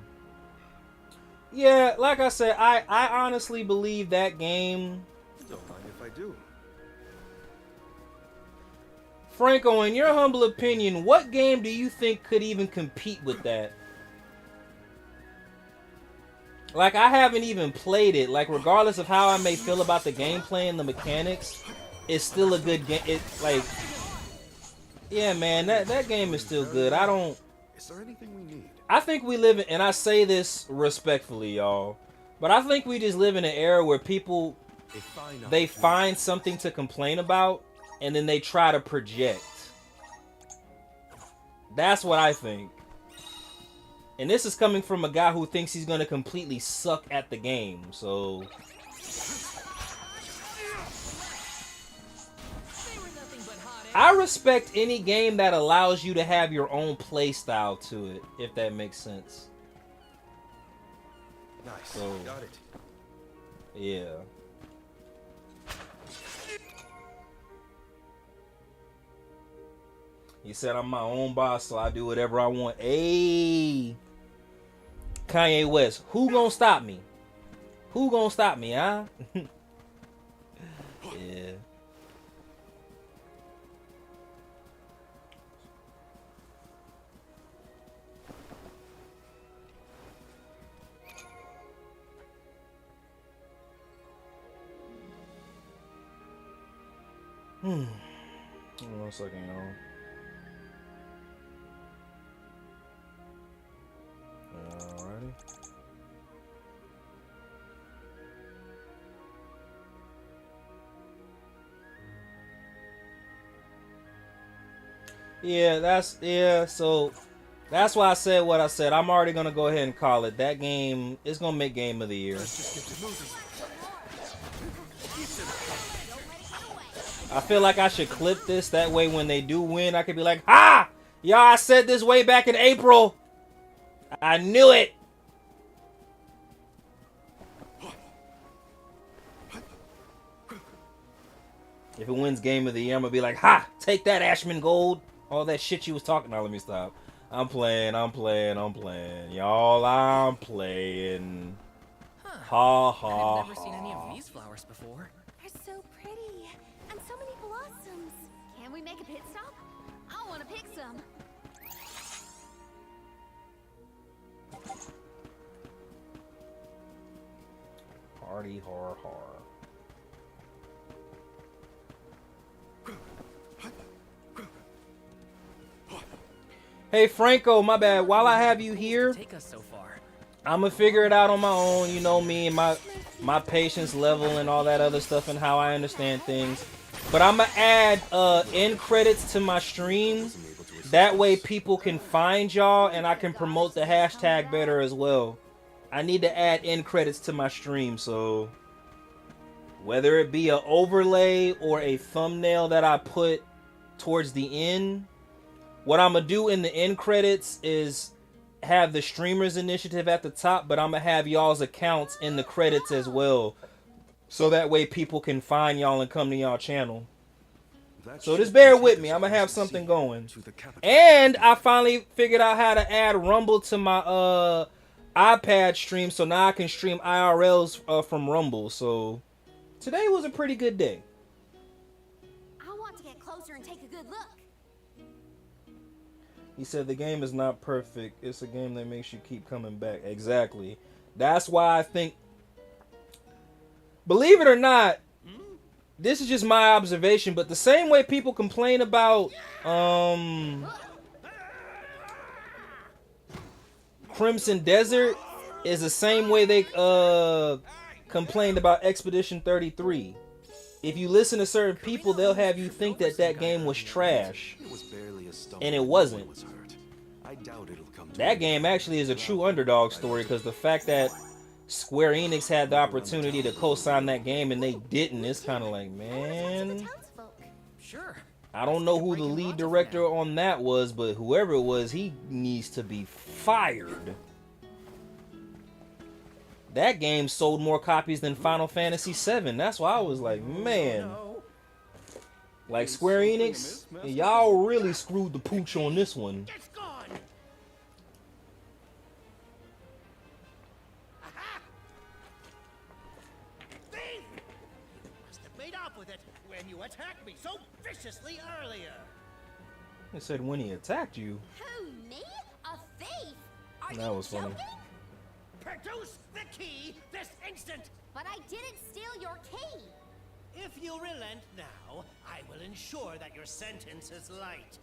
Yeah, like I said, I honestly believe that game... Don't mind if I do. Franco, in your humble opinion, what game do you think could even compete with that? Like, I haven't even played it. Like, regardless of how I may feel about the gameplay and the mechanics, it's still a good game. It's like, yeah, man, that game is still good. Is there anything we need? I think we live in, and I say this respectfully, y'all, but I think we just live in an era where people, they find something to complain about, and then they try to project. That's what I think. And this is coming from a guy who thinks he's going to completely suck at the game, so... I respect any game that allows you to have your own play style to it, if that makes sense. Nice. So, got it. Yeah. He said, I'm my own boss, so I do whatever I want. Hey, Kanye West, who gonna stop me? Who gonna stop me, huh? Yeah. Hold on a second, y'all. Alrighty. So that's why I said what I said. I'm already gonna go ahead and call it. That game is gonna make Game of the Year. I feel like I should clip this, that way when they do win, I could be like, "Ha! Y'all, I said this way back in April. I knew it." If it wins Game of the Year, I'm gonna be like, ha! Take that, Ashman Gold. All that shit you was talking. Now let me stop. I'm playing. Y'all, I'm playing. Ha ha. I've never seen any of these flowers before. They're so pretty. And so many blossoms. Can we make a pit stop? I want to pick some. Party har har. Hey Franco, my bad. While I have you here, Take us so far. I'm gonna figure it out on my own. You know me and my patience level and all that other stuff and how I understand things. But I'm gonna add end credits to my stream. That way people can find y'all and I can promote the hashtag better as well. I need to add end credits to my stream, so whether it be an overlay or a thumbnail that I put towards the end, what I'm gonna do in the end credits is have the streamers initiative at the top, but I'm gonna have y'all's accounts in the credits as well, so that way people can find y'all and come to y'all channel. So just bear with me. I'm gonna have something going. And I finally figured out how to add Rumble to my iPad stream, so now I can stream IRLs from Rumble. So today was a pretty good day. I want to get closer and take a good look. He said the game is not perfect. It's a game that makes you keep coming back. Exactly. That's why I think, believe it or not, this is just my observation, but the same way people complain about Crimson Desert is the same way they complained about Expedition 33. If you listen to certain people, they'll have you think that that game was trash. And it wasn't. That game actually is a true underdog story, because the fact that Square Enix had the opportunity to co-sign that game and they didn't, it's kind of like, man, Sure. I don't know who the lead director on that was, but whoever it was, he needs to be fired. That game sold more copies than Final Fantasy VII. That's why I was like, man. Like Square Enix, y'all really screwed the pooch on this one. It's gone. Aha! Thief! You must have made off with it when you attacked me so viciously earlier. He said when he attacked you. Who, me? A thief? Are That you was funny. joking? Produce the key this instant. But I didn't steal your key. If you relent now, I will ensure that your sentence is light.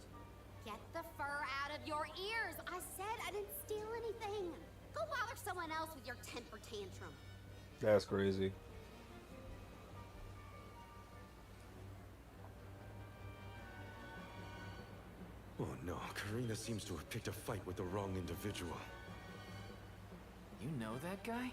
Get the fur out of your ears. I said I didn't steal anything. Go bother someone else with your temper tantrum. That's crazy. Oh no, Karina seems to have picked a fight with the wrong individual. You know that guy?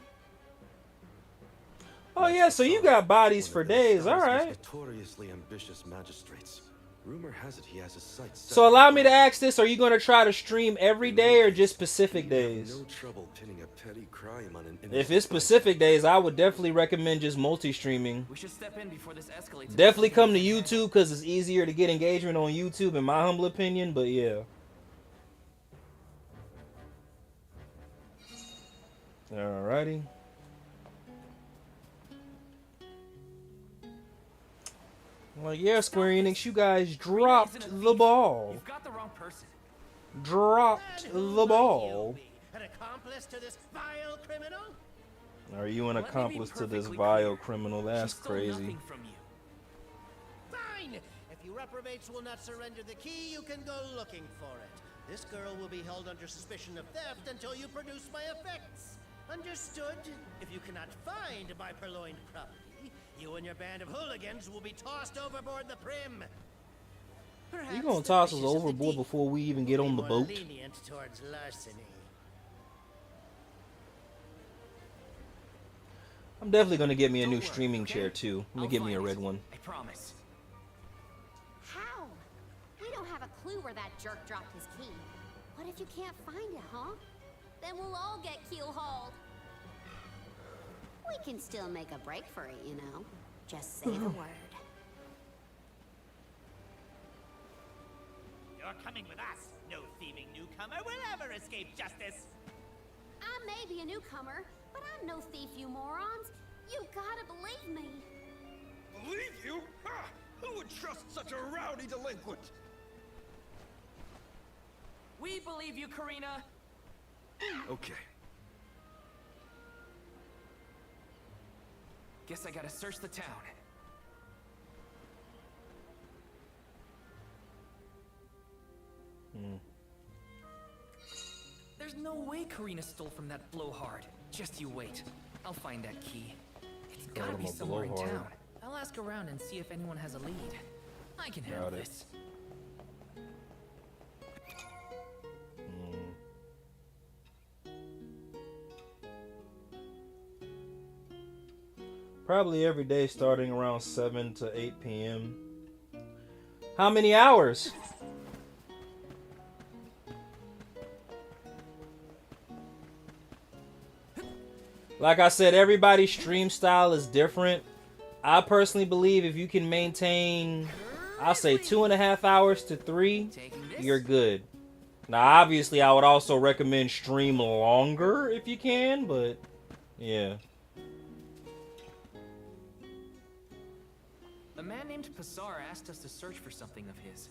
Oh yeah, so you got bodies for days, alright. Notoriously ambitious magistrates. Rumor has it he has his sights set. So allow me to ask this, are you going to try to stream every day or just specific days? No trouble pinning a petty crime on an If it's specific days, I would definitely recommend just multi-streaming. We should step in before this escalates. Definitely come to YouTube because it's easier to get engagement on YouTube in my humble opinion, but yeah. Alrighty. Well, yeah, Square Enix, you guys dropped the ball. You've got the wrong person. Dropped the ball. An accomplice to this vile criminal? Are you an Let me be accomplice to this perfectly vile clear. criminal? That's She stole crazy. nothing from you. Fine! If you reprobates will not surrender the key, you can go looking for it. This girl will be held under suspicion of theft until you produce my effects. Understood? If you cannot find my purloined property, you and your band of hooligans will be tossed overboard the Prim. Perhaps You gonna the toss us wishes of the overboard deep before we even get will on be the more boat? lenient towards larceny. I'm definitely gonna get me a new Don't worry, streaming okay? chair too. I'm I'll gonna get me a find red it. one. I promise. How? We don't have a clue where that jerk dropped his key. What if you can't find it, huh? Then we'll all get keel-hauled. We can still make a break for it, you know. Just say the word. You're coming with us. No thieving newcomer will ever escape justice. I may be a newcomer, but I'm no thief, you morons. You gotta believe me. Believe you? Ha! Who would trust such a rowdy delinquent? We believe you, Karina. Okay. Guess I gotta search the town. There's no way Karina stole from that blowhard. Just you wait. I'll find that key. It's gotta be somewhere in town. I'll ask around and see if anyone has a lead. I can handle this. Probably every day starting around 7 to 8 p.m. How many hours? Like I said, everybody's stream style is different. I personally believe if you can maintain, I'll say 2.5 hours to 3, you're good. Now, obviously, I would also recommend stream longer if you can, but yeah. A man named Passar asked us to search for something of his.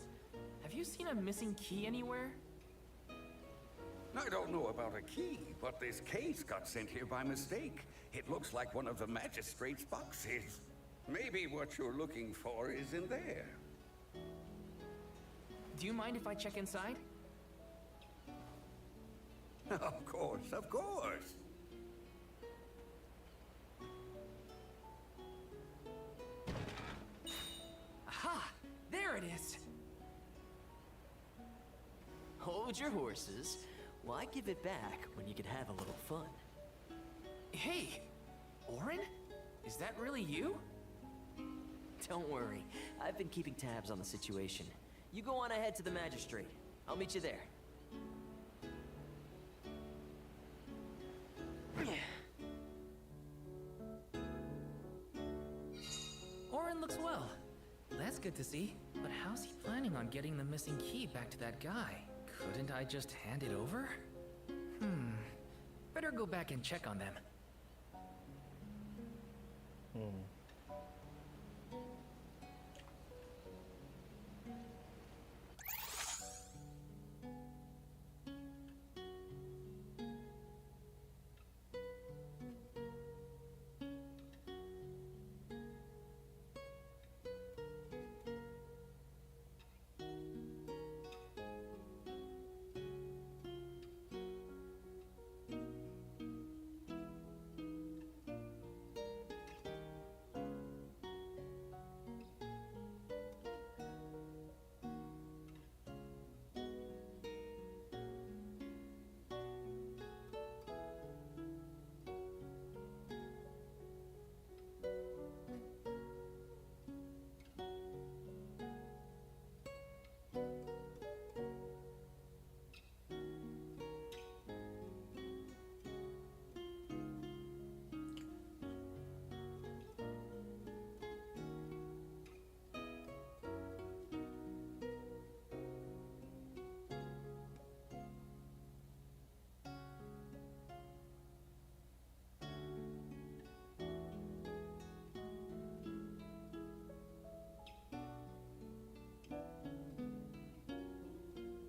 Have you seen a missing key anywhere? I don't know about a key, but this case got sent here by mistake. It looks like one of the magistrate's boxes. Maybe what you're looking for is in there. Do you mind if I check inside? Of course, of course. Aha! There it is! Hold your horses. Why give it back when you could have a little fun? Hey! Orin? Is that really you? Don't worry. I've been keeping tabs on the situation. You go on ahead to the magistrate. I'll meet you there. Orin looks well. That's good to see. But how's he planning on getting the missing key back to that guy? Couldn't I just hand it over? Better go back and check on them.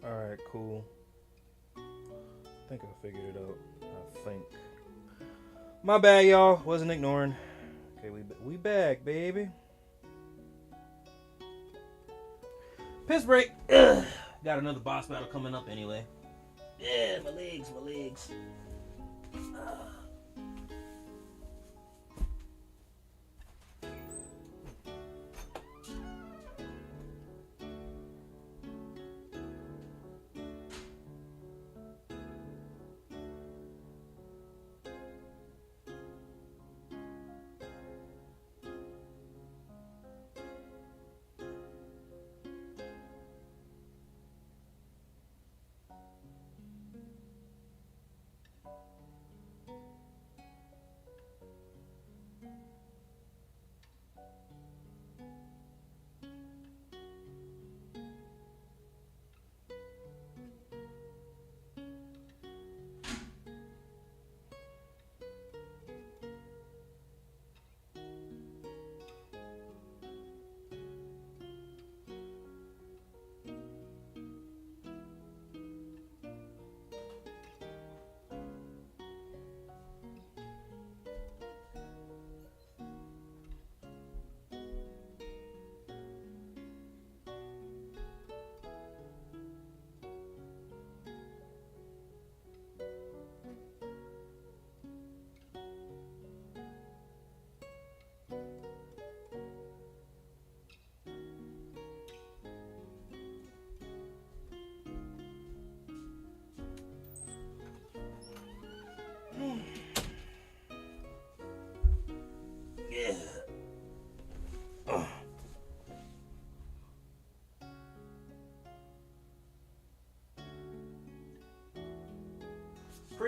Alright, cool. I think I figured it out. I think. My bad, y'all. Wasn't ignoring. Okay, we back, baby. Piss break. Ugh. Got another boss battle coming up anyway. Yeah, my legs.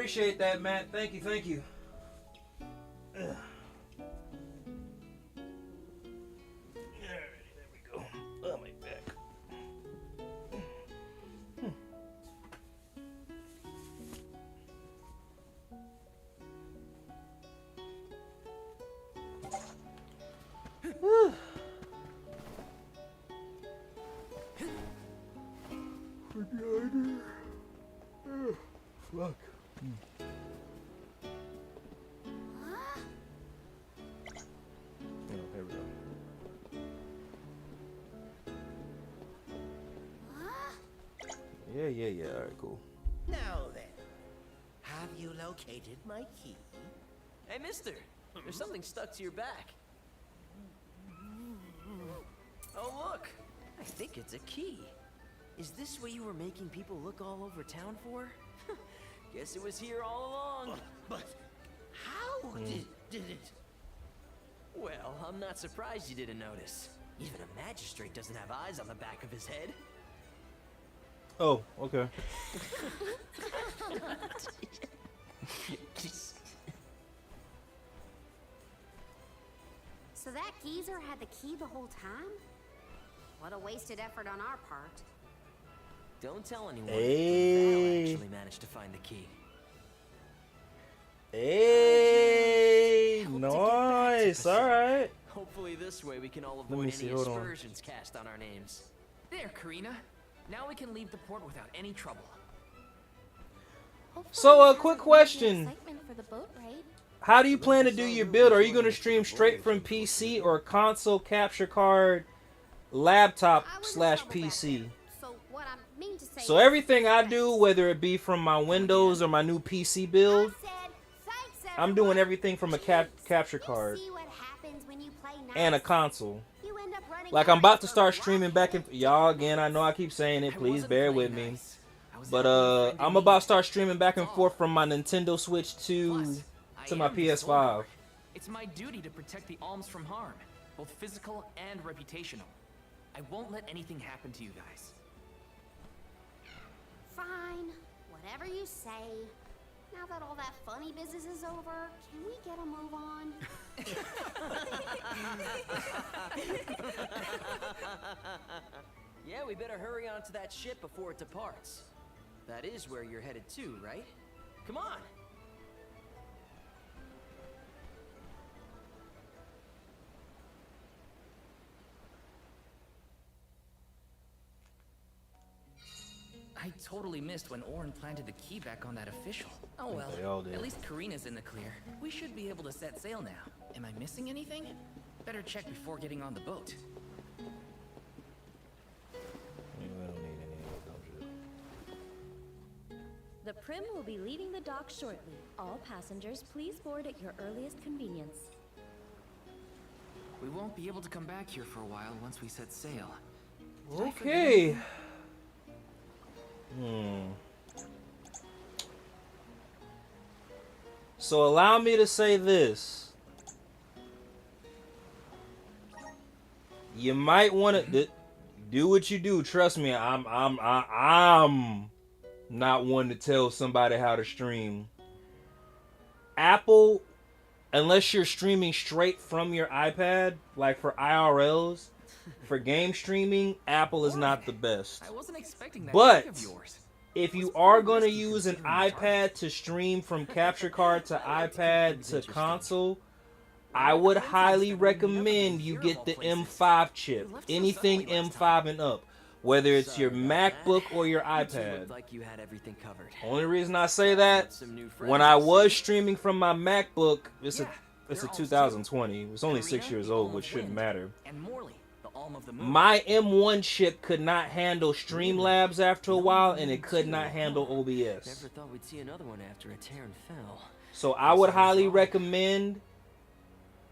Appreciate that, Matt. Thank you, thank you. Ugh. Alrighty, there we go. Oh, my back. Fuck. Oh, here we go. Yeah. All right, cool. Now then, have you located my key? Hey, mister, there's something stuck to your back. Oh, look, I think it's a key. Is this what you were making people look all over town for? Guess it was here all along. But how did it? Well, I'm not surprised you didn't notice. Even a magistrate doesn't have eyes on the back of his head. Oh, okay. So that geezer had the key the whole time? What a wasted effort on our part. Don't tell anyone. Hey. Val actually managed to find the key. Hey, nice. All right. Hopefully this way we can all Let me avoid see, any hold on. aspersions cast on our names. There, Karina. Now we can leave the port without any trouble. So, a quick question. Excitement for the boat raid. How do you plan to do your build? Are you going to stream straight from PC or console, capture card, laptop / PC? So what I mean to say So everything I do, whether it be from my Windows or my new PC build, I'm doing everything from a capture card and a console. Like, I'm about to start streaming back in... Y'all, again, I know I keep saying it. Please bear with me. But I'm about to start streaming back and forth from my Nintendo Switch to my PS5. It's my duty to protect the alms from harm, both physical and reputational. I won't let anything happen to you guys. Fine, whatever you say. Now that all that funny business is over, can we get a move on? Yeah, we better hurry on to that ship before it departs. That is where you're headed to, right? Come on! I totally missed when Orin planted the key back on that official. Oh well, they all did. at least Karina's in the clear. We should be able to set sail now. Am I missing anything? Better check before getting on the boat. The Prim will be leaving the dock shortly. All passengers, please board at your earliest convenience. We won't be able to come back here for a while once we set sail. Okay. So allow me to say this. You might want to do what you do. Trust me, I'm not one to tell somebody how to stream. Apple, unless you're streaming straight from your iPad, like for IRLs, for game streaming, Apple is not the best. I wasn't expecting that But of yours. if you are going to use an iPad to stream from capture card to iPad to console, I would highly recommend you get the M5 chip. Anything M5 and up. Whether it's your MacBook or your iPad. Like you had everything covered. Only reason I say that, when I was streaming from my MacBook, it's a 2020. It's only 6 years old, which shouldn't matter. My M1 chip could not handle Streamlabs after a while, and it could not handle OBS. Never thought we'd see another one after a Terran fell. So I would highly recommend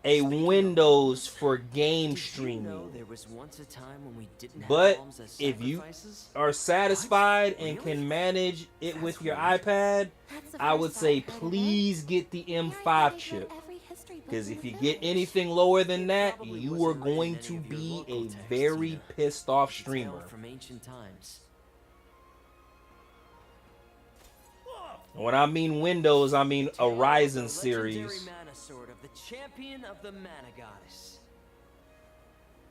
a Windows for game streaming. There was once a time when we didn't have But alms as if you sacrifices? are satisfied and can manage it with your iPad, I would say please get the M5 chip. Because if you get anything lower than that, you are going to be a very pissed off streamer. From ancient times. When I mean Windows, I mean a Ryzen series. Legendary mana sword of the champion of the mana goddess.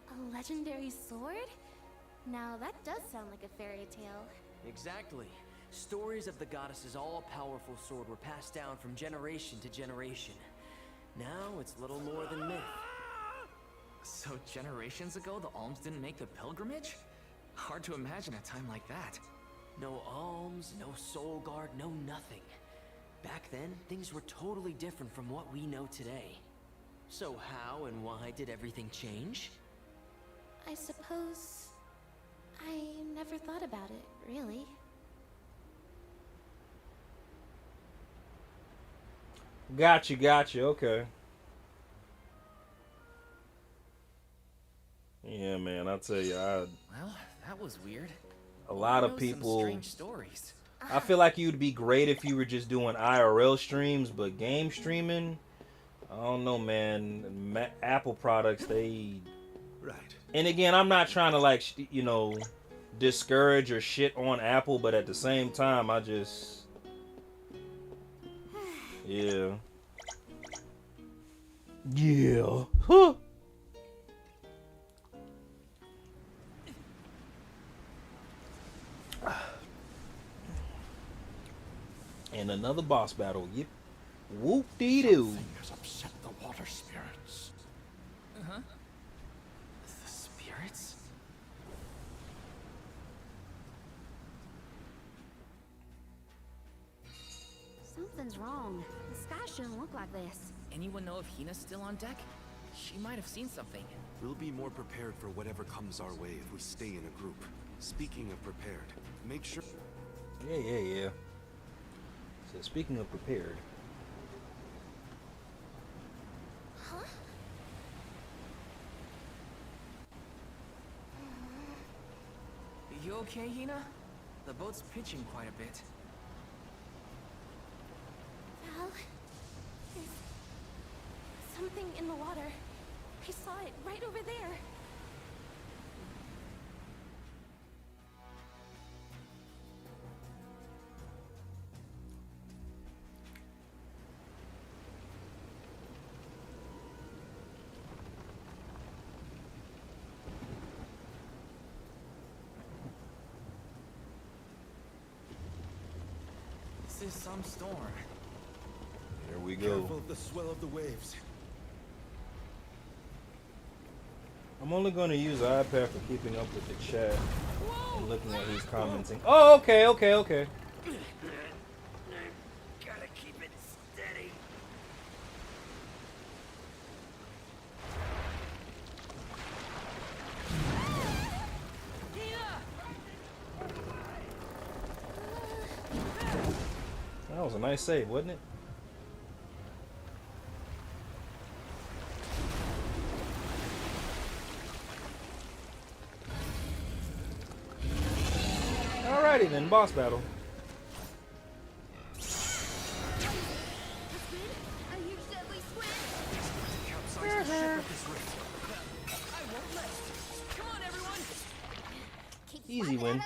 A legendary sword? Now that does sound like a fairy tale. Exactly. Stories of the goddess's all-powerful sword were passed down from generation to generation. Now it's little more than myth. So generations ago, the alms didn't make the pilgrimage? Hard to imagine a time like that. No alms, no soul guard, no nothing. Back then, things were totally different from what we know today. So how and why did everything change? I suppose I never thought about it, really. Gotcha, okay. Yeah, man, I'll tell you, well, that was weird. A lot of people. Strange stories. I feel like you'd be great if you were just doing IRL streams, but game streaming, I don't know, man. Apple products, they. Right. And again, I'm not trying to like, you know, discourage or shit on Apple, but at the same time, I just. Yeah. Yeah. Huh. And another boss battle. Yep. Whoop-dee-doo. Something has upset the water spirits. Uh-huh. The spirits? Something's wrong. The sky shouldn't look like this. Anyone know if Hina's still on deck? She might have seen something. We'll be more prepared for whatever comes our way if we stay in a group. Speaking of prepared, make sure... Yeah. So speaking of prepared. Huh? You okay, Hina? The boat's pitching quite a bit. Val, there's something in the water. I saw it right over there. This is some storm. Here we go. Careful of the swell of the waves. I'm only going to use the iPad for keeping up with the chat and looking at who's commenting. Oh, okay. Gotta keep it steady. That was a nice save, wasn't it? Alrighty then, boss battle. Easy win.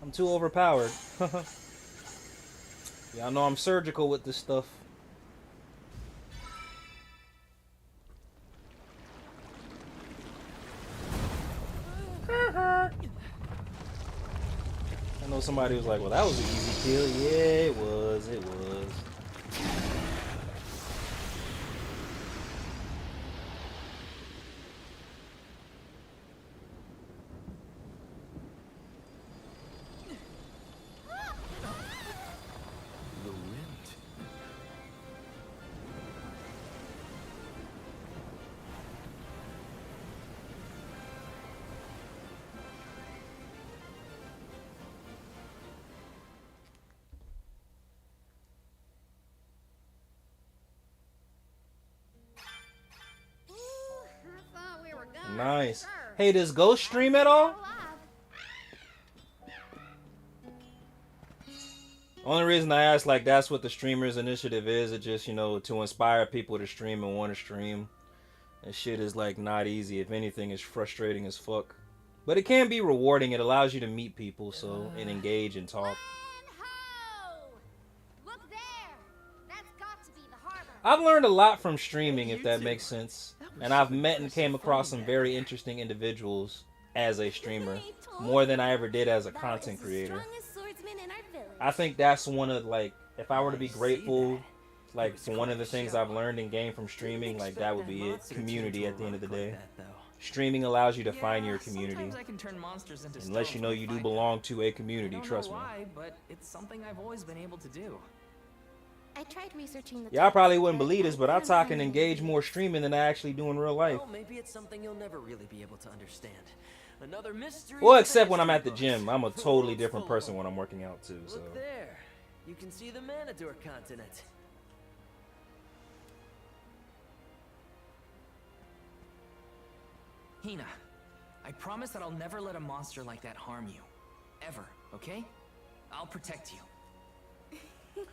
I'm too overpowered. Y'all know I'm surgical with this stuff. I know somebody was like, well, that was an easy kill. Yeah, it was. The wind. Nice. Hey, does Ghost stream at all? Only reason I ask, like, that's what the streamers initiative is. It just, you know, to inspire people to stream and want to stream. And shit is, like, not easy. If anything, it's frustrating as fuck. But it can be rewarding. It allows you to meet people, so, and engage and talk. I've learned a lot from streaming, if that makes sense. And I've met and came across some very interesting individuals as a streamer, more than I ever did as a content creator. I think that's one of, like, if I were to be grateful, like, for one of the things I've learned and gained from streaming, like, that would be it. Community at the end of the day. Streaming allows you to find your community. I can turn monsters into Unless you know you do belong to a community, trust me. Why, but it's something I've always been able to do. I tried researching the Y'all probably wouldn't believe this, but I talk and engage more streaming than I actually do in real life. Well, maybe it's something you'll never really be able to understand. Another mystery. Well, except when I'm at the gym. I'm a totally different person when I'm working out too. So. Look there. You can see the Manador continent. Hina, I promise that I'll never let a monster like that harm you. Ever, okay? I'll protect you.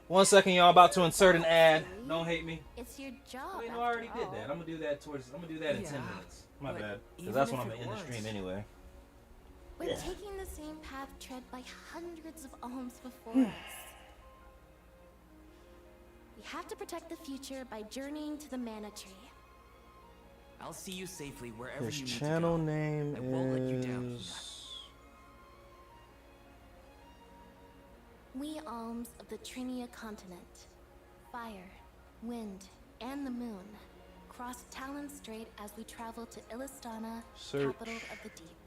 1 second, y'all. About to insert an ad. Don't hate me. It's your job. Wait, no, I already did that. I'm gonna do that in 10 minutes. My bad. Because that's when I'm gonna end the stream anyway. We're taking the same path tread by hundreds of alms before us. We have to protect the future by journeying to the mana tree. I'll see you safely wherever His you need channel to go. name I won't let you down, Hina. is. We alms of the Trinia continent, fire, wind, and the moon, cross Talon Strait as we travel to Illistana, capital of the deep.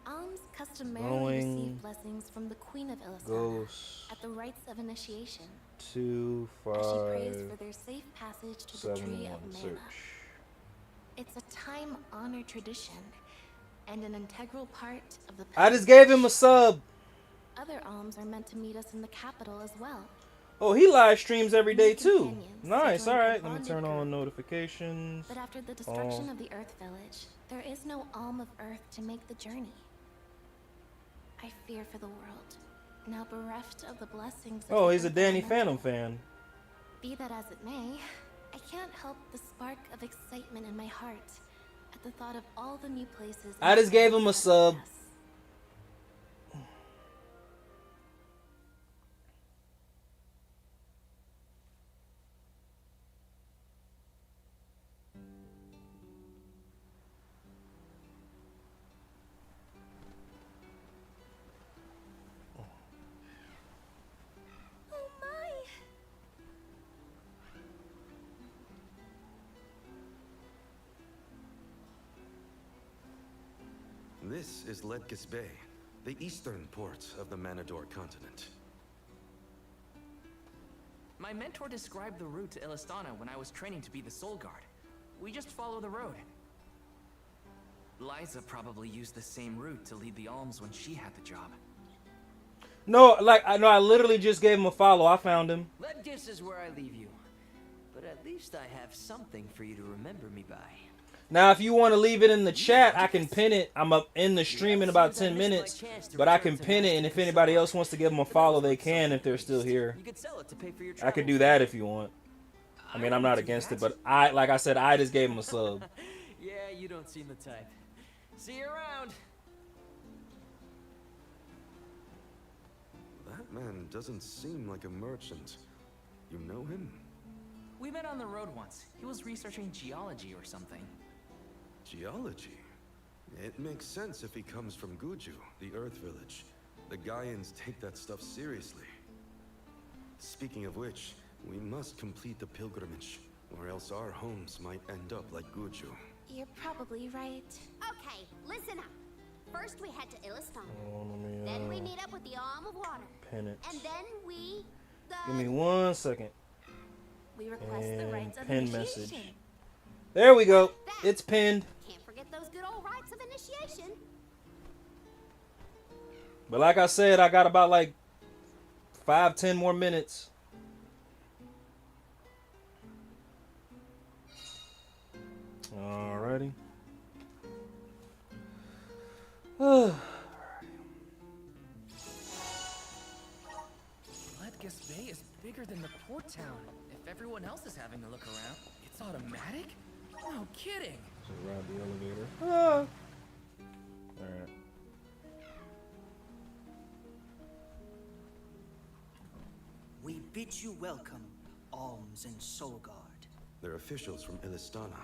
Alms customarily receive blessings from the Queen of Illistana at the rites of initiation, as she prays for their safe passage to the Tree of Mana. It's a time-honored tradition and an integral part of the. I just gave him a sub. Other alms are meant to meet us in the capital as well. Oh, he live streams every day too. Nice. All right, let me turn on notifications. But after the destruction of the Earth Village, there is no alm of Earth to make the journey. I fear for the world, now bereft of the blessings. Oh, he's a Danny Phantom fan. Be that as it may, I can't help the spark of excitement in my heart at the thought of all the new places. I just gave him a sub. This is Ledgis Bay, the eastern port of the Manador continent. My mentor described the route to Illistana when I was training to be the Soul Guard. We just follow the road. Liza probably used the same route to lead the alms when she had the job. No, like I literally just gave him a follow. I found him. Ledgis is where I leave you. But at least I have something for you to remember me by. Now, if you want to leave it in the chat, I can pin it. I'm up in the stream in about 10 minutes, but I can pin it, and if anybody else wants to give them a follow, they can if they're still here. I could do that if you want. I mean, I'm not against it, but like I said, I just gave him a sub. Yeah, you don't seem the type. See you around. That man doesn't seem like a merchant. You know him? We met on the road once. He was researching geology or something. Geology? It makes sense if he comes from Guju, the Earth Village. The Gaians take that stuff seriously. Speaking of which, we must complete the pilgrimage, or else our homes might end up like Guju. You're probably right. Okay, listen up. First we head to Illistana. Then we meet up with the Alm of Water. Pin it. And then we... Give me 1 second. We request the rites of pin initiation. message. There we go. It's pinned. Can't forget those good old rites of initiation. But like I said, I got about like 5-10 more minutes. Alrighty. Ledgis Bay is bigger than the port town. If everyone else is having a look around, it's automatic? No kidding. So ride the elevator. Ah. Alright. We bid you welcome, Alms and Solgard? They're officials from Illistana.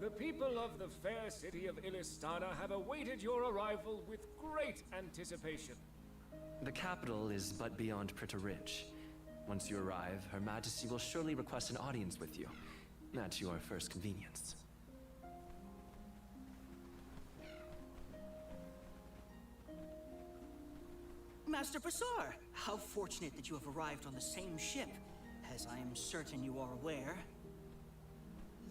The people of the fair city of Illistana have awaited your arrival with great anticipation. The capital is but beyond Pritta Ridge. Once you arrive, Her Majesty will surely request an audience with you, at your first convenience. Master Basar, how fortunate that you have arrived on the same ship. As I am certain you are aware,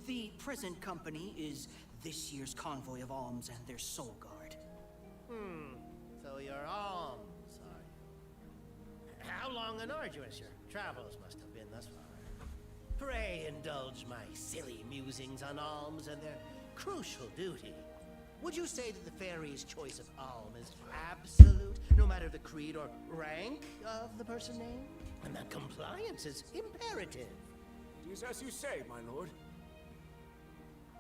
the present company is this year's convoy of Alms and their Solgard. So you're Alms, are you? How long and arduous your travels must have been thus far. Pray indulge my silly musings on Alms and their crucial duty. Would you say that the fairy's choice of Alm is absolute, no matter the creed or rank of the person named? And that compliance is imperative. It is as you say, my lord.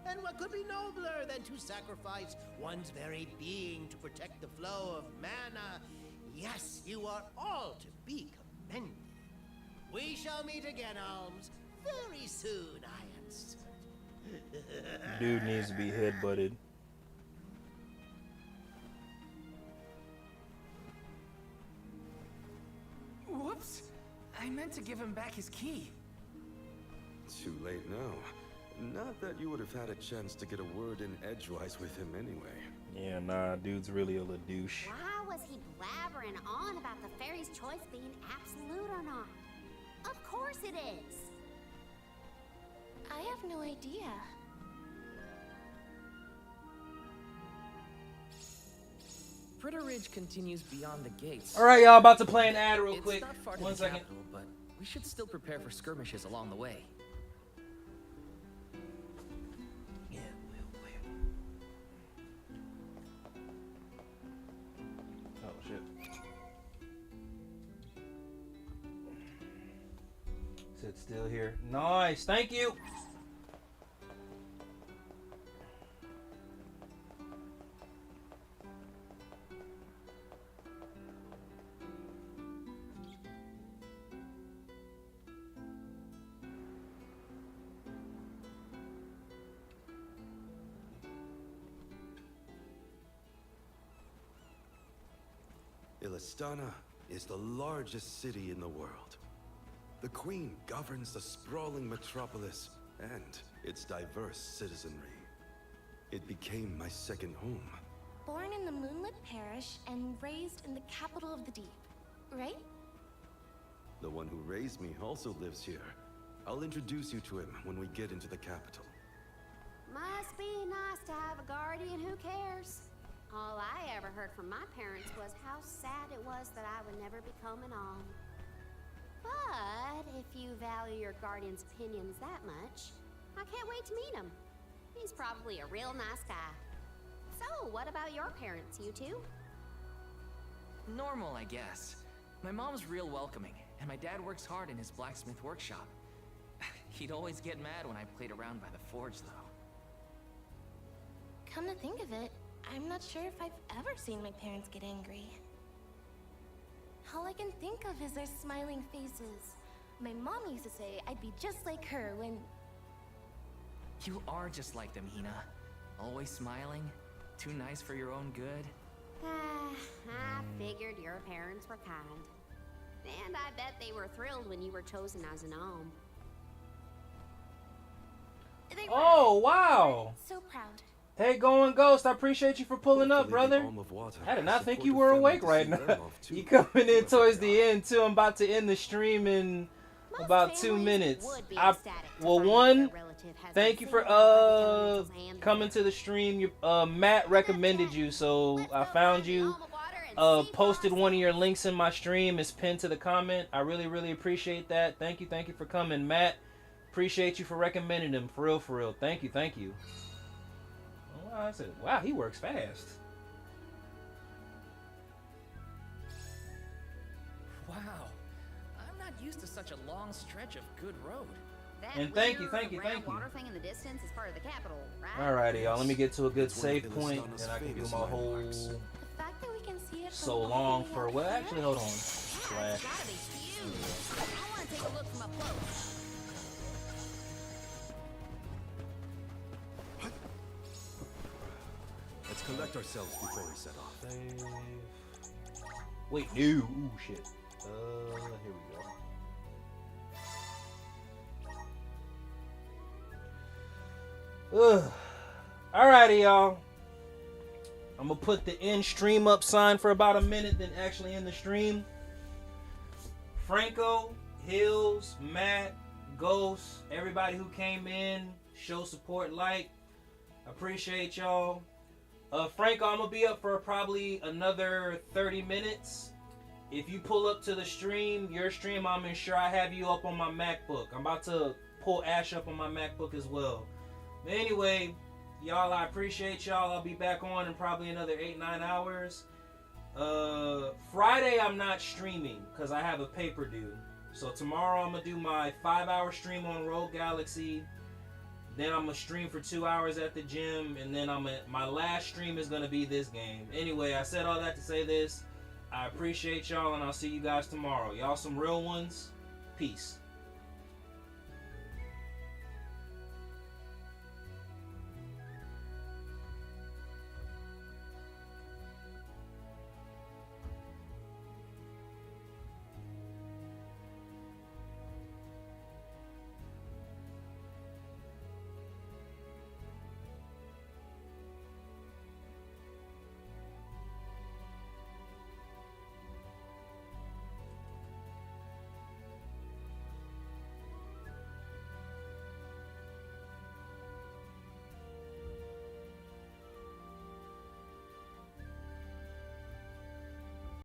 And what could be nobler than to sacrifice one's very being to protect the flow of mana? Yes, you are all to be commended. We shall meet again, Alms, very soon, I am certain. Dude needs to be headbutted. Whoops! I meant to give him back his key. Too late now. Not that you would have had a chance to get a word in edgewise with him anyway. Yeah, nah, dude's really a little douche. Why was he blabbering on about the fairy's choice being absolute or not? Of course it is. I have no idea. Pritta Ridge continues beyond the gates. All right, y'all, about to play an ad real quick. It's not far to One the second. capital, but we should still prepare for skirmishes along the way. Yeah, Oh, shit. Sit still here. Nice, thank you. Illistana is the largest city in the world. The Queen governs the sprawling metropolis and its diverse citizenry. It became my second home. Born in the moonlit parish and raised in the capital of the deep, right? The one who raised me also lives here. I'll introduce you to him when we get into the capital. Must be nice to have a guardian who cares. All I ever heard from my parents was how sad it was that I would never become an Alm. But if you value your guardian's opinions that much, I can't wait to meet him. He's probably a real nice guy. So, what about your parents, you two? Normal, I guess. My mom's real welcoming, and my dad works hard in his blacksmith workshop. He'd always get mad when I played around by the forge, though. Come to think of it, I'm not sure if I've ever seen my parents get angry. All I can think of is their smiling faces. My mom used to say I'd be just like her when... You are just like them, Hina. Always smiling, too nice for your own good. I figured your parents were kind. And I bet they were thrilled when you were chosen as an Alm. They Oh, wow. So proud. Hey, Going Ghost, I appreciate you for pulling up, brother. I did not think you were awake right now. You coming in towards the end, too. I'm about to end the stream in about 2 minutes. Well, one, thank you for coming to the stream. Matt recommended you, so I found you. Posted one of your links in my stream. It's pinned to the comment. I really, really appreciate that. Thank you for coming, Matt. Appreciate you for recommending him. For real. Thank you. I said, wow, he works fast. Wow. I'm not used to such a long stretch of good road. And thank you. Water thing in the distance is part of the capital, right? Alrighty, y'all. Let me get to a good save point, and I can do my whole The fact that we can see it so long for. Well, actually, hold on. Slash. a look from up close. Let's collect ourselves before we set off. Wait, no. Ooh, shit. Here we go. Ugh. Alrighty, y'all. I'm gonna put the end stream up sign for about a minute, then actually end the stream. Franco, Hills, Matt, Ghost, everybody who came in, show support, like. Appreciate y'all. Franco, I'm gonna be up for probably another 30 minutes. If you pull up to the stream, your stream, I'm sure I have you up on my MacBook. I'm about to pull Ash up on my MacBook as well. But anyway, y'all, I appreciate y'all. I'll be back on in probably another 8-9 hours. Friday, I'm not streaming because I have a paper due. So tomorrow, I'm going to do my 5-hour stream on Rogue Galaxy. Then I'm going to stream for 2 hours at the gym. And then my last stream is going to be this game. Anyway, I said all that to say this. I appreciate y'all, and I'll see you guys tomorrow. Y'all some real ones. Peace.